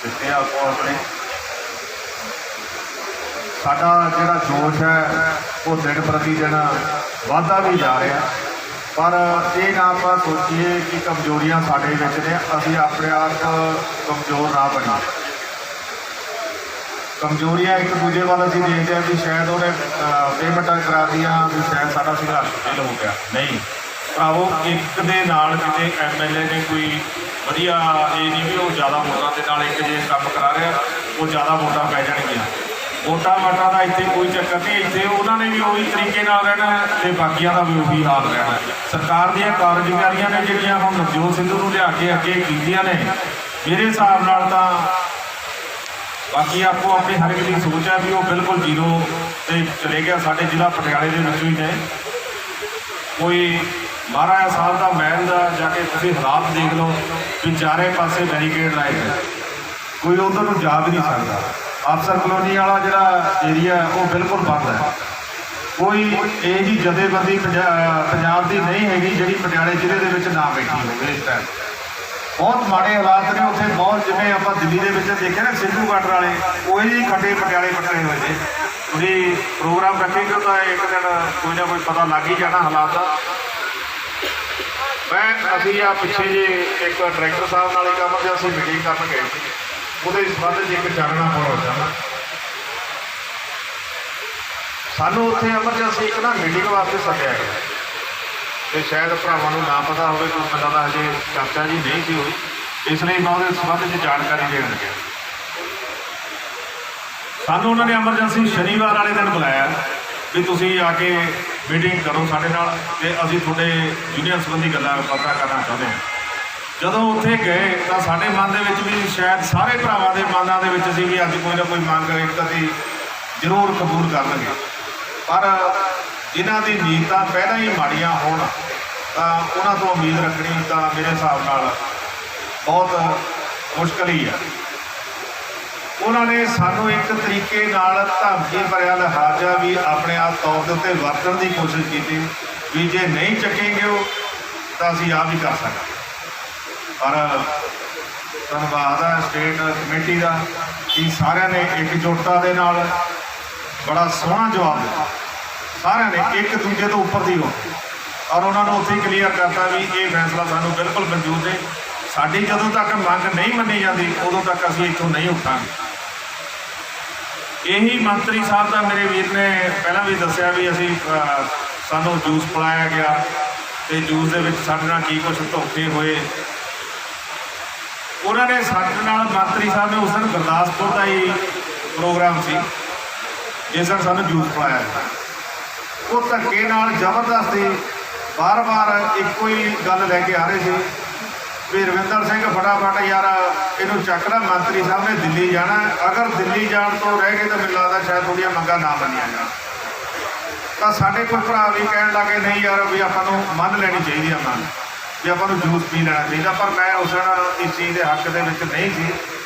ਦਿੱਤੇ ਆਪੋ ਆਪਣੇ। ਸਾਡਾ ਜਿਹੜਾ ਜੋਸ਼ ਹੈ ਉਹ ਦਿਨ ਪ੍ਰਤੀ ਦਿਨ ਵੱਧਦਾ ਵੀ ਜਾ ਰਿਹਾ, ਪਰ ਇਹ ਨਾ ਆਪਾਂ ਸੋਚੀਏ ਕਿ ਕਮਜ਼ੋਰੀਆਂ ਸਾਡੇ ਵਿੱਚ ਨੇ, ਅਸੀਂ ਆਪਣੇ ਆਪ ਕਮਜ਼ੋਰ ਨਾ ਬਣੀਏ। ਕਮਜ਼ੋਰੀਆਂ ਇੱਕ ਦੂਜੇ ਵੱਲ ਅਸੀਂ ਦੇਖਦੇ ਹਾਂ ਕਿ ਸ਼ਾਇਦ ਉਹਨੇ ਪੇਮੈਂਟਾਂ ਕਰਾ ਦੀਆਂ ਵੀ ਸ਼ਾਇਦ ਸਾਡਾ ਸੰਘਰਸ਼ ਫੇਲ ਹੋ ਗਿਆ। ਨਹੀਂ ਭਰਾਵੋ, ਇੱਕ ਦੇ ਨਾਲ ਕਿਤੇ MLA ਨੇ ਕੋਈ ਵਧੀਆ, ਇਹ ਨਹੀਂ ਵੀ ਉਹ ਜ਼ਿਆਦਾ ਵੋਟਾਂ ਦੇ ਨਾਲ ਇੱਕ ਜੇ ਕੰਮ ਕਰਾ ਰਿਹਾ ਉਹ ਜ਼ਿਆਦਾ ਵੋਟਾਂ ਪੈ ਜਾਣਗੀਆਂ। ਵੋਟਾਂ ਵਾਟਾਂ ਦਾ ਇੱਥੇ ਕੋਈ ਚੱਕਰ ਨਹੀਂ, ਇੱਥੇ ਉਹਨਾਂ ਨੇ ਵੀ ਉਹੀ ਤਰੀਕੇ ਨਾਲ ਰਹਿਣਾ ਤੇ ਬਾਕੀਆਂ ਦਾ ਵੀ ਉਹੀ ਹਾਲ ਰਹਿਣਾ। ਸਰਕਾਰ ਦੀਆਂ ਕਾਰਜਕਾਰੀਆਂ ਨੇ ਜਿਹੜੀਆਂ ਹੁਣ ਨਵਜੋਤ ਸਿੱਧੂ ਨੂੰ ਲਿਆ ਕੇ ਅੱਗੇ ਕੀਤੀਆਂ ਨੇ, ਮੇਰੇ ਹਿਸਾਬ ਨਾਲ ਤਾਂ ਬਾਕੀ ਆਪੋ ਆਪਣੀ ਹਰ ਇੱਕ ਦੀ ਸੋਚ ਹੈ ਵੀ ਉਹ ਬਿਲਕੁਲ ਜ਼ੀਰੋ ਤੇ ਚਲੇ ਗਿਆ। ਸਾਡੇ ਜ਼ਿਲ੍ਹਾ ਪਟਿਆਲੇ ਦੇ ਵਿੱਚੋਂ ਹੀ ਨੇ, ਕੋਈ ਮਹਾਰਾਜਾ ਸਾਹਿਬ ਦਾ ਮਹਿਲ ਦਾ ਜਾ ਕੇ ਤੁਸੀਂ ਹਾਲਾਤ ਦੇਖ ਲਓ ਵੀ ਚਾਰੇ ਪਾਸੇ ਬੈਰੀਕੇਡ ਲਾਏ ਗਏ, ਕੋਈ ਉਧਰ ਨੂੰ ਜਾ ਵੀ ਨਹੀਂ ਸਕਦਾ। ਅਫਸਰ ਕਲੋਨੀ ਵਾਲਾ ਜਿਹੜਾ ਏਰੀਆ ਉਹ ਬਿਲਕੁਲ ਬੰਦ ਹੈ। ਕੋਈ ਇਹ ਜੀ ਜਥੇਬੰਦੀ ਪੰਜਾਬ ਦੀ ਨਹੀਂ ਹੈਗੀ ਜਿਹੜੀ ਪਟਿਆਲੇ ਜ਼ਿਲ੍ਹੇ ਦੇ ਵਿੱਚ ਨਾ ਬੈਠੀ ਹੋਵੇ ਇਸ ਟਾਈਮ। ਬਹੁਤ ਮਾੜੇ ਹਾਲਾਤ ਨੇ ਉੱਥੇ, ਬਹੁਤ ਜਿਵੇਂ ਆਪਾਂ ਦਿੱਲੀ ਦੇ ਵਿੱਚ ਦੇਖਿਆ ਨਾ ਸਿੱਧੂ ਗਾਟਰ ਵਾਲੇ, ਉਹ ਹੀ ਖੱਡੇ ਪਟਿਆਲੇ ਪੱਟੇ ਹੋਏ ਨੇ। ਤੁਸੀਂ ਪ੍ਰੋਗਰਾਮ ਰੱਖੇਗੇ ਤਾਂ ਇੱਕ ਦਿਨ ਕੋਈ ਨਾ ਕੋਈ ਪਤਾ ਲੱਗ ਹੀ ਜਾਣਾ ਹਾਲਾਤ ਦਾ। ਅਸੀਂ ਆ ਪਿੱਛੇ ਜੇ ਇੱਕ ਡਾਇਰੈਕਟਰ ਸਾਹਿਬ ਨਾਲ ਇੱਕ ਐਮਰਜੈਂਸੀ ਮੀਟਿੰਗ ਕਰਨ ਗਏ ਸੀ, ਉਹਦੇ ਸੰਬੰਧ 'ਚ ਇੱਕ ਚਾਨਣਾ ਪਾਉਣਾ ਚਾਹੁੰਦਾ। ਸਾਨੂੰ ਉੱਥੇ ਐਮਰਜੈਂਸੀ ਇੱਕ ਨਾ ਮੀਟਿੰਗ ਵਾਸਤੇ ਸੱਦਿਆ ਗਿਆ ਤੇ ਸ਼ਾਇਦ ਭਰਾਵਾਂ ਨੂੰ ਨਾ ਪਤਾ ਹੋਵੇ, ਕੋਈ ਪਤਾ ਦਾ ਹਜੇ ਚਰਚਾ ਜੀ ਨਹੀਂ ਸੀ ਹੋਈ, ਇਸ ਲਈ ਮੈਂ ਉਹਦੇ ਸੰਬੰਧ 'ਚ ਜਾਣਕਾਰੀ ਦੇਣ ਲੱਗਿਆ। ਸਾਨੂੰ ਉਹਨਾਂ ਨੇ ਐਮਰਜੈਂਸੀ ਸ਼ਨੀਵਾਰ ਵਾਲੇ ਦਿਨ ਬੁਲਾਇਆ ਵੀ ਤੁਸੀਂ ਆ ਕੇ ਮੀਟਿੰਗ ਕਰੋ ਸਾਡੇ ਨਾਲ ਤੇ ਅਸੀਂ ਤੁਹਾਡੇ ਯੂਨੀਅਨ ਸੰਬੰਧੀ ਗੱਲਾਂ ਪਤਾ ਕਰਨਾ ਚਾਹੁੰਦੇ ਹਾਂ। ਜਦੋਂ ਉੱਥੇ ਗਏ ਤਾਂ ਸਾਡੇ ਮਨ ਦੇ ਵਿੱਚ ਵੀ ਸ਼ਾਇਦ ਸਾਰੇ ਭਰਾਵਾਂ ਦੇ ਮਨਾਂ ਦੇ ਵਿੱਚ ਸੀ ਕਿ ਅੱਜ ਕੋਈ ਨਾ ਕੋਈ ਮੰਗ ਇੱਕ ਅਸੀਂ ਜ਼ਰੂਰ ਕਬੂਲ ਕਰਨਗੇ, ਪਰ ਜਿਨ੍ਹਾਂ ਦੀ ਨੀਤਾਂ ਪਹਿਲਾਂ ਹੀ ਮਾੜੀਆਂ ਹੋਣ ਤਾਂ ਉਹਨਾਂ ਤੋਂ ਉਮੀਦ ਰੱਖਣੀ ਤਾਂ ਮੇਰੇ ਹਿਸਾਬ ਨਾਲ ਬਹੁਤ ਮੁਸ਼ਕਲ ਹੀ ਹੈ। ਉਹਨਾਂ ਨੇ ਸਾਨੂੰ ਇੱਕ ਤਰੀਕੇ ਨਾਲ ਧਮਕੀ ਭਰਿਆ ਲਿਹਾਜ਼ਾ ਵੀ ਆਪਣੇ ਆਪ ਤੌਰ ਦੇ ਉੱਤੇ ਵਰਤਣ ਦੀ ਕੋਸ਼ਿਸ਼ ਕੀਤੀ ਵੀ ਜੇ ਨਹੀਂ ਚੱਕੇਂਗੇ ਉਹ ਤਾਂ ਅਸੀਂ ਆਪ ਹੀ ਕਰ ਸਕਦੇ। ਪਰ ਧੰਨਵਾਦ ਹੈ ਸਟੇਟ ਕਮੇਟੀ ਦਾ ਕਿ ਸਾਰਿਆਂ ਨੇ ਇਕਜੁੱਟਤਾ ਦੇ ਨਾਲ ਬੜਾ ਸੋਹਣਾ ਜਵਾਬ ਦਿੱਤਾ। ਸਾਰਿਆਂ ਨੇ ਇੱਕ ਦੂਜੇ ਤੋਂ ਉੱਪਰ ਦੀ ਹੋ ਔਰ ਉਹਨਾਂ ਨੂੰ ਉੱਥੇ ਕਲੀਅਰ ਕਰਤਾ ਵੀ ਇਹ ਫੈਸਲਾ ਸਾਨੂੰ ਬਿਲਕੁਲ ਮਨਜ਼ੂਰ ਨਹੀਂ। ਸਾਡੀ ਜਦੋਂ ਤੱਕ ਮੰਗ ਨਹੀਂ ਮੰਨੀ ਜਾਂਦੀ ਉਦੋਂ ਤੱਕ ਅਸੀਂ ਇੱਥੋਂ ਨਹੀਂ ਉੱਠਾਂਗੇ। ਇਹੀ ਮੰਤਰੀ ਸਾਹਿਬ ਦਾ ਮੇਰੇ ਵੀਰ ਨੇ ਪਹਿਲਾਂ ਵੀ ਦੱਸਿਆ ਵੀ ਅਸੀਂ ਸਾਨੂੰ ਜੂਸ ਪਿਲਾਇਆ ਗਿਆ ਤੇ ਜੂਸ ਦੇ ਵਿੱਚ ਸਾਡੇ ਨਾਲ ਕੀ ਕੁਛ ਧੋਖੇ ਹੋਏ। ਉਹਨਾਂ ਨੇ ਸਾਡੇ ਨਾਲ ਮੰਤਰੀ ਸਾਹਿਬ ਨੇ ਉਸ ਦਿਨ ਗੁਰਦਾਸਪੁਰ ਦਾ ਹੀ ਪ੍ਰੋਗਰਾਮ ਸੀ ਜਿਸ ਦਿਨ ਸਾਨੂੰ ਜੂਸ ਪਿਲਾਇਆ। ਉਹ ਧੱਕੇ ਨਾਲ ਜ਼ਬਰਦਸਤੀ ਬਾਰ-ਬਾਰ ਇੱਕੋ ਹੀ ਗੱਲ ਲੈ ਕੇ ਆ ਰਹੇ ਸੀ ਵੀ ਰਵਿੰਦਰ ਸਿੰਘ ਫਟਾਫਟ ਯਾਰ ਇਹਨੂੰ ਚੱਕ ਲੈ, ਮੰਤਰੀ ਸਾਹਿਬ ਨੇ ਦਿੱਲੀ ਜਾਣਾ, ਅਗਰ ਦਿੱਲੀ ਜਾਣ ਤੋਂ ਰਹਿ ਗਏ ਤਾਂ ਮੈਨੂੰ ਲੱਗਦਾ ਸ਼ਾਇਦ ਤੁਹਾਡੀਆਂ ਮੰਗਾਂ ਨਾ ਮੰਨੀਆਂ ਜਾਣ। ਤਾਂ ਸਾਡੇ ਕੋਈ ਭਰਾ ਵੀ ਕਹਿਣ ਲੱਗੇ ਨਹੀਂ ਯਾਰ ਵੀ ਆਪਾਂ ਨੂੰ ਮੰਨ ਲੈਣੀ ਚਾਹੀਦੀ ਆ ਮੰਨ ਵੀ ਆਪਾਂ ਨੂੰ ਜੂਸ ਪੀ ਲੈਣਾ ਚਾਹੀਦਾ। ਪਰ ਮੈਂ ਉਸ ਦਿਨ ਇਸ ਚੀਜ਼ ਦੇ ਹੱਕ ਦੇ ਵਿੱਚ ਨਹੀਂ ਸੀ।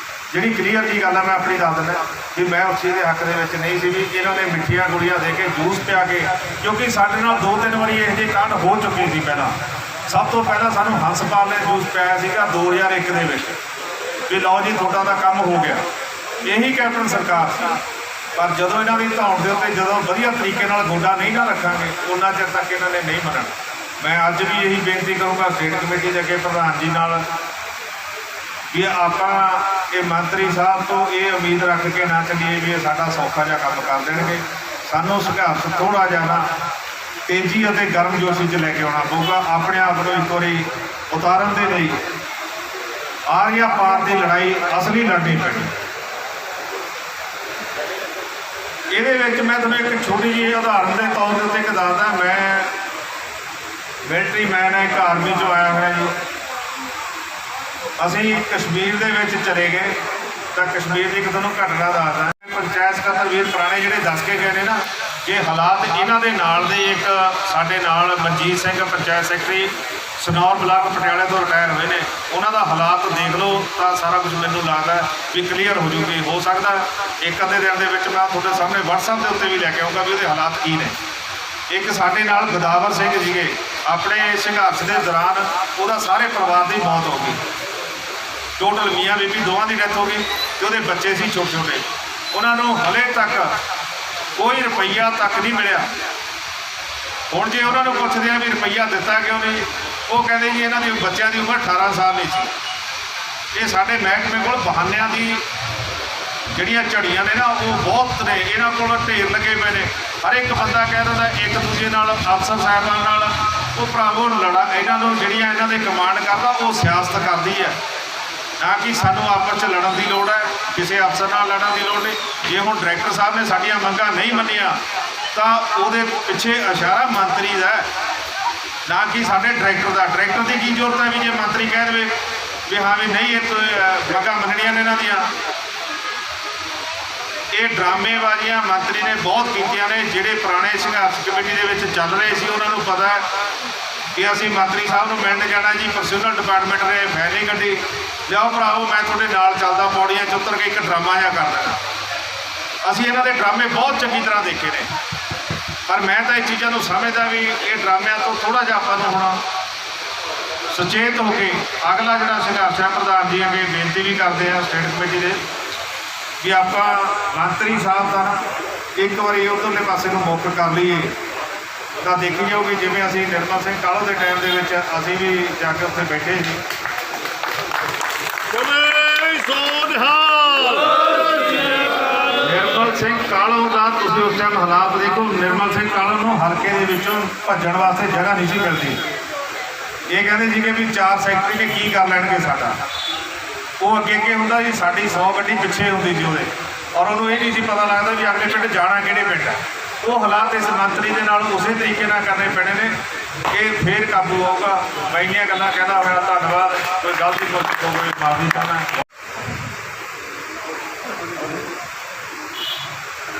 ਜਿਹੜੀ ਕਲੀਅਰ ਜੀ ਗੱਲ ਆ ਮੈਂ ਆਪਣੀ ਦੱਸ ਦਿੰਦਾ ਵੀ ਮੈਂ ਉਸ ਚੀਜ਼ ਦੇ ਹੱਕ ਦੇ ਵਿੱਚ ਨਹੀਂ ਸੀ ਵੀ ਇਹਨਾਂ ਨੇ ਮਿੱਠੀਆਂ ਗੋਲੀਆਂ ਦੇ ਕੇ ਜੂਸ ਪਿਆ ਕੇ, ਕਿਉਂਕਿ ਸਾਡੇ ਨਾਲ 2-3 ਵਾਰੀ ਇਹੋ ਜਿਹੇ ਕਾਂਡ ਹੋ ਚੁੱਕੇ ਸੀ। ਪਹਿਲਾਂ ਸਭ ਤੋਂ ਪਹਿਲਾਂ ਸਾਨੂੰ ਹੰਸਪਾਲ ਨੇ ਜੂਸ ਪਿਆਇਆ ਸੀਗਾ 2001 ਦੇ ਵਿੱਚ ਵੀ ਲਓ ਜੀ ਤੁਹਾਡਾ ਤਾਂ ਕੰਮ ਹੋ ਗਿਆ। ਇਹੀ ਕੈਪਟਨ ਸਰਕਾਰ ਸੀ। ਪਰ ਜਦੋਂ ਇਹਨਾਂ ਦੀ ਧੌਣ ਦੇ ਉੱਤੇ ਜਦੋਂ ਵਧੀਆ ਤਰੀਕੇ ਨਾਲ ਗੋਡਾ ਨਹੀਂ ਨਾ ਰੱਖਾਂਗੇ ਉਹਨਾਂ ਚਿਰ ਤੱਕ ਇਹਨਾਂ ਨੇ ਨਹੀਂ ਮੰਨਣਾ। ਮੈਂ ਅੱਜ ਵੀ ਇਹੀ ਬੇਨਤੀ ਕਰੂੰਗਾ ਸਟੇਟ ਕਮੇਟੀ ਦੇ ਅੱਗੇ ਪ੍ਰਧਾਨ ਜੀ ਨਾਲ ਵੀ ਆਪਾਂ ਇਹ ਮੰਤਰੀ ਸਾਹਿਬ ਤੋਂ ਇਹ ਉਮੀਦ ਰੱਖ ਕੇ ਨਾ ਚੱਲੀਏ ਵੀ ਇਹ ਸਾਡਾ ਸੌਖਾ ਜਿਹਾ ਕੰਮ ਕਰ ਦੇਣਗੇ। ਸਾਨੂੰ ਸੰਘਰਸ਼ ਥੋੜ੍ਹਾ ਜਿਹਾ ਤੇਜ਼ੀ ਅਤੇ ਗਰਮਜੋਸ਼ੀ 'ਚ ਲੈ ਕੇ ਆਉਣਾ ਪਊਗਾ। ਆਪਣੇ ਆਪ ਨੂੰ ਇੱਕ ਵਾਰੀ ਉਤਾਰਨ ਦੇ ਲਈ ਆਰੀਆ ਪਾਰ ਦੀ ਲੜਾਈ ਅਸਲੀ ਲੜਨੀ ਪੈਣੀ। ਇਹਦੇ ਵਿੱਚ ਮੈਂ ਤੁਹਾਨੂੰ ਇੱਕ ਛੋਟੀ ਜਿਹੀ ਉਦਾਹਰਨ ਦੇ ਤੌਰ ਦੇ ਉੱਤੇ ਇੱਕ ਦੱਸਦਾ। ਮੈਂ ਮਿਲਟਰੀ ਮੈਨ ਹੈ, ਇੱਕ ਆਰਮੀ 'ਚੋਂ ਆਇਆ ਹੋਇਆ ਜੀ। ਅਸੀਂ ਕਸ਼ਮੀਰ ਦੇ ਵਿੱਚ ਚਲੇ ਗਏ ਤਾਂ ਕਸ਼ਮੀਰ ਦੀ ਇੱਕ ਤੁਹਾਨੂੰ ਘਟਨਾ ਦੱਸਦਾ। ਪੰਚਾਇਤ ਸਕੱਤਰ ਵੀਰ ਪੁਰਾਣੇ ਜਿਹੜੇ ਦੱਸ ਕੇ ਗਏ ਨੇ ਨਾ ਕਿ ਹਾਲਾਤ ਇਹਨਾਂ ਦੇ ਨਾਲ ਦੇ ਇੱਕ ਸਾਡੇ ਨਾਲ ਮਨਜੀਤ ਸਿੰਘ ਪੰਚਾਇਤ ਸੈਕਟਰੀ ਸਨੌਰ ਬਲਾਕ ਪਟਿਆਲੇ ਤੋਂ ਰਿਟਾਇਰ ਹੋਏ ਨੇ, ਉਹਨਾਂ ਦਾ ਹਾਲਾਤ ਦੇਖ ਲਓ ਤਾਂ ਸਾਰਾ ਕੁਝ ਮੈਨੂੰ ਲੱਗਦਾ ਵੀ ਕਲੀਅਰ ਹੋ ਜੂਗੀ। ਹੋ ਸਕਦਾ ਇੱਕ ਅੱਧੇ ਦਿਨ ਦੇ ਵਿੱਚ ਮੈਂ ਤੁਹਾਡੇ ਸਾਹਮਣੇ WhatsApp ਦੇ ਉੱਤੇ ਵੀ ਲੈ ਕੇ ਆਊਂਗਾ ਵੀ ਉਹਦੇ ਹਾਲਾਤ ਕੀ ਨੇ। ਇੱਕ ਸਾਡੇ ਨਾਲ ਗਦਾਵਰ ਸਿੰਘ ਸੀਗੇ, ਆਪਣੇ ਸੰਘਰਸ਼ ਦੇ ਦੌਰਾਨ ਉਹਦਾ ਸਾਰੇ ਪਰਿਵਾਰ ਦੀ ਮੌਤ ਹੋ ਗਈ। ਟੋਟਲ ਮੀਆਂ ਬੀਬੀ ਦੋਵਾਂ ਦੀ ਡੈਥ ਹੋ ਗਈ ਤੇ ਉਹਦੇ ਬੱਚੇ ਸੀ ਛੋਟੇ ਛੋਟੇ। ਉਹਨਾਂ ਨੂੰ ਹਲੇ ਤੱਕ ਕੋਈ ਰੁਪਈਆ ਤੱਕ ਨਹੀਂ ਮਿਲਿਆ। ਹੁਣ ਜੇ ਉਹਨਾਂ ਨੂੰ ਪੁੱਛਦੇ ਆ ਵੀ ਰੁਪਈਆ ਦਿੱਤਾ ਕਿਉਂ ਨਹੀਂ, ਉਹ ਕਹਿੰਦੇ ਜੀ ਇਹਨਾਂ ਦੀ ਬੱਚਿਆਂ ਦੀ ਉਮਰ 18 ਸਾਲ ਨਹੀਂ ਸੀ। ਇਹ ਸਾਡੇ ਮਹਿਕਮੇ ਕੋਲ ਬਹਾਨਿਆਂ ਦੀ ਜਿਹੜੀਆਂ ਝੜੀਆਂ ਨੇ ਨਾ ਉਹ ਬਹੁਤ ਨੇ, ਇਹਨਾਂ ਕੋਲ ਢੇਰ ਲੱਗੇ ਪਏ ਨੇ। ਹਰ ਇੱਕ ਬੰਦਾ ਕਹਿ ਦਿੰਦਾ ਇੱਕ ਦੂਜੇ ਨਾਲ, ਅਫਸਰ ਸਾਹਿਬਾਨ ਨਾਲ ਉਹ ਭਰਾਵੋ ਲੜਾ ਇਹਨਾਂ ਨੂੰ ਜਿਹੜੀਆਂ ਇਹਨਾਂ ਦੇ ਕਮਾਂਡ ਕਰਦਾ ਉਹ ਸਿਆਸਤ ਕਰਦੀ ਹੈ, ਨਾ ਕਿ ਸਾਨੂੰ ਆਪਸ 'ਚ ਲੜਨ ਦੀ ਲੋੜ ਹੈ, ਕਿਸੇ ਅਫਸਰ ਨਾਲ ਲੜਨ ਦੀ ਲੋੜ ਨਹੀਂ। ਜੇ ਹੁਣ ਡਾਇਰੈਕਟਰ ਸਾਹਿਬ ਨੇ ਸਾਡੀਆਂ ਮੰਗਾਂ ਨਹੀਂ ਮੰਨੀਆਂ ਤਾਂ ਉਹਦੇ ਪਿੱਛੇ ਇਸ਼ਾਰਾ ਮੰਤਰੀ ਦਾ, ਨਾ ਕਿ ਸਾਡੇ ਡਾਇਰੈਕਟਰ ਦਾ। ਡਾਇਰੈਕਟਰ ਦੀ ਕੀ ਜ਼ਰੂਰਤ ਹੈ ਵੀ ਜੇ ਮੰਤਰੀ ਕਹਿ ਦੇਵੇ ਵੀ ਹਾਂ ਵੀ ਨਹੀਂ ਇਹ ਮੰਗਾਂ ਮੰਨਣੀਆਂ ਨੇ ਇਹਨਾਂ ਦੀਆਂ। ਇਹ ਡਰਾਮੇਬਾਜ਼ੀਆਂ ਮੰਤਰੀ ਨੇ ਬਹੁਤ ਕੀਤੀਆਂ ਨੇ। ਜਿਹੜੇ ਪੁਰਾਣੇ ਸੰਘਰਸ਼ ਕਮੇਟੀ ਦੇ ਵਿੱਚ ਚੱਲ ਰਹੇ ਸੀ ਉਹਨਾਂ ਨੂੰ ਪਤਾ ਹੈ ਕਿ ਅਸੀਂ ਮੰਤਰੀ ਸਾਹਿਬ ਨੂੰ ਮਿਲਣ ਜਾਣਾ ਜੀ, ਪਰਸਨਲ ਡਿਪਾਰਟਮੈਂਟ ਨੇ ਫੈਲੀ ਗੱਡੀ ਲਿਆਓ ਭਰਾਵੋ ਮੈਂ ਤੁਹਾਡੇ ਨਾਲ ਚੱਲਦਾ, ਪੌੜੀਆਂ 'ਚ ਉਤਰ ਕੇ ਇੱਕ ਡਰਾਮਾ ਜਿਹਾ ਕਰ ਦੇਣਾ। ਅਸੀਂ ਇਹਨਾਂ ਦੇ ਡਰਾਮੇ ਬਹੁਤ ਚੰਗੀ ਤਰ੍ਹਾਂ ਦੇਖੇ ਨੇ, ਪਰ ਮੈਂ ਤਾਂ ਇਹ ਚੀਜ਼ਾਂ ਨੂੰ ਸਮਝਦਾ ਵੀ ਇਹ ਡਰਾਮਿਆਂ ਤੋਂ ਥੋੜ੍ਹਾ ਜਿਹਾ ਆਪਾਂ ਨੂੰ ਹੁਣ ਸੁਚੇਤ ਹੋ ਕੇ ਅਗਲਾ ਜਿਹੜਾ ਸੰਘਰਸ਼ ਹੈ ਪ੍ਰਧਾਨ ਜੀ ਅੱਗੇ ਬੇਨਤੀ ਵੀ ਕਰਦੇ ਆ ਸਟੇਟ ਕਮੇਟੀ ਦੇ ਵੀ ਆਪਾਂ ਮੰਤਰੀ ਸਾਹਿਬ ਦਾ ਇੱਕ ਵਾਰੀ ਉਧਰਲੇ ਪਾਸੇ ਨੂੰ ਮੁੱਖ ਕਰ ਲਈਏ ਤਾਂ ਦੇਖੀ ਜਾਊਗੀ। ਜਿਵੇਂ ਅਸੀਂ ਨਿਰਮਲ ਸਿੰਘ ਕਾਲੋ ਦੇ ਟਾਈਮ ਦੇ ਵਿੱਚ ਅਸੀਂ ਵੀ ਜਾ ਕੇ ਉੱਥੇ ਬੈਠੇ ਸੀ। ਨਿਰਮਲ ਸਿੰਘ ਕਾਲੋ ਦਾ ਤੁਸੀਂ ਉਸ ਟਾਈਮ ਹਾਲਾਤ ਦੇਖੋ। ਨਿਰਮਲ ਸਿੰਘ ਕਾਲੋ ਨੂੰ ਹਲਕੇ ਦੇ ਵਿੱਚੋਂ ਭੱਜਣ ਵਾਸਤੇ ਜਗ੍ਹਾ ਨਹੀਂ ਸੀ ਮਿਲਦੀ। ਇਹ ਕਹਿੰਦੇ ਸੀਗੇ ਵੀ 4 ਸੈਕਟਰੀ ਨੇ ਕੀ ਕਰ ਲੈਣਗੇ ਸਾਡਾ। ਉਹ ਅੱਗੇ ਅੱਗੇ ਹੁੰਦਾ ਜੀ, ਸਾਡੀ 100 ਗੱਡੀ ਪਿੱਛੇ ਹੁੰਦੀ ਸੀ ਉਹਦੇ, ਔਰ ਉਹਨੂੰ ਇਹ ਨਹੀਂ ਸੀ ਪਤਾ ਲੱਗਦਾ ਵੀ ਅਗਲੇ ਪਿੰਡ ਜਾਣਾ ਕਿਹੜੇ ਪਿੰਡ ਹੈ। ਉਹ ਹਾਲਾਤ ਇਸ ਮੰਤਰੀ ਦੇ ਨਾਲ ਉਸੇ ਤਰੀਕੇ ਨਾਲ ਕਰਨੇ ਪੈਣੇ ਨੇ ਕਿ ਫੇਰ ਕਾਬੂ ਆਊਗਾ। ਮੈਂ ਇੰਨੀਆਂ ਗੱਲਾਂ ਕਹਿੰਦਾ ਹੋਇਆ ਧੰਨਵਾਦ। ਕੋਈ ਗਲਤੀ ਕੋਈ ਮਾਫੀ ਚਾਹੁੰਦਾ।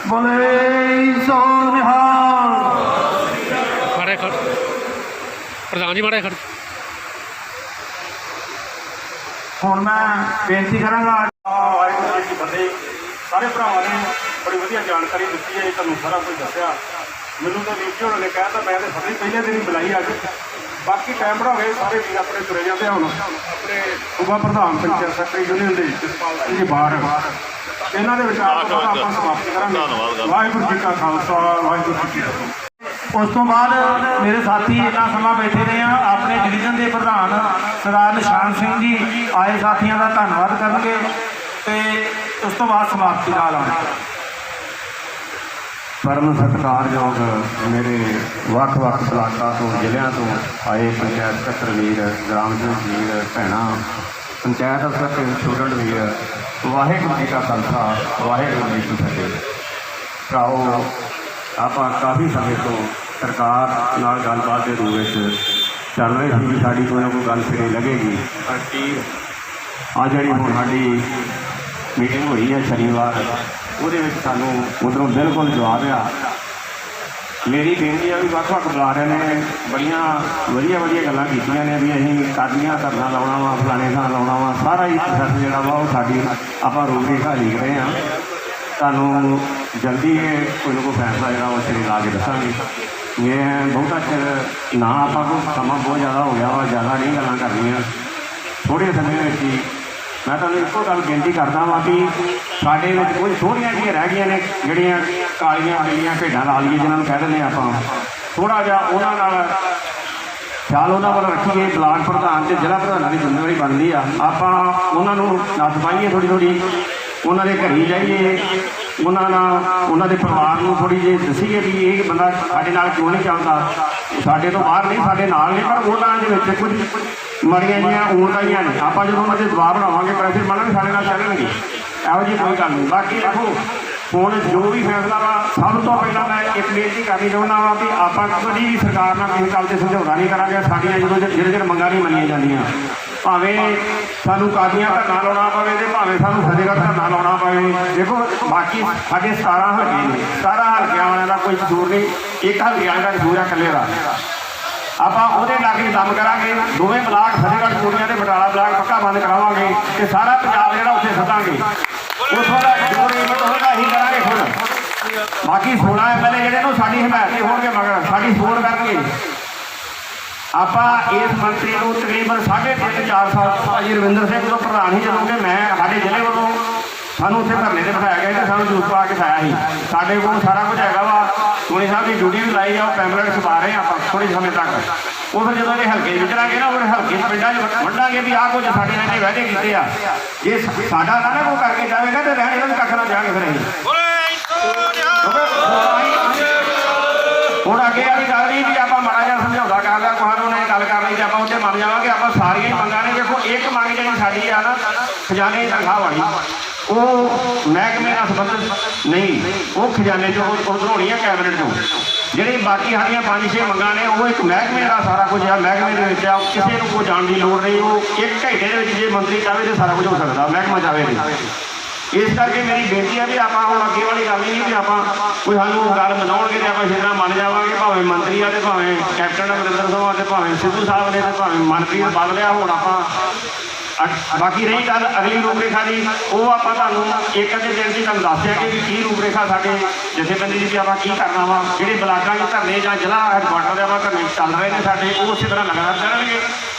ਬੋਲੇ ਸੋ ਨਿਹਾਲ। ਪ੍ਰਧਾਨ ਜੀ ਮਾੜਾ ਖੜ ਹੁਣ ਮੈਂ ਬੇਨਤੀ ਕਰਾਂਗਾ ਵਾਹਿਗੁਰੂ ਜੀ ਕੀ ਫਤਿਹ। ਸਾਰੇ ਭਰਾਵਾਂ ਨੇ ਬੜੀ ਵਧੀਆ ਜਾਣਕਾਰੀ ਦਿੱਤੀ ਹੈ, ਤੁਹਾਨੂੰ ਸਾਰਾ ਕੁਝ ਦੱਸਿਆ। ਮੈਨੂੰ ਤਾਂ ਵੀਰ ਜੀ ਹੋਣਾ ਨੇ ਕਹਿਤਾ, ਮੈਂ ਤਾਂ ਫਤਿਹ ਪਹਿਲੇ ਦਿਨ ਹੀ ਬੁਲਾਈ ਅੱਜ। ਬਾਕੀ ਟਾਈਮ ਬੜਾ ਹੋਵੇ, ਸਾਰੇ ਵੀਰ ਆਪਣੇ ਤੁਰੇ ਜਾਂਦੇ। ਹੁਣ ਆਪਣੇ ਸੂਬਾ ਪ੍ਰਧਾਨ ਪੰਚਾਇਤ ਸੈਕਟਰੀ ਯੂਨੀਅਨ ਦੇ ਜਸਪਾਲ ਸਿੰਘ ਜੀ ਬਾਹਰ, ਇਹਨਾਂ ਦੇ ਵਿਚਾਰ ਤੋਂ ਬਾਅਦ ਆਪਾਂ ਸਮਾਪਤ ਕਰਾਂਗੇ। ਵਾਹਿਗੁਰੂ ਜੀ ਕਾ ਖਾਲਸਾ, ਵਾਹਿਗੁਰੂ ਜੀ ਕੀ ਫਤਿਹ। ਉਸ ਤੋਂ ਬਾਅਦ ਮੇਰੇ ਸਾਥੀ ਇੰਨਾ ਸਮਾਂ ਬੈਠੇ ਰਹੇ ਆ, ਆਪਣੇ ਡਿਵੀਜ਼ਨ ਦੇ ਪ੍ਰਧਾਨ ਸਰਦਾਰ ਨਿਸ਼ਾਨ ਸਿੰਘ ਜੀ ਆਏ ਸਾਥੀਆਂ ਦਾ ਧੰਨਵਾਦ ਕਰਨਗੇ ਤੇ ਉਸ ਤੋਂ ਬਾਅਦ ਸਮਾਪਤੀ ਨਾਲ ਆਉਣਗੇ। ਪਰਮ ਸਤਿਕਾਰਯੋਗ ਮੇਰੇ ਵੱਖ-ਵੱਖ ਬਲਾਕਾਂ ਤੋਂ ਜ਼ਿਲ੍ਹਿਆਂ ਤੋਂ ਆਏ ਪੰਚਾਇਤ ਸਕੱਤਰ ਵੀਰ, ਗ੍ਰਾਮ ਸੇਵਕ ਵੀਰ, ਭੈਣਾਂ, ਪੰਚਾਇਤ ਅਫਸਰ ਤੇ ਸਟੂਡੈਂਟ ਵੀਰ, ਵਾਹਿਗੁਰੂ ਜੀ ਕਾ ਖਾਲਸਾ, ਵਾਹਿਗੁਰੂ ਜੀ ਕੀ ਫਤਿਹ। ਭਰਾਓ, ਆਪਾਂ ਕਾਫੀ ਸਮੇਂ ਤੋਂ ਸਰਕਾਰ ਨਾਲ ਗੱਲਬਾਤ ਦੇ ਰੂਪ ਵਿੱਚ ਚੱਲ ਰਹੇ ਸੀ ਵੀ ਸਾਡੀ ਕੋਈ ਨਾ ਕੋਈ ਗੱਲ ਸਿਰੇ ਲੱਗੇਗੀ। ਪਰ ਕੀ ਆ ਜਿਹੜੀ ਹੁਣ ਸਾਡੀ ਮੀਟਿੰਗ ਹੋਈ ਹੈ ਸ਼ਨੀਵਾਰ, ਉਹਦੇ ਵਿੱਚ ਸਾਨੂੰ ਉੱਧਰੋਂ ਬਿਲਕੁਲ ਜਵਾਬ ਆ। ਮੇਰੀ ਬੇਨਤੀ ਆ ਵੀ ਵੱਖ-ਵੱਖ ਬੁਲਾਰਿਆਂ ਨੇ ਬੜੀਆਂ ਵਧੀਆ ਗੱਲਾਂ ਕੀਤੀਆਂ ਨੇ ਵੀ ਅਸੀਂ ਕਰਨੀਆਂ, ਧਰਨਾ ਲਾਉਣਾ ਵਾ, ਫਲਾਣੇ ਥਾਂ ਲਾਉਣਾ ਵਾ। ਸਾਰਾ ਹੀ ਪ੍ਰੋਸੈਸ ਜਿਹੜਾ ਵਾ ਉਹ ਸਾਡੀ ਆਪਾਂ ਰੂਪ ਰੇਖਾ ਲਿਖ ਰਹੇ ਹਾਂ। ਤੁਹਾਨੂੰ ਜਲਦੀ ਇਹ ਕੋਈ ਨਾ ਕੋਈ ਫੈਸਲਾ ਜਿਹੜਾ ਉਹ ਸਿਰੇ ਲਾ ਕੇ ਦੱਸਾਂਗੇ। ਮੈਂ ਬਹੁਤਾ ਚਿਰ ਨਾ ਆਪਾਂ ਕੋਲ ਸਮਾਂ ਬਹੁਤ ਜ਼ਿਆਦਾ ਹੋ ਗਿਆ ਵਾ, ਜ਼ਿਆਦਾ ਨਹੀਂ ਗੱਲਾਂ ਕਰਨੀਆਂ। ਥੋੜ੍ਹੇ ਸਮੇਂ ਵਿੱਚ ਹੀ ਮੈਂ ਤੁਹਾਨੂੰ ਇੱਕੋ ਗੱਲ ਬੇਨਤੀ ਕਰਦਾ ਵਾਂ ਵੀ ਸਾਡੇ ਵਿੱਚ ਕੁਝ ਥੋੜ੍ਹੀਆਂ ਜਿਹੀਆਂ ਰਹਿ ਗਈਆਂ ਨੇ, ਜਿਹੜੀਆਂ ਕਾਲੀਆਂ ਪੀਲੀਆਂ ਭੇਡਾਂ ਲਾ ਲਈਏ ਜਿਹਨਾਂ ਨੂੰ ਕਹਿ ਦਿੰਦੇ ਆਪਾਂ। ਥੋੜ੍ਹਾ ਜਿਹਾ ਉਹਨਾਂ ਨਾਲ ਖਿਆਲ ਉਹਨਾਂ ਵੱਲ ਰੱਖੀਏ। ਬਲਾਕ ਪ੍ਰਧਾਨ ਅਤੇ ਜ਼ਿਲ੍ਹਾ ਪ੍ਰਧਾਨਾਂ ਦੀ ਜ਼ਿੰਮੇਵਾਰੀ ਬਣਦੀ ਆ, ਆਪਾਂ ਉਹਨਾਂ ਨੂੰ ਨੱਥ ਪਾਈਏ ਥੋੜ੍ਹੀ। ਉਹਨਾਂ ਦੇ ਘਰੀ ਜਾਈਏ, ਉਹਨਾਂ ਨਾਲ ਉਹਨਾਂ ਦੇ ਪਰਿਵਾਰ ਨੂੰ ਥੋੜ੍ਹੀ ਜਿਹੀ ਦੱਸੀਏ ਵੀ ਇਹ ਬੰਦਾ ਸਾਡੇ ਨਾਲ ਕਿਉਂ ਨਹੀਂ ਚੱਲਦਾ। ਸਾਡੇ ਤੋਂ ਬਾਹਰ ਨਹੀਂ, ਸਾਡੇ ਨਾਲ ਨੇ, ਪਰ ਉਹਨਾਂ ਦੇ ਵਿੱਚ ਕੁਝ ਮੜੀਆਂ ਜਿਹੀਆਂ ਊਣਤਾਈਆਂ ਨੇ। ਆਪਾਂ ਜਦੋਂ ਉਹਨਾਂ ਦੇ ਦਬਾਅ ਬਣਾਵਾਂਗੇ, ਪ੍ਰੈਸ਼ਰ ਬਣਾਂਗੇ, ਸਾਡੇ ਨਾਲ ਚੱਲਣਗੇ। ਇਹੋ ਜਿਹੀ ਕੋਈ ਗੱਲ ਨਹੀਂ। ਬਾਕੀ ਦੇਖੋ, ਹੁਣ ਜੋ ਵੀ ਫੈਸਲਾ ਵਾ, ਸਭ ਤੋਂ ਪਹਿਲਾਂ ਮੈਂ ਇੱਕ ਬੇਨਤੀ ਕਰਨੀ ਚਾਹੁੰਦਾ ਵਾਂ ਵੀ ਆਪਾਂ ਕਦੀ ਵੀ ਸਰਕਾਰ ਨਾਲ ਕਿਸੇ ਗੱਲ 'ਤੇ ਸਮਝੌਤਾ ਨਹੀਂ ਕਰਾਂਗੇ। ਸਾਡੀਆਂ ਜਦੋਂ ਜਿਹੜੇ ਮੰਗਾਂ ਨਹੀਂ ਮੰਨੀਆਂ ਜਾਂਦੀਆਂ, ਭਾਵੇਂ ਸਾਨੂੰ ਕਾਦੀਆਂ ਧਰਨਾ ਲਾਉਣਾ ਪਵੇ ਤੇ ਭਾਵੇਂ ਸਾਨੂੰ ਫਤਿਹਗੜ੍ਹ ਧਰਨਾ ਲਾਉਣਾ ਪਵੇ। ਦੇਖੋ, ਬਾਕੀ ਸਾਡੇ 17 ਹਲਕੇ ਨੇ, 17 ਹਲਕਿਆਂ ਵਾਲਿਆਂ ਦਾ ਕੋਈ ਕਸੂਰ ਨਹੀਂ, ਇੱਕ ਹਲਕੇ ਵਾਲੇ ਦਾ ਕਸੂਰ ਆ ਇਕੱਲੇ ਦਾ। ਆਪਾਂ ਉਹਦੇ ਲਾਗੇ ਦਮ ਕਰਾਂਗੇ। ਦੋਵੇਂ ਬਲਾਕ ਫਤਿਹਗੜ੍ਹ ਚੂੜੀਆਂ ਤੇ ਬਟਾਲਾ ਬਲਾਕ ਪੱਕਾ ਬੰਦ ਕਰਾਵਾਂਗੇ ਤੇ ਸਾਰਾ ਪੰਜਾਬ ਜਿਹੜਾ ਉੱਥੇ ਸੱਦਾਂਗੇ। ਉੱਥੋਂ ਦਾ ਜੋ ਰੇਮਟ ਹੋਏਗਾ ਅਸੀਂ ਕਰਾਂਗੇ ਖੁਦ। ਬਾਕੀ 16 MLA ਜਿਹੜੇ ਨੂੰ ਸਾਡੀ ਹਮਾਇਤ ਹੋਣਗੇ, ਮਗਰ ਸਾਡੀ ਸਪੋਰਟ ਕਰਨਗੇ। ਆਪਾਂ ਇਸ ਮੰਤਰੀ ਨੂੰ ਤਕਰੀਬਨ 3.5-4 ਸਾਲ ਭਾਜੀ ਰਵਿੰਦਰ ਸਿੰਘ ਤੋਂ ਪ੍ਰਧਾਨ ਹੀ ਜਦੋਂ ਕਿ ਮੈਂ ਸਾਡੇ ਜ਼ਿਲ੍ਹੇ ਵੱਲੋਂ ਸਾਨੂੰ ਉੱਥੇ ਧਰਨੇ 'ਤੇ ਬਿਠਾਇਆ ਗਿਆ ਤੇ ਸਾਨੂੰ ਜੂਸ ਪਾ ਕੇ ਖਾਇਆ ਸੀ। ਸਾਡੇ ਕੋਲ ਸਾਰਾ ਕੁਝ ਹੈਗਾ ਵਾ। ਸੋਨੀ ਸਾਹਿਬ ਦੀ ਡਿਊਟੀ ਵੀ ਲਾਈ ਆ, ਉਹ ਪੈਂਪਲੇਟ ਛਪਾ ਰਹੇ ਆਪਾਂ ਥੋੜ੍ਹੇ ਸਮੇਂ ਤੱਕ। ਉਹ ਫਿਰ ਜਦੋਂ ਇਹ ਹਲਕੇ ਵਿਚਰਾਂਗੇ ਨਾ, ਉਹ ਹਲਕੇ ਪਿੰਡਾਂ 'ਚ ਵੰਡਾਂਗੇ ਵੀ ਆਹ ਕੁਝ ਸਾਡੇ ਨਾਲ ਵਾਅਦੇ ਕੀਤੇ ਆ। ਜੇ ਸਾਡਾ ਨਾ ਕੋਈ ਕਰਕੇ ਜਾਵੇਗਾ ਤੇ ਰਹਿਣ ਇਹਨਾਂ ਨੂੰ ਕੱਖ ਨਾ ਜਾਵਾਂਗੇ ਫਿਰ ਅਸੀਂ। ਹੁਣ ਅੱਗੇ ਵਾਲੀ ਗੱਲ ਨਹੀਂ ਵੀ ਆਪਾਂ ਮਾੜਾ ਜਿਹਾ ਸਮਝੌਤਾ ਕਰ ਲਿਆ, ਤੁਹਾਨੂੰ ਨੇ ਗੱਲ ਕਰ ਲਈ ਤੇ ਆਪਾਂ ਉੱਥੇ ਮੰਨ ਜਾਵਾਂਗੇ। ਆਪਾਂ ਸਾਰੀਆਂ ਹੀ ਮੰਗਾਂ ਨੇ। ਦੇਖੋ, ਇੱਕ ਮੰਗ ਜਿਹੜੀ ਸਾਡੀ ਆ ਨਾ, ਖਜ਼ਾਨੇ ਦੀ ਤਨਖਾਹ ਵਾਲੀ, ਉਹ ਮਹਿਕਮੇ ਨਾਲ ਸੰਬੰਧਿਤ ਨਹੀਂ, ਉਹ ਖਜ਼ਾਨੇ 'ਚੋਂ ਉਧਰੋਂ ਹੋਣੀ ਆ, ਕੈਬਨਿਟ 'ਚੋਂ। ਜਿਹੜੀ ਬਾਕੀ ਸਾਡੀਆਂ 5-6 ਮੰਗਾਂ ਨੇ, ਉਹ ਇੱਕ ਮਹਿਕਮੇ ਦਾ ਸਾਰਾ ਕੁਝ ਆ, ਮਹਿਕਮੇ ਦੇ ਵਿੱਚ ਆ। ਕਿਸੇ ਨੂੰ ਕੋਈ ਜਾਣ ਦੀ ਲੋੜ ਨਹੀਂ। ਉਹ 1 ਘੰਟੇ ਦੇ ਵਿੱਚ ਜੇ ਮੰਤਰੀ ਚਾਹੇ ਤਾਂ ਸਾਰਾ ਕੁਝ ਹੋ ਸਕਦਾ, ਮਹਿਕਮਾ ਚਾਹੇ ਨਹੀਂ। ਇਸ ਕਰਕੇ ਮੇਰੀ ਬੇਨਤੀ ਹੈ ਵੀ ਆਪਾਂ ਹੁਣ ਅੱਗੇ ਵਾਲੀ ਗੱਲ ਨਹੀਂ ਵੀ ਆਪਾਂ ਕੋਈ ਸਾਨੂੰ ਗੱਲ ਮਨਾਉਣਗੇ ਤੇ ਆਪਾਂ ਜਿੰਨਾ ਮੰਨ ਜਾਵਾਂਗੇ, ਭਾਵੇਂ ਮੰਤਰੀ ਆ ਤੇ ਭਾਵੇਂ ਕੈਪਟਨ ਅਮਰਿੰਦਰ ਸਿੰਘ ਆ ਤੇ ਭਾਵੇਂ ਸਿੱਧੂ ਸਾਹਿਬ ਨੇ ਤੇ ਭਾਵੇਂ ਮਨਪ੍ਰੀਤ ਬਾਦਲ ਆ। ਹੁਣ ਆਪਾਂ ਬਾਕੀ ਰਹੀ ਗੱਲ ਅਗਲੀ ਰੂਪਰੇਖਾ ਦੀ, ਉਹ ਆਪਾਂ ਤੁਹਾਨੂੰ ਇੱਕ ਅੱਧੇ ਦਿਨ 'ਚ ਤੁਹਾਨੂੰ ਦੱਸ ਦਿਆਂਗੇ ਵੀ ਕੀ ਰੂਪਰੇਖਾ ਸਾਡੇ ਜਥੇਬੰਦੀ ਦੀ ਵੀ ਆਪਾਂ ਕੀ ਕਰਨਾ ਵਾ। ਜਿਹੜੇ ਬਲਾਕਾਂ 'ਚ ਧਰਨੇ ਜਾਂ ਜ਼ਿਲ੍ਹਾ ਹੈਡਕੁਆਟਰ ਦੇ ਆਪਾਂ ਧਰਨੇ ਚੱਲ ਰਹੇ ਨੇ ਸਾਡੇ, ਉਹ ਉਸੇ ਤਰ੍ਹਾਂ ਲਗਾਤਾਰ ਚੱਲਣਗੇ।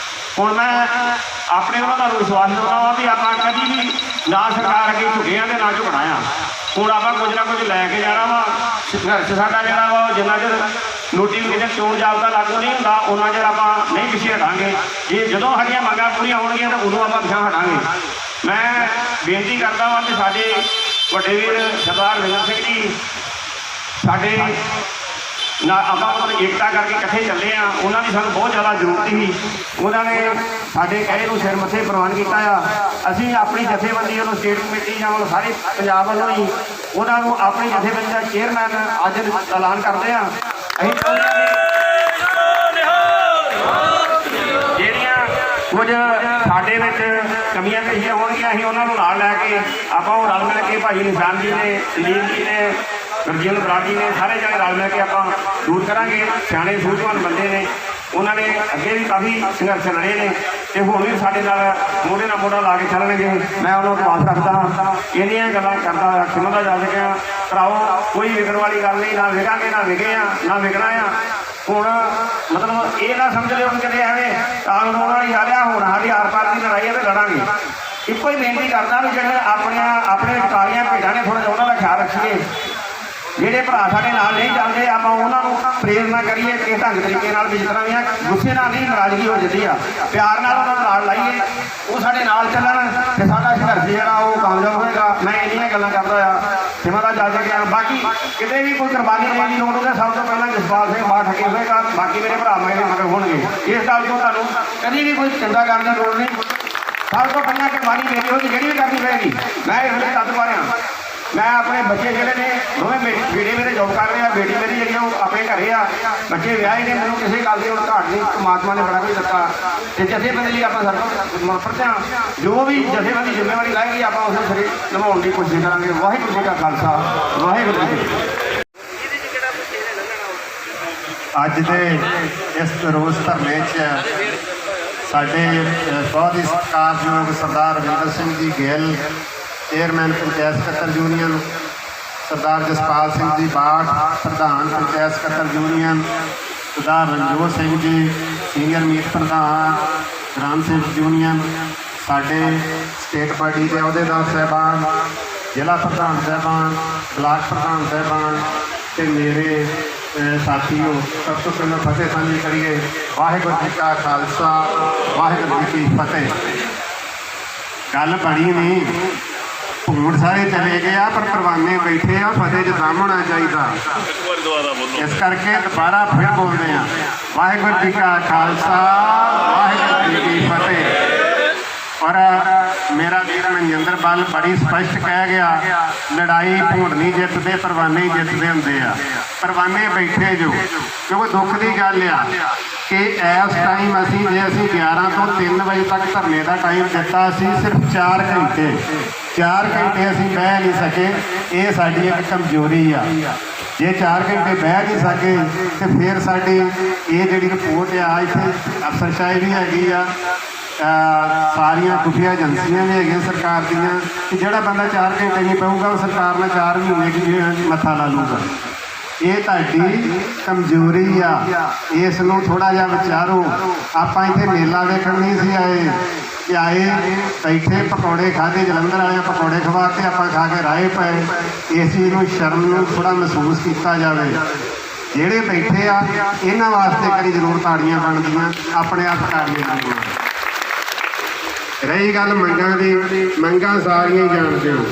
ਹੁਣ ਮੈਂ ਆਪਣੇ ਉਹਨਾਂ ਦਾ ਵਿਸ਼ਵਾਸ ਦਿਵਾਉਣਾ ਵਾ ਵੀ ਆਪਾਂ ਕਦੀ ਵੀ ਨਾ ਸਰਕਾਰ ਅੱਗੇ ਝੁਕੇ ਆ ਤੇ ਨਾ ਝੁਕਣਾ ਆ। ਹੁਣ ਆਪਾਂ ਕੁਝ ਨਾ ਕੁਝ ਲੈ ਕੇ ਜਾਣਾ ਵਾ। ਸੰਘਰਸ਼ ਸਾਡਾ ਜਿਹੜਾ ਵਾ, ਉਹ ਜਿੰਨਾ ਚਿਰ ਨੋਟੀਫਿਕੇਸ਼ਨ ਚੋਣ ਜਾਬਤਾ ਲਾਗੂ ਨਹੀਂ ਹੁੰਦਾ, ਉਹਨਾਂ ਚਿਰ ਆਪਾਂ ਨਹੀਂ ਪਿੱਛੇ ਹਟਾਂਗੇ। ਜੇ ਜਦੋਂ ਸਾਡੀਆਂ ਮੰਗਾਂ ਪੂਰੀਆਂ ਹੋਣਗੀਆਂ ਤਾਂ ਉਦੋਂ ਆਪਾਂ ਪਿੱਛੇ ਹਟਾਂਗੇ। ਮੈਂ ਬੇਨਤੀ ਕਰਦਾ ਵਾਂ ਕਿ ਸਾਡੇ ਵੱਡੇ ਵੀਰ ਸਰਦਾਰ ਰਵਿੰਦਰ ਸਿੰਘ ਜੀ ਸਾਡੇ ਨਾ ਆਪਾਂ ਮਤਲਬ ਏਕਤਾ ਕਰਕੇ ਇਕੱਠੇ ਚੱਲੇ ਆ। ਉਹਨਾਂ ਦੀ ਸਾਨੂੰ ਬਹੁਤ ਜ਼ਿਆਦਾ ਜ਼ਰੂਰਤ ਸੀ। ਉਹਨਾਂ ਨੇ ਸਾਡੇ ਕਹੇ ਨੂੰ ਸਿਰ ਮੱਥੇ ਪ੍ਰਵਾਨ ਕੀਤਾ ਆ। ਅਸੀਂ ਆਪਣੀ ਜਥੇਬੰਦੀ ਵੱਲੋਂ, ਸਟੇਟ ਕਮੇਟੀ ਜਾਂ ਵੱਲੋਂ ਸਾਰੇ ਪੰਜਾਬ ਵੱਲੋਂ ਹੀ ਉਹਨਾਂ ਨੂੰ ਆਪਣੀ ਜਥੇਬੰਦੀ ਦਾ ਚੇਅਰਮੈਨ ਅੱਜ ਐਲਾਨ ਕਰਦੇ ਆ। ਅਸੀਂ ਜਿਹੜੀਆਂ ਕੁਝ ਸਾਡੇ ਵਿੱਚ ਕਮੀਆਂ ਪੇਸ਼ੀਆਂ ਹੋਣਗੀਆਂ, ਅਸੀਂ ਉਹਨਾਂ ਨੂੰ ਨਾਲ ਲੈ ਕੇ ਆਪਾਂ ਉਹ ਰਲ ਮਿਲ ਕੇ ਭਾਈ ਨਿਸ਼ਾਨ ਜੀ ਨੇ, ਸੰਦੀਪ ਜੀ ਨੇ, ਗੁਰਜੀਤ ਬਰਾੜ ਜੀ ਨੇ, ਸਾਰੇ ਜਣੇ ਰਲ ਮਿਲ ਕੇ ਆਪਾਂ ਦੂਰ ਕਰਾਂਗੇ। ਸਿਆਣੇ ਸੂਝਵਾਨ ਬੰਦੇ ਨੇ, ਉਹਨਾਂ ਨੇ ਅੱਗੇ ਵੀ ਕਾਫੀ ਸੰਘਰਸ਼ ਲੜੇ ਨੇ ਤੇ ਹੁਣ ਵੀ ਸਾਡੇ ਨਾਲ ਮੋਢੇ ਨਾਲ ਮੋਢਾ ਲਾ ਕੇ ਚੱਲਣਗੇ। ਮੈਂ ਉਹਨਾਂ ਨੂੰ ਆਸ ਰੱਖਦਾ ਹਾਂ। ਇੰਨੀਆਂ ਗੱਲਾਂ ਕਰਦਾ ਹੋਇਆ ਖਿਮਾ ਜਾ ਸਕਿਆ। ਭਰਾਓ, ਕੋਈ ਵਿਗੜ ਵਾਲੀ ਗੱਲ ਨਹੀਂ, ਨਾ ਵਿਕਾਂਗੇ ਨਾ ਵਿਗੇ ਆ ਨਾ ਵਿਕਣਾ ਆ। ਹੁਣ ਮਤਲਬ ਇਹ ਨਾ ਸਮਝ ਲਿਓ ਕਿ ਕਿਤੇ ਐਵੇਂ ਕਾਨੂੰਨ ਵਾਲੀ ਗੱਲ ਆ। ਹੁਣ ਸਾਡੀ ਆਰ ਪਾਰ ਦੀ ਲੜਾਈ ਹੈ ਤੇ ਲੜਾਂਗੇ। ਇੱਕੋ ਹੀ ਬੇਨਤੀ ਕਰਦਾ ਵੀ ਜਿਹੜੇ ਆਪਣੇ ਕਾਲੀਆਂ ਭੇਡਾਂ ਨੇ ਥੋੜ੍ਹਾ ਜਿਹਾ ਉਹਨਾਂ ਦਾ ਖਿਆਲ ਰੱਖੀਏ। ਜਿਹੜੇ ਭਰਾ ਸਾਡੇ ਨਾਲ ਨਹੀਂ ਚੱਲਦੇ ਆਪਾਂ ਉਹਨਾਂ ਨੂੰ ਪ੍ਰੇਰਨਾ ਕਰੀਏ ਕਿ ਢੰਗ ਤਰੀਕੇ ਨਾਲ ਵੀ ਜਿਸ ਤਰ੍ਹਾਂ ਦੀਆਂ ਗੁੱਸੇ ਨਾਲ ਨਹੀਂ ਨਾਰਾਜ਼ਗੀ ਹੋ ਜਾਂਦੀ ਆ, ਪਿਆਰ ਨਾਲ ਉਹਨਾਂ ਨੂੰ ਨਾਲ ਲਾਈਏ, ਉਹ ਸਾਡੇ ਨਾਲ ਚੱਲਣ ਤੇ ਸਾਡਾ ਸੰਘਰਸ਼ ਜਿਹੜਾ ਉਹ ਕਾਮਯਾਬ ਹੋਏਗਾ। ਮੈਂ ਇੰਨੀਆਂ ਗੱਲਾਂ ਕਰਦਾ ਆ ਸਿਮਾ ਦਾ ਜਾ ਕੇ। ਬਾਕੀ ਕਿਤੇ ਵੀ ਕੋਈ ਕੁਰਬਾਨੀ ਦੇਣ ਦੀ ਲੋੜ ਹੋਵੇ ਸਭ ਤੋਂ ਪਹਿਲਾਂ ਜਸਪਾਲ ਸਿੰਘ ਮਾਠ ਅੱਗੇ ਹੋਏਗਾ। ਬਾਕੀ ਮੇਰੇ ਭਰਾ ਮੇਰੇ ਮਗਰ ਹੋਣਗੇ। ਇਸ ਗੱਲ ਤੋਂ ਤੁਹਾਨੂੰ ਕਦੀ ਵੀ ਕੋਈ ਚਿੰਤਾ ਕਰਨ ਦੀ ਲੋੜ ਨਹੀਂ। ਸਭ ਤੋਂ ਪਹਿਲਾਂ ਕੁਰਬਾਨੀ ਮੇਰੀ ਹੋਗੀ, ਜਿਹੜੀ ਵੀ ਕਰਨੀ ਪਏਗੀ। ਮੈਂ ਇਸ ਵੇਲੇ ਤੱਕ ਰਿਹਾ। ਮੈਂ ਆਪਣੇ ਬੱਚੇ ਜਿਹੜੇ ਨੇ ਦੋਵੇਂ ਬੇਟੇ ਮੇਰੇ ਜੋਬ ਕਰ ਰਹੇ ਆ, ਬੇਟੀ ਮੇਰੀ ਜਿਹੜੀ ਉਹ ਆਪਣੇ ਘਰੇ ਆ, ਬੱਚੇ ਵਿਆਹੇ ਨੇ। ਮੈਨੂੰ ਕਿਸੇ ਗੱਲ ਦੀ ਹੁਣ ਘਾਟ ਨਹੀਂ, ਪਰਮਾਤਮਾ ਨੇ ਬੜਾ ਕੁਝ ਦਿੱਤਾ ਤੇ ਜਥੇਬੰਦੀ ਲਈ ਆਪਾਂ ਸਮਰਪਿਤ ਹਾਂ। ਜੋ ਵੀ ਜਥੇਬੰਦੀ ਜ਼ਿੰਮੇਵਾਰੀ ਲਾਏਗੀ ਆਪਾਂ ਉਸ ਨੂੰ ਸਿਰੇ ਨਿਭਾਉਣ ਦੀ ਕੋਸ਼ਿਸ਼ ਕਰਾਂਗੇ। ਵਾਹਿਗੁਰੂ ਜੀ ਕਾ ਖਾਲਸਾ, ਵਾਹਿਗੁਰੂ ਜੀ ਕੀ ਫਤਿਹ। ਅੱਜ ਦੇ ਇਸ ਰੋਸ ਧਰਨੇ 'ਚ ਸਾਡੇ ਬਹੁਤ ਹੀ ਸਤਿਕਾਰਯੋਗ ਸਰਦਾਰ ਰਵਿੰਦਰ ਸਿੰਘ ਜੀ ਗਿੱਲ, ਚੇਅਰਮੈਨ ਪੰਚਾਇਤ ਸਕੱਤਰ ਯੂਨੀਅਨ, ਸਰਦਾਰ ਜਸਪਾਲ ਸਿੰਘ ਜੀ ਬਾਠ, ਪ੍ਰਧਾਨ ਪੰਚਾਇਤ ਸਕੱਤਰ ਯੂਨੀਅਨ, ਸਰਦਾਰ ਰਣਜੋਤ ਸਿੰਘ ਜੀ, ਸੀਨੀਅਰ ਮੀਤ ਪ੍ਰਧਾਨ ਗ੍ਰਾਮ ਸੇਵਕ ਯੂਨੀਅਨ, ਸਾਡੇ ਸਟੇਟ ਪਾਰਟੀ ਦੇ ਅਹੁਦੇਦਾਰ ਸਾਹਿਬਾਨ, ਜ਼ਿਲ੍ਹਾ ਪ੍ਰਧਾਨ ਸਾਹਿਬਾਨ, ਬਲਾਕ ਪ੍ਰਧਾਨ ਸਾਹਿਬਾਨ ਤੇ ਮੇਰੇ ਸਾਥੀਓ, ਸਭ ਤੋਂ ਪਹਿਲਾਂ ਫਤਿਹ ਸਾਂਝੀ ਕਰੀਏ। ਵਾਹਿਗੁਰੂ ਜੀ ਕਾ ਖਾਲਸਾ, ਵਾਹਿਗੁਰੂ ਜੀ ਕੀ ਫਤਿਹ। ਗੱਲ ਬਣੀ ਨਹੀਂ, ਭੂੰਡ ਸਾਰੇ ਚਲੇ ਗਏ ਆ ਪਰ ਪਰਵਾਨੇ ਬੈਠੇ ਆ। ਫਤਿਹ 'ਚ ਦਮ ਹੋਣਾ ਚਾਹੀਦਾ। ਇਸ ਕਰਕੇ ਦੁਬਾਰਾ ਫਿਰ ਬੋਲਦੇ ਆ, ਵਾਹਿਗੁਰੂ ਜੀ ਕਾ ਖਾਲਸਾ, ਵਾਹਿਗੁਰੂ ਜੀ ਕੀ ਫਤਿਹ। ਔਰ ਮੇਰਾ ਵੀਰ ਮਨਜਿੰਦਰ ਬਲ ਬੜੀ ਸਪਸ਼ਟ ਕਹਿ ਗਿਆ, ਲੜਾਈ ਭੂੰਡ ਨਹੀਂ ਜਿੱਤਦੇ, ਪਰਵਾਨੇ ਹੀ ਜਿੱਤਦੇ ਹੁੰਦੇ ਆ। ਪਰਵਾਨੇ ਬੈਠੇ ਜੋ, ਕਿਉਂਕਿ ਦੁੱਖ ਦੀ ਗੱਲ ਆ ਕਿ ਇਸ ਟਾਈਮ ਅਸੀਂ 11 ਤੋਂ 3 ਵਜੇ ਤੱਕ ਧਰਨੇ ਦਾ ਟਾਈਮ ਦਿੱਤਾ ਸੀ, ਸਿਰਫ 4 ਘੰਟੇ ਅਸੀਂ ਬਹਿ ਨਹੀਂ ਸਕੇ। ਇਹ ਸਾਡੀ ਇੱਕ ਕਮਜ਼ੋਰੀ ਆ। ਜੇ 4 ਘੰਟੇ ਬਹਿ ਨਹੀਂ ਸਕੇ ਤੇ ਫਿਰ ਸਾਡੀ ਇਹ ਜਿਹੜੀ ਰਿਪੋਰਟ ਆ, ਇੱਥੇ ਅਫਸਰਸ਼ਾਹੀ ਵੀ ਹੈਗੀ ਆ, ਸਾਰੀਆਂ ਖੁਫੀਆ ਏਜੰਸੀਆਂ ਵੀ ਹੈਗੀਆਂ ਸਰਕਾਰ ਦੀਆਂ, ਕਿ ਜਿਹੜਾ ਬੰਦਾ 4 ਘੰਟੇ ਨਹੀਂ ਪਊਗਾ ਉਹ ਸਰਕਾਰ ਨਾਲ 4 ਮਹੀਨੇ ਦੀ ਮੱਥਾ ਲਾ ਲੂਗਾ। ਇਹ ਤੁਹਾਡੀ ਕਮਜ਼ੋਰੀ ਆ, ਇਸ ਨੂੰ ਥੋੜਾ ਜਿਹਾ ਵਿਚਾਰੋ। ਆਪਾਂ ਇੱਥੇ ਮੇਲਾ ਵੇਖਣ ਨਹੀਂ ਸੀ ਆਏ ਕਿ ਬੈਠੇ ਪਕੌੜੇ ਖਾਧੇ, ਜਲੰਧਰ ਵਾਲਿਆਂ ਪਕੌੜੇ ਖਵਾ ਕੇ ਆਪਾਂ ਖਾ ਕੇ ਰਾਏ ਪਏ। ਇਸ ਚੀਜ਼ ਨੂੰ, ਸ਼ਰਮ ਨੂੰ ਥੋੜਾ ਮਹਿਸੂਸ ਕੀਤਾ ਜਾਵੇ। ਜਿਹੜੇ ਬੈਠੇ ਆ ਇਹਨਾਂ ਵਾਸਤੇ ਕਰੀ ਜ਼ਰੂਰ ਤਾੜੀਆਂ ਬਣਦੀਆਂ, ਆਪਣੇ ਆਪ ਤਾੜੀਆਂ ਬਣਦੀਆਂ। ਰਹੀ ਗੱਲ ਮੰਗਾਂ ਦੀ, ਮੰਗਾਂ ਸਾਰੀਆਂ ਹੀ ਜਾਣਦੇ ਹੋ।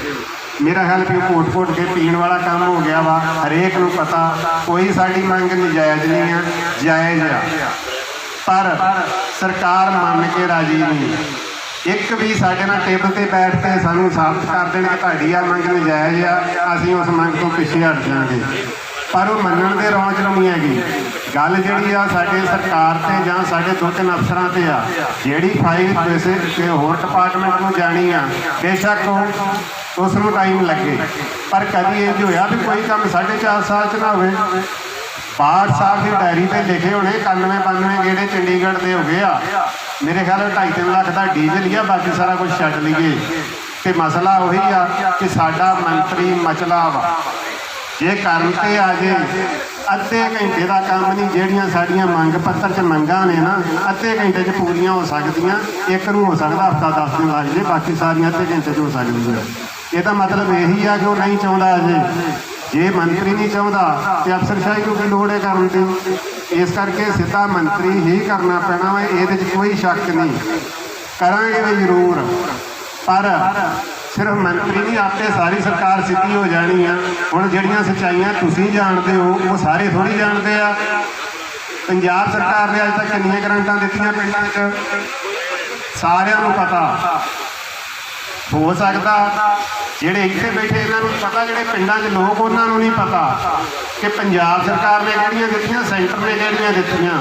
ਮੇਰਾ ਖਿਆਲ ਵੀ ਘੋਟ ਕੇ ਪੀਣ ਵਾਲਾ ਕੰਮ ਹੋ ਗਿਆ ਵਾ। ਹਰੇਕ ਨੂੰ ਪਤਾ ਕੋਈ ਸਾਡੀ ਮੰਗ ਨਜਾਇਜ਼ ਨਹੀਂ ਆ, ਜਾਇਜ਼ ਆ। ਪਰ ਸਰਕਾਰ ਮੰਨ ਕੇ ਰਾਜੀ ਨਹੀਂ। ਇੱਕ ਵੀ ਸਾਡੇ ਨਾਲ ਟੇਬਲ ਤੇ ਬੈਠ ਕੇ ਸਾਨੂੰ ਸਾਬਤ ਕਰ ਦੇਣ ਕਿ ਤੁਹਾਡੀ ਆ ਮੰਗ ਨਜਾਇਜ਼ ਆ, ਅਸੀਂ ਉਸ ਮੰਗ ਤੋਂ ਪਿੱਛੇ ਹਟ ਜਾਵਾਂਗੇ। ਪਰ ਉਹ ਮੰਨਣ ਦੇ ਰੌਂਚ ਨਹੀਂ ਹੈਗੀ। ਗੱਲ ਜਿਹੜੀ ਆ ਸਾਡੇ ਸਰਕਾਰ ਤੇ ਜਾਂ ਸਾਡੇ 2-3 ਅਫਸਰਾਂ ਤੇ ਆ। ਜਿਹੜੀ ਫਾਈਲ ਕਿਸੇ ਹੋਰ ਡਿਪਾਰਟਮੈਂਟ ਨੂੰ ਜਾਣੀ ਆ, ਬੇਸ਼ੱਕ ਉਸ ਨੂੰ ਟਾਈਮ ਲੱਗੇ, ਪਰ ਕਦੀ ਇਹ ਹੋਇਆ ਵੀ ਕੋਈ ਕੰਮ 4.5 ਸਾਲ 'ਚ ਨਾ ਹੋਵੇ। ਬਾਠ ਸਾਹਿਬ ਦੀ ਡਾਇਰੀ ਤੇ ਲਿਖੇ ਹੋਣੇ 91-92 ਗੇੜੇ ਚੰਡੀਗੜ੍ਹ ਦੇ ਹੋ ਗਏ ਆ। ਮੇਰੇ ਖਿਆਲ 2.5-3 ਲੱਖ ਦਾ ਡੀਜ਼ਲ ਹੀ ਆ, ਬਾਕੀ ਸਾਰਾ ਕੁਝ ਛੱਡ ਲਈਏ। ਤੇ ਮਸਲਾ ਉਹੀ ਆ ਕਿ ਸਾਡਾ ਮੰਤਰੀ ਮਚਲਾ ਵਾ। ਜੇ ਕਰਨ ਤੇ ਆ ਜੇ ਅੱਧੇ ਘੰਟੇ ਦਾ ਕੰਮ ਨਹੀਂ। ਜਿਹੜੀਆਂ ਸਾਡੀਆਂ ਮੰਗ ਪੱਤਰ 'ਚ ਮੰਗਾਂ ਨੇ ਨਾ, ਅੱਧੇ ਘੰਟੇ 'ਚ ਪੂਰੀਆਂ ਹੋ ਸਕਦੀਆਂ। ਇੱਕ ਨੂੰ ਹੋ ਸਕਦਾ ਹਫ਼ਤਾ 10 ਦਿਨ ਲੱਗ ਜੇ, ਬਾਕੀ ਸਾਰੀਆਂ ਅੱਧੇ ਘੰਟੇ 'ਚ ਹੋ ਸਕਦੀਆਂ। ਇਹਦਾ ਮਤਲਬ ਇਹੀ ਆ ਕਿ ਉਹ ਨਹੀਂ ਚਾਹੁੰਦਾ ਅਜੇ। ਜੇ ਮੰਤਰੀ ਨਹੀਂ ਚਾਹੁੰਦਾ ਤੇ ਅਫਸਰਸ਼ਾਹੀ ਨੂੰ ਕੀ ਲੋੜ ਹੈ ਕਰਨ ਦੀ। ਇਸ ਕਰਕੇ ਸਿੱਧਾ ਮੰਤਰੀ ਹੀ ਕਰਨਾ ਪੈਣਾ ਵਾ, ਇਹਦੇ 'ਚ ਕੋਈ ਸ਼ੱਕ ਨਹੀਂ। ਕਰਾਂਗੇ ਵੀ ਜ਼ਰੂਰ, ਪਰ ਸਿਰਫ ਮੰਤਰੀ ਨਹੀਂ, ਆਪੇ ਸਾਰੀ ਸਰਕਾਰ ਸਿੱਧੀ ਹੋ ਜਾਣੀ ਆ। ਹੁਣ ਜਿਹੜੀਆਂ ਸੱਚਾਈਆਂ ਤੁਸੀਂ ਜਾਣਦੇ ਹੋ ਉਹ ਸਾਰੇ ਥੋੜ੍ਹੀ ਜਾਣਦੇ ਆ। ਪੰਜਾਬ ਸਰਕਾਰ ਨੇ ਅੱਜ ਤੱਕ ਕਿੰਨੀਆਂ ਗ੍ਰਾਂਟਾਂ ਦਿੱਤੀਆਂ ਪਿੰਡਾਂ 'ਚ, ਸਾਰਿਆਂ ਨੂੰ ਪਤਾ। ਹੋ ਸਕਦਾ ਜਿਹੜੇ ਇੱਥੇ ਬੈਠੇ ਇਹਨਾਂ ਨੂੰ ਪਤਾ, ਜਿਹੜੇ ਪਿੰਡਾਂ 'ਚ ਲੋਕ ਉਹਨਾਂ ਨੂੰ ਨਹੀਂ ਪਤਾ ਕਿ ਪੰਜਾਬ ਸਰਕਾਰ ਨੇ ਕਿਹੜੀਆਂ ਦਿੱਤੀਆਂ, ਸੈਂਟਰ ਨੇ ਕਿਹੜੀਆਂ ਦਿੱਤੀਆਂ।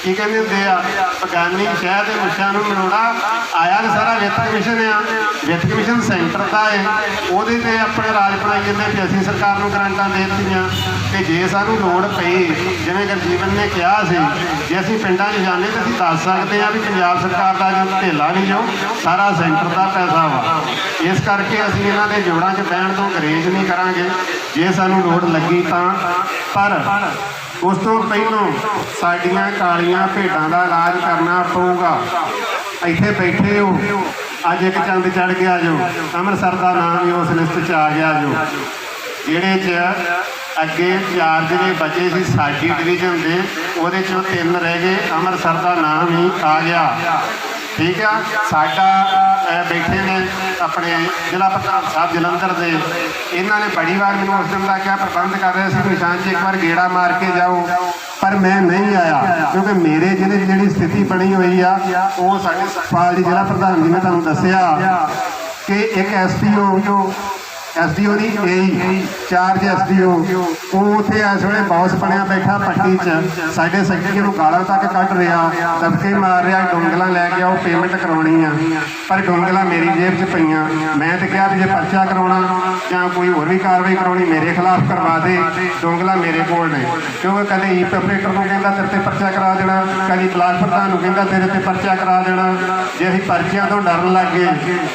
ਕੀ ਕਹਿੰਦੇ ਹੁੰਦੇ ਆ, ਬਗਾਨੀ ਸ਼ਹਿਰ ਦੇ ਮੁੱਛਾਂ ਨੂੰ ਮਰੋੜਾ। ਆਇਆ ਤਾਂ ਸਾਰਾ ਵਿੱਤ ਕਮਿਸ਼ਨ ਆ, ਵਿੱਤ ਕਮਿਸ਼ਨ ਸੈਂਟਰ ਦਾ ਹੈ, ਉਹਦੇ ਤੇ ਆਪਣੇ ਰਾਜ ਬਣਾਈ ਜਾਂਦੇ ਕਿ ਅਸੀਂ ਸਰਕਾਰ ਨੂੰ ਗਰਾਂਟਾਂ ਦੇ ਦਿੱਤੀਆਂ। ਤੇ ਜੇ ਸਾਨੂੰ ਲੋੜ ਪਈ, ਜਿਵੇਂ ਗੁਰਜੀਵਨ ਨੇ ਕਿਹਾ ਸੀ, ਜੇ ਅਸੀਂ ਪਿੰਡਾਂ 'ਚ ਜਾਂਦੇ ਤਾਂ ਅਸੀਂ ਦੱਸ ਸਕਦੇ ਹਾਂ ਵੀ ਪੰਜਾਬ ਸਰਕਾਰ ਦਾ ਜੋ ਢੇਲਾ ਨਹੀਂ, ਜੋ ਸਾਰਾ ਸੈਂਟਰ ਦਾ ਪੈਸਾ ਵਾ। ਇਸ ਕਰਕੇ ਅਸੀਂ ਇਹਨਾਂ ਦੇ ਜੋੜਾਂ 'ਚ ਬਹਿਣ ਤੋਂ ਗਰੇਜ਼ ਨਹੀਂ ਕਰਾਂਗੇ ਜੇ ਸਾਨੂੰ ਲੋੜ ਲੱਗੀ ਤਾਂ। ਪਰ ਉਸ ਤੋਂ ਪਹਿਲਾਂ ਸਾਡੀਆਂ ਕਾਲੀਆਂ ਭੇਡਾਂ ਦਾ ਇਲਾਜ ਕਰਨਾ ਪਊਗਾ। ਇੱਥੇ ਬੈਠੇ ਹੋ, ਅੱਜ ਇੱਕ ਚੰਦ ਚੜ੍ਹ ਗਿਆ ਜੋ, ਅੰਮ੍ਰਿਤਸਰ ਦਾ ਨਾਮ ਵੀ ਉਸ ਲਿਸਟ 'ਚ ਆ ਗਿਆ ਜੋ, ਜਿਹੜੇ 'ਚ ਅੱਗੇ 4 ਜਿਹੜੇ ਬਚੇ ਸੀ ਸਾਡੀ ਡਿਵੀਜ਼ਨ ਦੇ, ਉਹਦੇ 'ਚੋਂ 3 ਰਹਿ ਗਏ, ਅੰਮ੍ਰਿਤਸਰ ਦਾ ਨਾਮ ਹੀ ਆ ਗਿਆ। ਠੀਕ ਆ। ਸਾਡਾ ਬੈਠੇ ਨੇ ਆਪਣੇ ਜ਼ਿਲ੍ਹਾ ਪ੍ਰਧਾਨ ਸਾਹਿਬ ਜਲੰਧਰ ਦੇ, ਇਹਨਾਂ ਨੇ ਬੜੀ ਵਾਰ ਮੈਨੂੰ ਉਸ ਦਿਨ ਦਾ ਕਿਹਾ, ਪ੍ਰਬੰਧ ਕਰ ਰਹੇ ਸੀ ਨਿਸ਼ਾਨ 'ਚ ਇੱਕ ਵਾਰ ਗੇੜਾ ਮਾਰ ਕੇ ਜਾਓ, ਪਰ ਮੈਂ ਨਹੀਂ ਆਇਆ ਕਿਉਂਕਿ ਮੇਰੇ ਜ਼ਿਲ੍ਹੇ 'ਚ ਜਿਹੜੀ ਸਥਿਤੀ ਬਣੀ ਹੋਈ ਆ, ਉਹ ਸਾਡੇ ਸਤਪਾਲ ਜੀ ਜ਼ਿਲ੍ਹਾ ਪ੍ਰਧਾਨ ਜੀ ਨੇ ਤੁਹਾਨੂੰ ਦੱਸਿਆ ਕਿ ਇੱਕ ਐਸਡੀਓ ਦੀ ਚਾਰਜ ਐਸਡੀਓ, ਉਹ ਉੱਥੇ ਇਸ ਵੇਲੇ ਬੌਸ ਬਣਿਆ ਬੈਠਾ ਪੱਟੀ 'ਚ, ਸਾਡੇ ਸੈਕਟਰੀ ਨੂੰ ਗਾਲਾਂ ਤੱਕ ਕੱਢ ਰਿਹਾ, ਦਬਕੇ ਮਾਰ ਰਿਹਾ, ਡੋਂਗਲਾਂ ਲੈ ਕੇ ਆਓ ਪੇਮੈਂਟ ਕਰਾਉਣੀ ਆ। ਪਰ ਡੋਂਗਲਾਂ ਮੇਰੀ ਜੇਬ 'ਚ ਪਈਆਂ। ਮੈਂ ਤਾਂ ਕਿਹਾ ਵੀ ਜੇ ਪਰਚਾ ਕਰਾਉਣਾ ਜਾਂ ਕੋਈ ਹੋਰ ਵੀ ਕਾਰਵਾਈ ਕਰਾਉਣੀ ਮੇਰੇ ਖਿਲਾਫ ਕਰਵਾ ਦੇ, ਡੋਂਗਲਾਂ ਮੇਰੇ ਕੋਲ ਨੇ। ਕਿਉਂਕਿ ਕਦੇ ਈਪ ਆਪਰੇਟਰ ਨੂੰ ਕਹਿੰਦਾ ਤੇਰੇ ਤੇ ਪਰਚਾ ਕਰਾ ਦੇਣਾ, ਕਦੀ ਬਲਾਕ ਪ੍ਰਧਾਨ ਨੂੰ ਕਹਿੰਦਾ ਤੇਰੇ ਤੇ ਪਰਚਾ ਕਰਾ ਦੇਣਾ। ਜੇ ਅਸੀਂ ਪਰਚਿਆਂ ਤੋਂ ਡਰਨ ਲੱਗ ਗਏ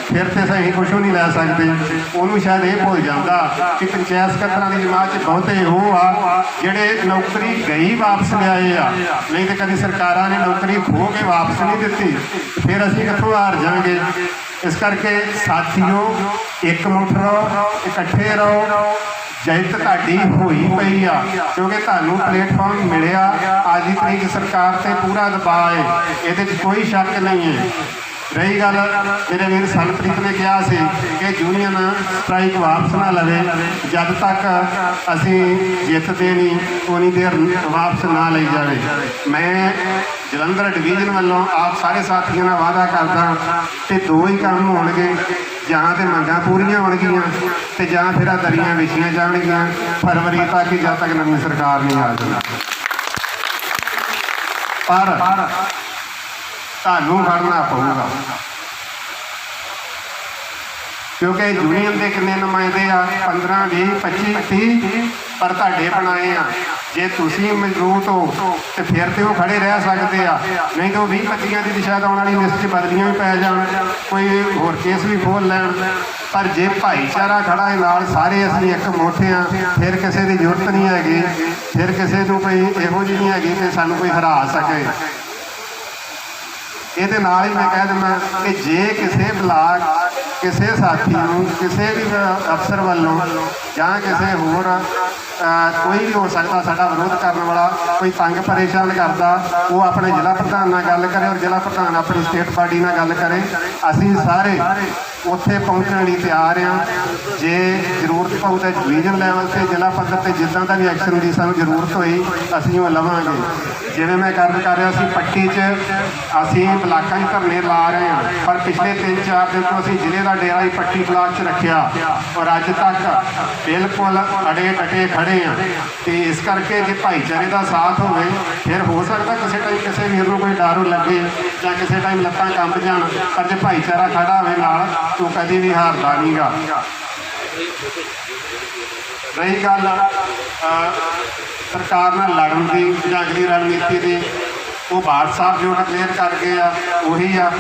ਫਿਰ ਤੇ ਅਸੀਂ ਕੁਛ ਨਹੀਂ ਲੈ ਸਕਦੇ। ਉਹਨੂੰ ਸ਼ਾਇਦ ਇਹ ਭੁੱਲ ਜਾਂਦਾ ਕਿ ਪੰਚਾਇਤ ਸਕੱਤਰਾਂ ਦੀ ਜਮਾਤ 'ਚ ਬਹੁਤੇ ਉਹ ਆ ਜਿਹੜੇ ਨੌਕਰੀ ਗਈ ਵਾਪਸ ਲਿਆਏ ਆ, ਨਹੀਂ ਤੇ ਕਦੀ ਸਰਕਾਰਾਂ ਨੇ ਨੌਕਰੀ ਖੋਹ ਕੇ ਵਾਪਸ ਨਹੀਂ ਦਿੱਤੀ, ਫਿਰ ਅਸੀਂ ਕਿੱਥੋਂ ਹਾਰ ਜਾਵਾਂਗੇ। ਇਸ ਕਰਕੇ ਸਾਥੀਓ, ਇੱਕ ਮੁੱਠ ਰਹੋ, ਇਕੱਠੇ ਰਹੋ। ਜਿੱਤ ਤੁਹਾਡੀ ਹੋਈ ਪਈ ਆ ਕਿਉਂਕਿ ਤੁਹਾਨੂੰ ਪਲੇਟਫਾਰਮ ਮਿਲਿਆ। ਅੱਜ ਦੀ ਤਰੀਕ ਸਰਕਾਰ ਤੇ ਪੂਰਾ ਦਬਾਅ ਹੈ, ਇਹਦੇ 'ਚ ਕੋਈ ਸ਼ੱਕ ਨਹੀਂ ਹੈ। ਰਹੀ ਗੱਲ, ਮੇਰੇ ਵੀਰ ਸਨਪ੍ਰੀਤ ਨੇ ਕਿਹਾ ਸੀ ਕਿ ਯੂਨੀਅਨ ਸਟ੍ਰਾਈਕ ਵਾਪਸ ਨਾ ਲਵੇ, ਜਦ ਤੱਕ ਅਸੀਂ ਜਿੱਤਦੇ ਨਹੀਂ ਉਨੀ ਦੇਰ ਵਾਪਸ ਨਾ ਲਈ ਜਾਵੇ। ਮੈਂ ਜਲੰਧਰ ਡਿਵੀਜ਼ਨ ਵੱਲੋਂ ਆਪ ਸਾਰੇ ਸਾਥੀਆਂ ਨਾਲ ਵਾਅਦਾ ਕਰਦਾ ਕਿ 2 ਹੀ ਕੰਮ ਹੋਣਗੇ, ਜਾਂ ਤੇ ਮੰਗਾਂ ਪੂਰੀਆਂ ਹੋਣਗੀਆਂ ਤੇ ਜਾਂ ਫਿਰ ਦਰੀਆਂ ਵਿਛੀਆਂ ਜਾਣਗੀਆਂ ਫਰਵਰੀ ਤੱਕ, ਜਦ ਤੱਕ ਨਵੀਂ ਸਰਕਾਰ ਨਹੀਂ ਆ ਜਾਂਦੀ। ਪਰ ਤੁਹਾਨੂੰ ਖੜਨਾ ਪਊਗਾ ਕਿਉਂਕਿ ਯੂਨੀਅਨ ਦੇ ਕਿੰਨੇ ਨੁਮਾਇੰਦੇ ਆ, 15, 20, 25, 30, ਪਰ ਤੁਹਾਡੇ ਬਣਾਏ ਆ। ਜੇ ਤੁਸੀਂ ਮਜ਼ਬੂਤ ਹੋ ਤੇ ਫਿਰ ਤੇ ਉਹ ਖੜੇ ਰਹਿ ਸਕਦੇ ਆ, ਨਹੀਂ ਤਾਂ 20, 25 ਦੀ ਸ਼ਾਇਦ ਆਉਣ ਵਾਲੀ ਲਿਸਟ 'ਚ ਬਦਲੀਆਂ ਵੀ ਪੈ ਜਾਣ, ਕੋਈ ਹੋਰ ਕੇਸ ਵੀ ਖੋਲ੍ਹ ਲੈਣ। ਪਰ ਜੇ ਭਾਈਚਾਰਾ ਖੜਾ ਹੈ ਨਾਲ, ਸਾਰੇ ਅਸੀਂ ਇੱਕ ਮੁੱਠ ਆ, ਫਿਰ ਕਿਸੇ ਦੀ ਜ਼ਰੂਰਤ ਨਹੀਂ ਹੈਗੀ, ਫਿਰ ਕਿਸੇ ਨੂੰ ਕੋਈ ਇਹੋ ਜਿਹੀ ਨਹੀਂ ਹੈਗੀ ਕਿ ਸਾਨੂੰ ਕੋਈ ਹਰਾ ਸਕੇ। ਇਹਦੇ ਨਾਲ ਹੀ ਮੈਂ ਕਹਿ ਦਿੰਦਾ ਕਿ ਜੇ ਕਿਸੇ ਬਲਾਕ, ਕਿਸੇ ਸਾਥੀ ਨੂੰ, ਕਿਸੇ ਵੀ ਅਫਸਰ ਵੱਲੋਂ ਜਾਂ ਕਿਸੇ ਹੋਰ ਕੋਈ ਵੀ ਹੋ ਸਕਦਾ ਸਾਡਾ ਵਿਰੋਧ ਕਰਨ ਵਾਲਾ, ਕੋਈ ਤੰਗ ਪਰੇਸ਼ਾਨ ਕਰਦਾ, ਉਹ ਆਪਣੇ ਜ਼ਿਲ੍ਹਾ ਪ੍ਰਧਾਨ ਨਾਲ ਗੱਲ ਕਰੇ ਔਰ ਜ਼ਿਲ੍ਹਾ ਪ੍ਰਧਾਨ ਆਪਣੀ ਸਟੇਟ ਪਾਰਟੀ ਨਾਲ ਗੱਲ ਕਰੇ। ਅਸੀਂ ਸਾਰੇ ਉੱਥੇ ਪਹੁੰਚਣ ਲਈ ਤਿਆਰ ਹਾਂ। ਜੇ ਜ਼ਰੂਰਤ ਪਊ ਤਾਂ ਡਿਵੀਜ਼ਨ ਲੈਵਲ 'ਤੇ, ਜ਼ਿਲ੍ਹਾ ਪੱਧਰ 'ਤੇ ਜਿੱਦਾਂ ਦਾ ਵੀ ਐਕਸ਼ਨ ਦੀ ਸਾਨੂੰ ਜ਼ਰੂਰਤ ਹੋਈ ਅਸੀਂ ਉਹ ਲਵਾਂਗੇ। ਜਿਵੇਂ ਮੈਂ ਗੱਲ ਕਰ ਰਿਹਾ ਸੀ, ਪੱਟੀ 'ਚ ਅਸੀਂ ਬਲਾਕਾਂ 'ਚ ਧਰਨੇ ਲਾ ਰਹੇ ਹਾਂ, ਪਰ ਪਿਛਲੇ 3-4 ਦਿਨ ਤੋਂ ਅਸੀਂ ਜ਼ਿਲ੍ਹੇ ਦਾ ਡੇਰਾ ਹੀ ਪੱਟੀ ਬਲਾਕ 'ਚ ਰੱਖਿਆ ਔਰ ਅੱਜ ਤੱਕ ਬਿਲਕੁਲ ਅੜੇ ਡਟੇ ਖੜੇ ਹਾਂ। ਤੇ ਇਸ ਕਰਕੇ ਜੇ ਭਾਈਚਾਰੇ ਦਾ ਸਾਥ ਹੋਵੇ, ਫਿਰ ਹੋ ਸਕਦਾ ਕਿਸੇ ਟਾਈਮ ਕਿਸੇ ਵੀਰ ਨੂੰ ਕੋਈ ਡਰ ਲੱਗੇ ਜਾਂ ਕਿਸੇ ਟਾਈਮ ਲੱਤਾਂ ਕੰਬ ਜਾਣ, ਪਰ ਜੇ ਭਾਈਚਾਰਾ ਖੜਾ ਹੋਵੇ ਨਾਲ ਤੂੰ ਕਦੀ ਵੀ ਹਾਰਦਾ ਨਹੀਂ ਗਾ। ਰਹੀ ਗੱਲ ਸਰਕਾਰ ਨਾਲ ਲੜਨ ਦੀ ਜਾਂ ਅਗਲੀ ਰਣਨੀਤੀ ਦੀ, ਉਹ ਬਾੜ ਸਾਹਿਬ ਜੋ ਡਿਕਲੇਅਰ ਕਰ ਗਏ ਆ ਉਹੀ ਆ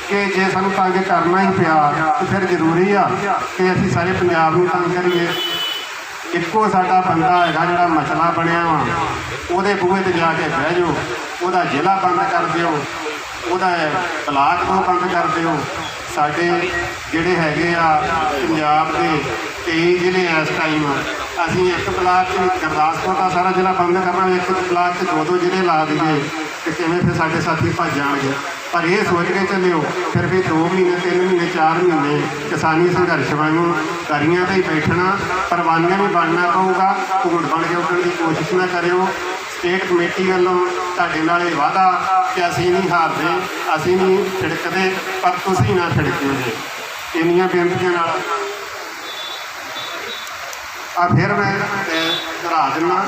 ਕਿ ਜੇ ਸਾਨੂੰ ਤੰਗ ਕਰਨਾ ਹੀ ਪਿਆ ਤਾਂ ਫਿਰ ਜ਼ਰੂਰੀ ਆ ਕਿ ਅਸੀਂ ਸਾਰੇ ਪੰਜਾਬ ਨੂੰ ਤੰਗ ਕਰੀਏ। ਇੱਕੋ ਸਾਡਾ ਬੰਦਾ ਹੈਗਾ ਜਿਹੜਾ ਮਸਲਾ ਬਣਿਆ ਵਾ, ਉਹਦੇ ਬੂਹੇ 'ਤੇ ਜਾ ਕੇ ਬਹਿ ਜਾਓ, ਉਹਦਾ ਜ਼ਿਲ੍ਹਾ ਬੰਦ ਕਰ ਦਿਓ, ਉਹਦਾ ਬਲਾਕ ਤੋਂ ਬੰਦ ਕਰ ਦਿਓ। ਸਾਡੇ ਜਿਹੜੇ ਹੈਗੇ ਆ ਪੰਜਾਬ ਦੇ 23 ਜ਼ਿਲ੍ਹੇ ਇਸ ਟਾਈਮ, ਅਸੀਂ ਇੱਕ ਬਲਾਕ 'ਚ ਗੁਰਦਾਸਪੁਰ ਦਾ ਸਾਰਾ ਜ਼ਿਲ੍ਹਾ ਬੰਦ ਕਰਨਾ, ਇੱਕ ਬਲਾਕ 'ਚ 2-2 ਜ਼ਿਲ੍ਹੇ ਲਾ ਦਈਏ ਤੇ ਕਿਵੇਂ ਫਿਰ ਸਾਡੇ ਸਾਥੀ ਭੱਜ ਜਾਣਗੇ। ਪਰ ਇਹ ਸੋਚ ਕੇ ਚੱਲਿਓ ਫਿਰ ਵੀ 2 ਮਹੀਨੇ 3 ਮਹੀਨੇ 4 ਮਹੀਨੇ ਕਿਸਾਨੀ ਸੰਘਰਸ਼ ਵਾਂਗੂ ਦਰੀਆਂ 'ਤੇ ਹੀ ਬੈਠਣਾ, ਪਰਵਾਨੀਆਂ ਵੀ ਬਣਨਾ ਪਊਗਾ। ਘੂੜ ਬਣ ਕੇ ਉੱਠਣ ਦੀ ਕੋਸ਼ਿਸ਼ ਨਾ ਕਰਿਓ। ਸਟੇਟ ਕਮੇਟੀ ਵੱਲੋਂ ਤੁਹਾਡੇ ਨਾਲ ਇਹ ਵਾਅਦਾ ਕਿ ਅਸੀਂ ਨਹੀਂ ਹਾਰਦੇ, ਅਸੀਂ ਨਹੀਂ ਛਿੜਕਦੇ, ਪਰ ਤੁਸੀਂ ਨਾ ਛਿੜਕਿਓ ਜੀ। ਇੰਨੀਆਂ ਬੇਨਤੀਆਂ ਨਾਲ ਆ ਫਿਰ ਮੈਂ ਦੁਹਰਾ ਦਿੰਦਾ।